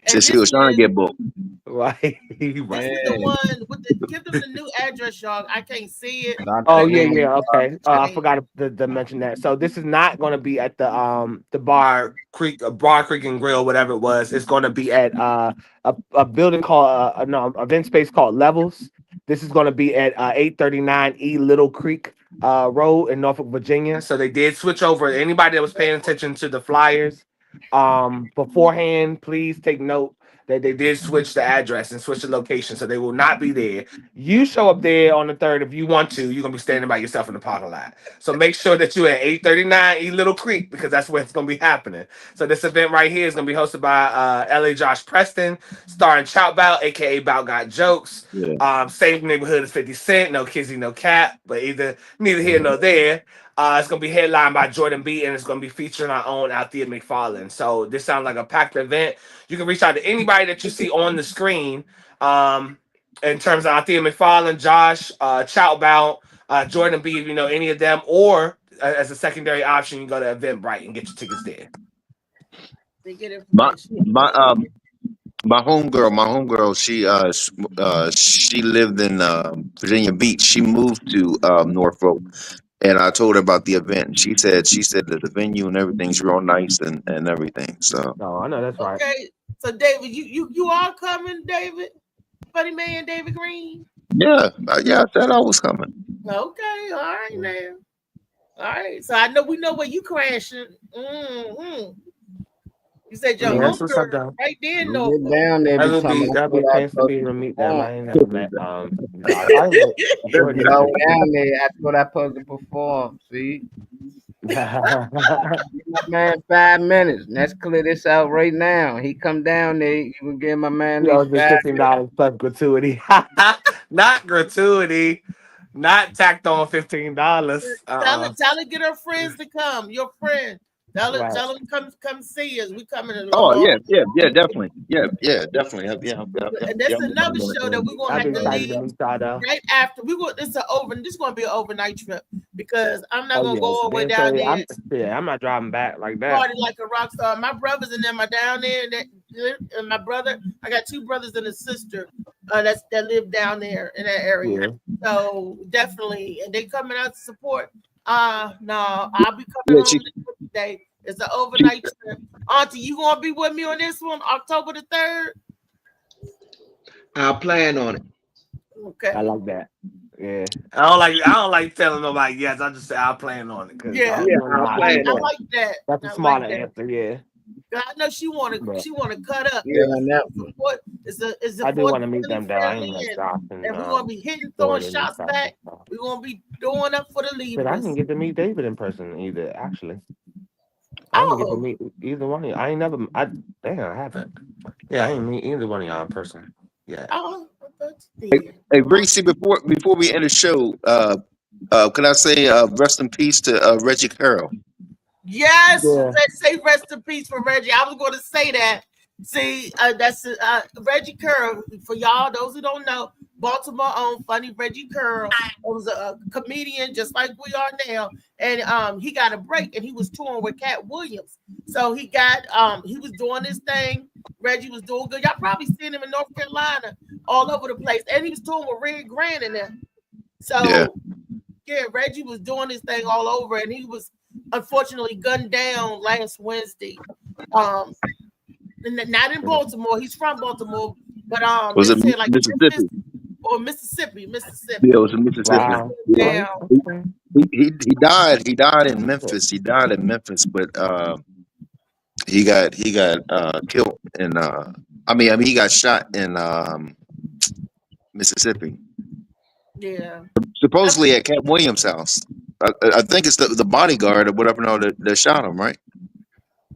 Since she was trying to get booked. Right. This is the one give them the new address, y'all. I can't see it. Oh yeah. Okay. I forgot to mention that. So this is not going to be at the Bar Creek and Grill, whatever it was. It's going to be at a building called event space called Levels. This is going to be at 839 E Little Creek Road in Norfolk, Virginia. So they did switch over. Anybody that was paying attention to the flyers beforehand, please take note that they did switch the address and switch the location, so they will not be there. You show up there on the 3rd if you want to. You're gonna be standing by yourself in the parking lot. So make sure that you're at 839 E Little Creek, because that's where it's gonna be happening. So this event right here is gonna be hosted by LA Josh Preston, starring Chow Bout, aka Bout Got Jokes. Same neighborhood as 50 Cent, no Kizzy, no Cap, but neither here nor there. It's going to be headlined by Jordan B, and it's going to be featuring our own Althea McFarland. So this sounds like a packed event. You can reach out to anybody that you see on the screen in terms of Althea McFarland, Josh, Chow Bout, Jordan B, if you know any of them, or as a secondary option, you can go to Eventbrite and get your tickets there. My homegirl, she lived in Virginia Beach. She moved to Norfolk. And I told her about the event. She said that the venue and everything's real nice and everything. So I know that's right. Okay, so David, you are coming, David? Funny man, David Green. Yeah, I said I was coming. Okay, all right now. All right, so I know we know where you crashing. Mm-hmm. You said your homegirl right there, no. Down there, That'll be chance to be able to meet them. I ain't never met Jordan. Go down there. That's what I supposed to perform. See. Man, 5 minutes. Let's clear this out right now. He come down there. You can give my man $15 plus gratuity. Not gratuity. Not tacked on $15. Tell her get her friends to come. Your friend. Tell them come see us. We coming along. Oh yeah, definitely. Yeah, definitely. Yeah. And that's another show that we're gonna have to leave right after. This is gonna be an overnight trip because I'm not gonna go all the way down there. I'm not driving back like that. Party like a rock star. My brothers and them are down there, and my brother. I got 2 brothers and a sister that live down there in that area. Yeah. So definitely, and they coming out to support. No, I'll be coming home today. It's an overnight trip. Auntie, you gonna be with me on this one, October the 3rd? I'll plan on it. Okay. I like that. Yeah. I don't like telling nobody yes. I just say I'll plan on it. Yeah, I like that. That's a smarter answer, yeah. I know she wanna cut up. Yeah, I do want to meet them though. I ain't and we're gonna be throwing shots back. We're gonna be doing up for the leaders. But I didn't get to meet David in person either, actually. I didn't get to meet either one of you. I haven't. Yeah, I didn't meet either one of y'all in person. Yeah. Hey, Reese, before we end the show, can I say rest in peace to Reggie Carroll? Yes, let's say rest in peace for Reggie. I was going to say that. See, that's Reggie Curl. For y'all, those who don't know, Baltimore owned Funny Reggie Curl. Was a comedian just like we are now, and he got a break, and he was touring with Cat Williams. So he was doing this thing. Reggie was doing good. Y'all probably seen him in North Carolina, all over the place, and he was touring with Red Grant in there. So yeah, Reggie was doing this thing all over, and he was unfortunately gunned down last Wednesday. Not in Baltimore. He's from Baltimore, but was it like Mississippi? Mississippi. Yeah, it was in Mississippi. Wow. Yeah. He died. He died in Memphis. But he got killed in he got shot in Mississippi. Yeah. Supposedly at Cat Williams' house. I think it's the bodyguard or whatever that shot him, right?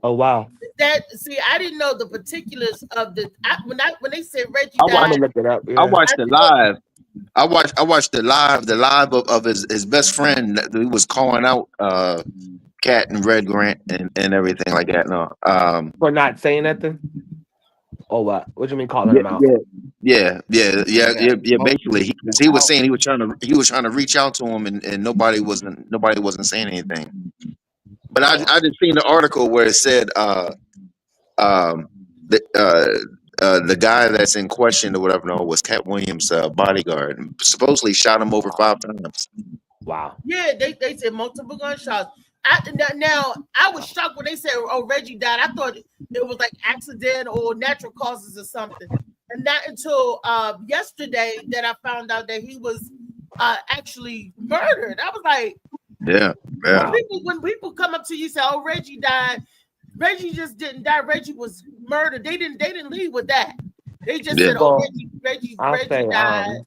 Oh wow. I didn't know the particulars of when they said Reggie died. I look it up. Yeah. I watched it live. I watched the live of his best friend who was calling out Cat and Red Grant and everything like that. No, for not saying nothing. Oh, what? What do you mean calling him out? Yeah. Basically, he was saying he was trying to reach out to him, and nobody wasn't saying anything. But I just seen the article where it said the guy that's in question or whatever was Cat Williams' bodyguard, and supposedly shot him over 5 times. Wow. Yeah, they said multiple gunshots. Now I was shocked when they said, "Oh, Reggie died." I thought it was like accident or natural causes or something, and not until yesterday that I found out that he was actually murdered. I was like, "Yeah." When people come up to you and say, "Oh, Reggie died," Reggie just didn't die. Reggie was murdered. They didn't leave with that. They just said, "Oh, Reggie died."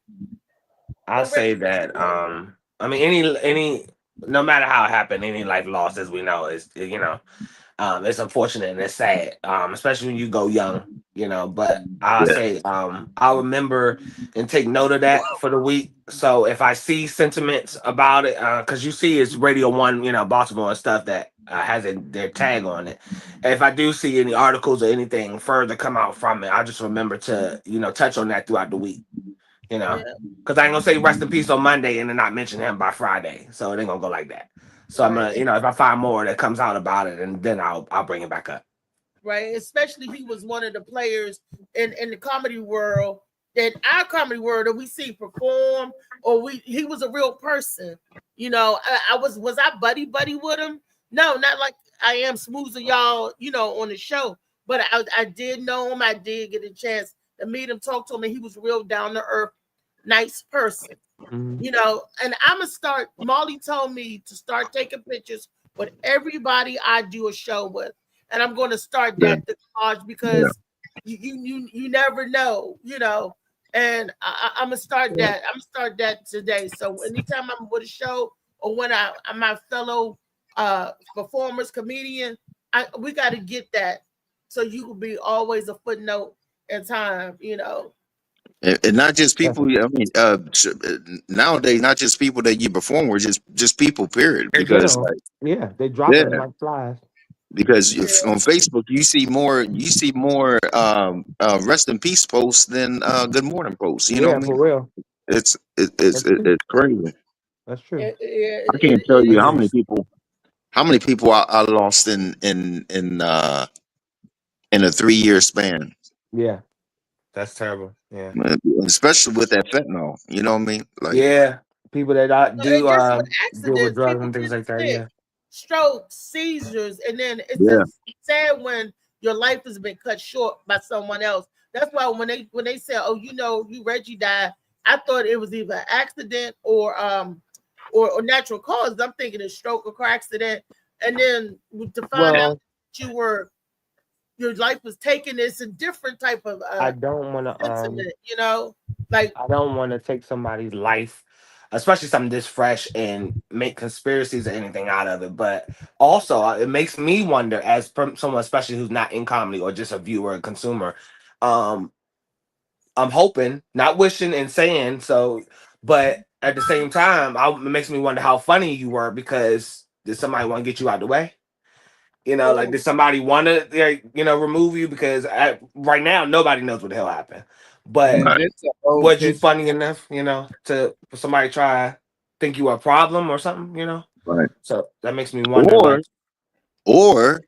I'll say that. I mean, any. No matter how it happened, any life loss, as we know, is it's unfortunate and it's sad, especially when you go young, But I'll say, I'll remember and take note of that for the week. So if I see sentiments about it, because you see it's Radio 1, Baltimore and stuff that has their tag on it. And if I do see any articles or anything further come out from it, I'll just remember to touch on that throughout the week. Because I ain't gonna say rest in peace on Monday and then not mention him by Friday. So it ain't gonna go like that. So I'm gonna, if I find more that comes out about it, and then I'll bring it back up. Right, especially he was one of the players in the comedy world, our comedy world that we see perform, or he was a real person. Was I buddy with him? No, not like I am Smoozer y'all, on the show. But I did know him. I did get a chance to meet him, talk to him, and he was real down to earth. nice person. You know, and I'm gonna start. Molly told me to start taking pictures with everybody I do a show with, and I'm going to start that collage because you never know, you know. And I'm gonna start that. I'm gonna start that today. So anytime I'm with a show or when I'm my fellow performers, comedian, we got to get that so you will be always a footnote in time, you know. And not just people. I mean, nowadays, not just people that you perform with, just people. Period. Because they drop it like flies. Because on Facebook you see more rest in peace posts than good morning posts. You know what I mean? For real. It's crazy. That's true. I can't tell you how many people I lost in a 3-year span. Yeah. That's terrible. Yeah. Especially with that fentanyl. You know what I mean? Like people that do deal with drugs and things like that. Yeah. Strokes, seizures, and then it's just sad when your life has been cut short by someone else. That's why when they say, "Oh, you know, Reggie died," I thought it was either an accident or natural cause. I'm thinking a stroke or car accident, and then to find out that your life was taken, it's a different type of I don't want to you know, like I don't want to take somebody's life, especially something this fresh, and make conspiracies or anything out of it. But also, it makes me wonder, as someone especially who's not in comedy or just a viewer, a consumer. I'm hoping, not wishing and saying so, but at the same time, it makes me wonder how funny you were, because did somebody want to get you out of the way? You know, like, did somebody want to, remove you? Because right now, nobody knows what the hell happened. But was you funny enough, for somebody to try think you were a problem or something, Right. So that makes me wonder. Or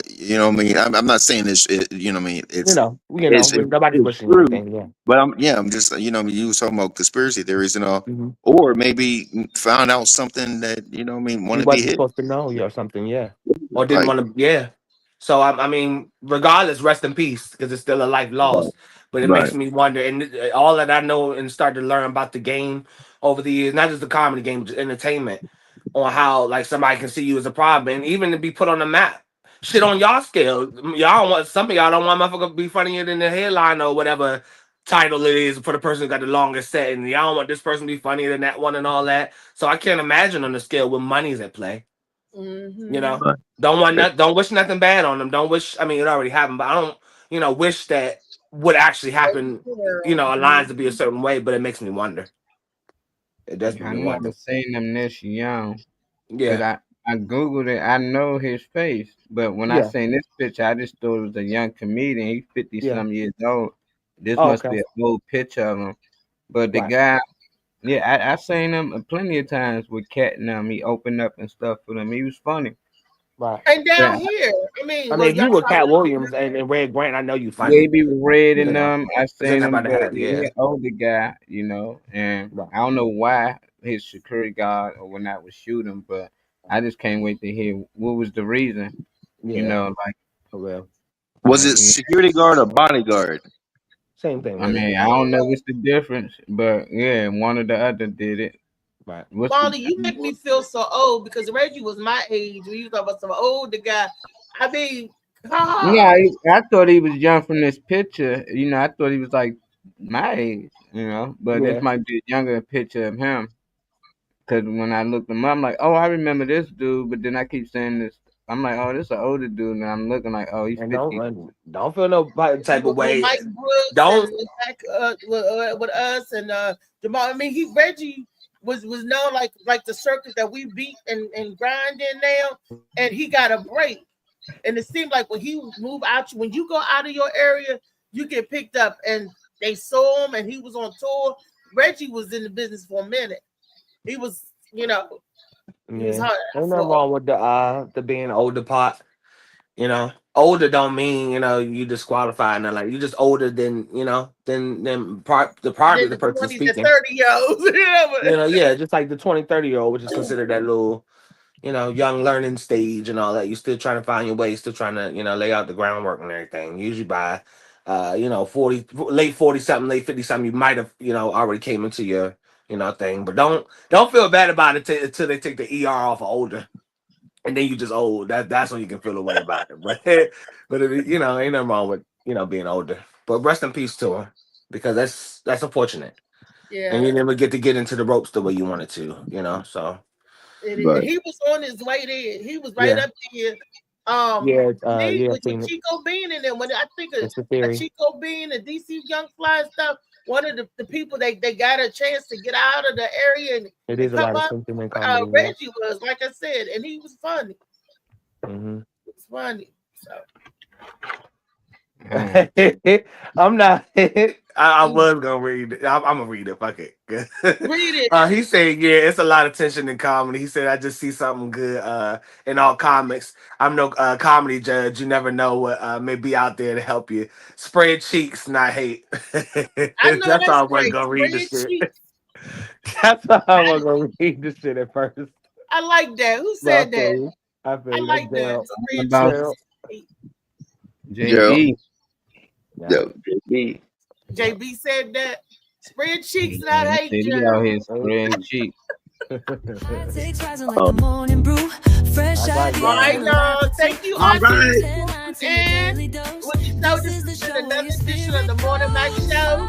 you know what I mean? I'm not saying this, you know what I mean? It's nobody's wishing anything, yeah. But I'm just, you was talking about conspiracy theories and all, or maybe found out something that, you know what I mean, wanted to be hit. Supposed to know or something, or didn't want to, So I mean, regardless, rest in peace, because it's still a life lost. But it makes me wonder, and all that I know and started to learn about the game over the years, not just the comedy game, but entertainment, on how like somebody can see you as a problem, and even to be put on the map. Shit on y'all scale, some of y'all don't want motherfucker to be funnier than the headline or whatever title it is for the person who got the longest set, and y'all don't want this person to be funnier than that one and all that. So I can't imagine on the scale when money's at play. Don't wish nothing bad on them. Don't wish. I mean, it already happened, but I don't, wish that would actually happen. Aligns to be a certain way, but it makes me wonder. It does make me wonder. I never seen him this young. Yeah. I googled it. I know his face, but when I seen this picture, I just thought it was a young comedian. He's 50-some years old. This must be an old picture of him. But the guy, I seen him plenty of times with Cat and them. He opened up and stuff for them. He was funny. Right. And down here, I mean, you were Cat Williams and Red Grant. I know you funny. Yeah, he be with Red and them. I seen him, but he's an older guy, and I don't know why his security guard or whatnot was shooting, but I just can't wait to hear what was the reason. Like for real. Was it security guard or bodyguard? Same thing. I mean, I don't know what's the difference, but one or the other did it. Right. Molly, you make me feel so old because Reggie was my age when you talk about some older guy. I mean, yeah, I thought he was young from this picture. I thought he was like my age, but this might be a younger picture of him. Because when I looked him up, I'm like, oh, I remember this dude. But then I keep saying this. I'm like, oh, this is an older dude. And I'm looking like, oh, he's 50. Don't feel no type of way. Mike Brooks don't with us and Jamal. I mean, Reggie was known like the circus that we beat and grind in now, and he got a break. And it seemed like when he moved out, when you go out of your area, you get picked up, and they saw him, and he was on tour. Reggie was in the business for a minute. He was, he was hard. Ain't nothing wrong with the being older part. Older don't mean you disqualified. And like you just older than than the person speaking. 30-year-olds. Just like the 20-30-year-old, which is considered that little young learning stage and all that. You're still trying to find your way, still trying to lay out the groundwork and everything. Usually by 40, late 40 something, late 50 something, you might have, already came into your, thing. But don't feel bad about it until they take the ER off of older. And then you just old. That's when you can feel a way about it. But if, ain't nothing wrong with, being older. But rest in peace to her, because that's unfortunate. Yeah. And you never get into the ropes the way you wanted to, so. He was on his way there. He was right up there. With Chico Bean in there. When I think of Chico Bean and DC Young Fly and stuff, one of the people they got a chance to get out of the area and it is come a lot up. of sentiment comedy. Reggie was, like I said, and he was funny. Mm-hmm. It was funny. So I'm not. I was gonna read it. I'm gonna read it. Fuck it. Read it. He said, "Yeah, it's a lot of tension in comedy." He said, "I just see something good in all comics. I'm no comedy judge. You never know what may be out there to help you. Spread cheeks, not hate." That's all I was gonna read this shit. That's all I was gonna read this shit at first. I like that. Who said that? I like that. JB. JB said that. Spread cheeks, not hate. He out here spreading cheeks. Thank you, Auntie. And what you know, this is another edition of the Morning Mac Show.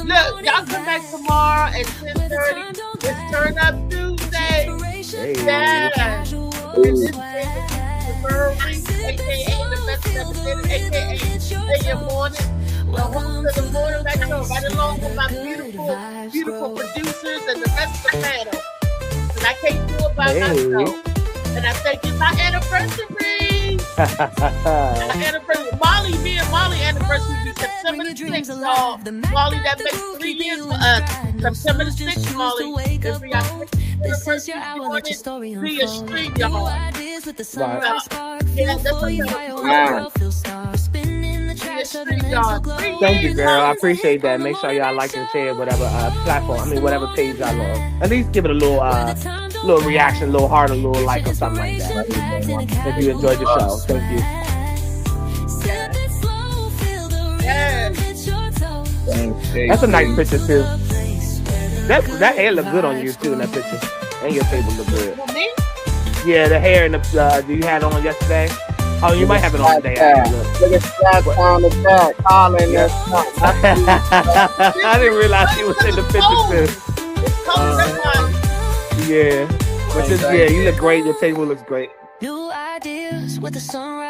Look, y'all come back tomorrow at 10:30. It's Turn Up Tuesday. Yeah. And this is aka the best representative, aka Stay Your Morning. The host of the Morning Mac Show, right along with my beautiful producers and the rest of the panel. And I can't do it by myself. And I thank you, my anniversary. Molly, me and Molly anniversary will be September the 6th, y'all. Molly, that makes 3 years for us. September the 6th, Molly. This is your hour, let your story unfold. Stream, y'all. With the sunrise spark, feel free, world feels star, spinning the trash of the mental glow. Thank you, girl. I appreciate that. Make sure y'all like and share whatever platform, whatever page y'all love. At least give it a little reaction, a little heart, a little like or something like that. If you enjoyed the show, thank you. That's a nice picture too. That hair look good on you too in that picture, and your table look good. Yeah, the hair and the you had on yesterday. Oh, you might have it on today. Look at that on the back. I didn't realize she was in the picture too. Yeah, but you look great. Your table looks great.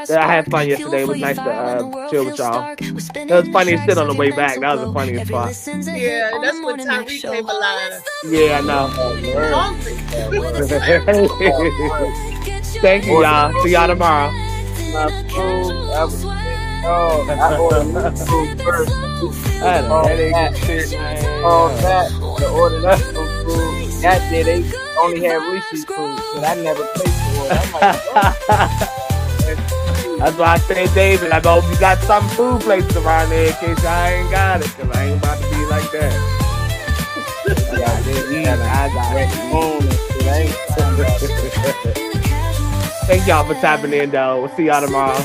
I had fun yesterday. It was nice to chill with y'all. It was funny to sit on the way back. That was the funniest part. Yeah, that's when Tyreek came alive. Yeah, I know. Thank you, y'all. See y'all tomorrow. I ordered food first. The order that food. That day they only had Reese's food, but I never paid for it. I'm like, that's why I say, David, I hope you got some food places around there in case I ain't got it, because I ain't about to be like that. I got it. Thank y'all for tapping in, though. We'll see y'all tomorrow.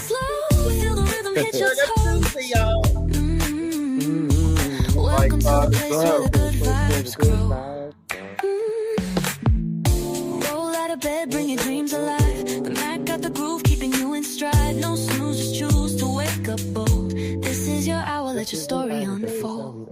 Roll out of bed, bring your dreams alive. The Mac got the groove, keeping you in stride. No snooze, just choose to wake up bold. This is your hour, let your story unfold.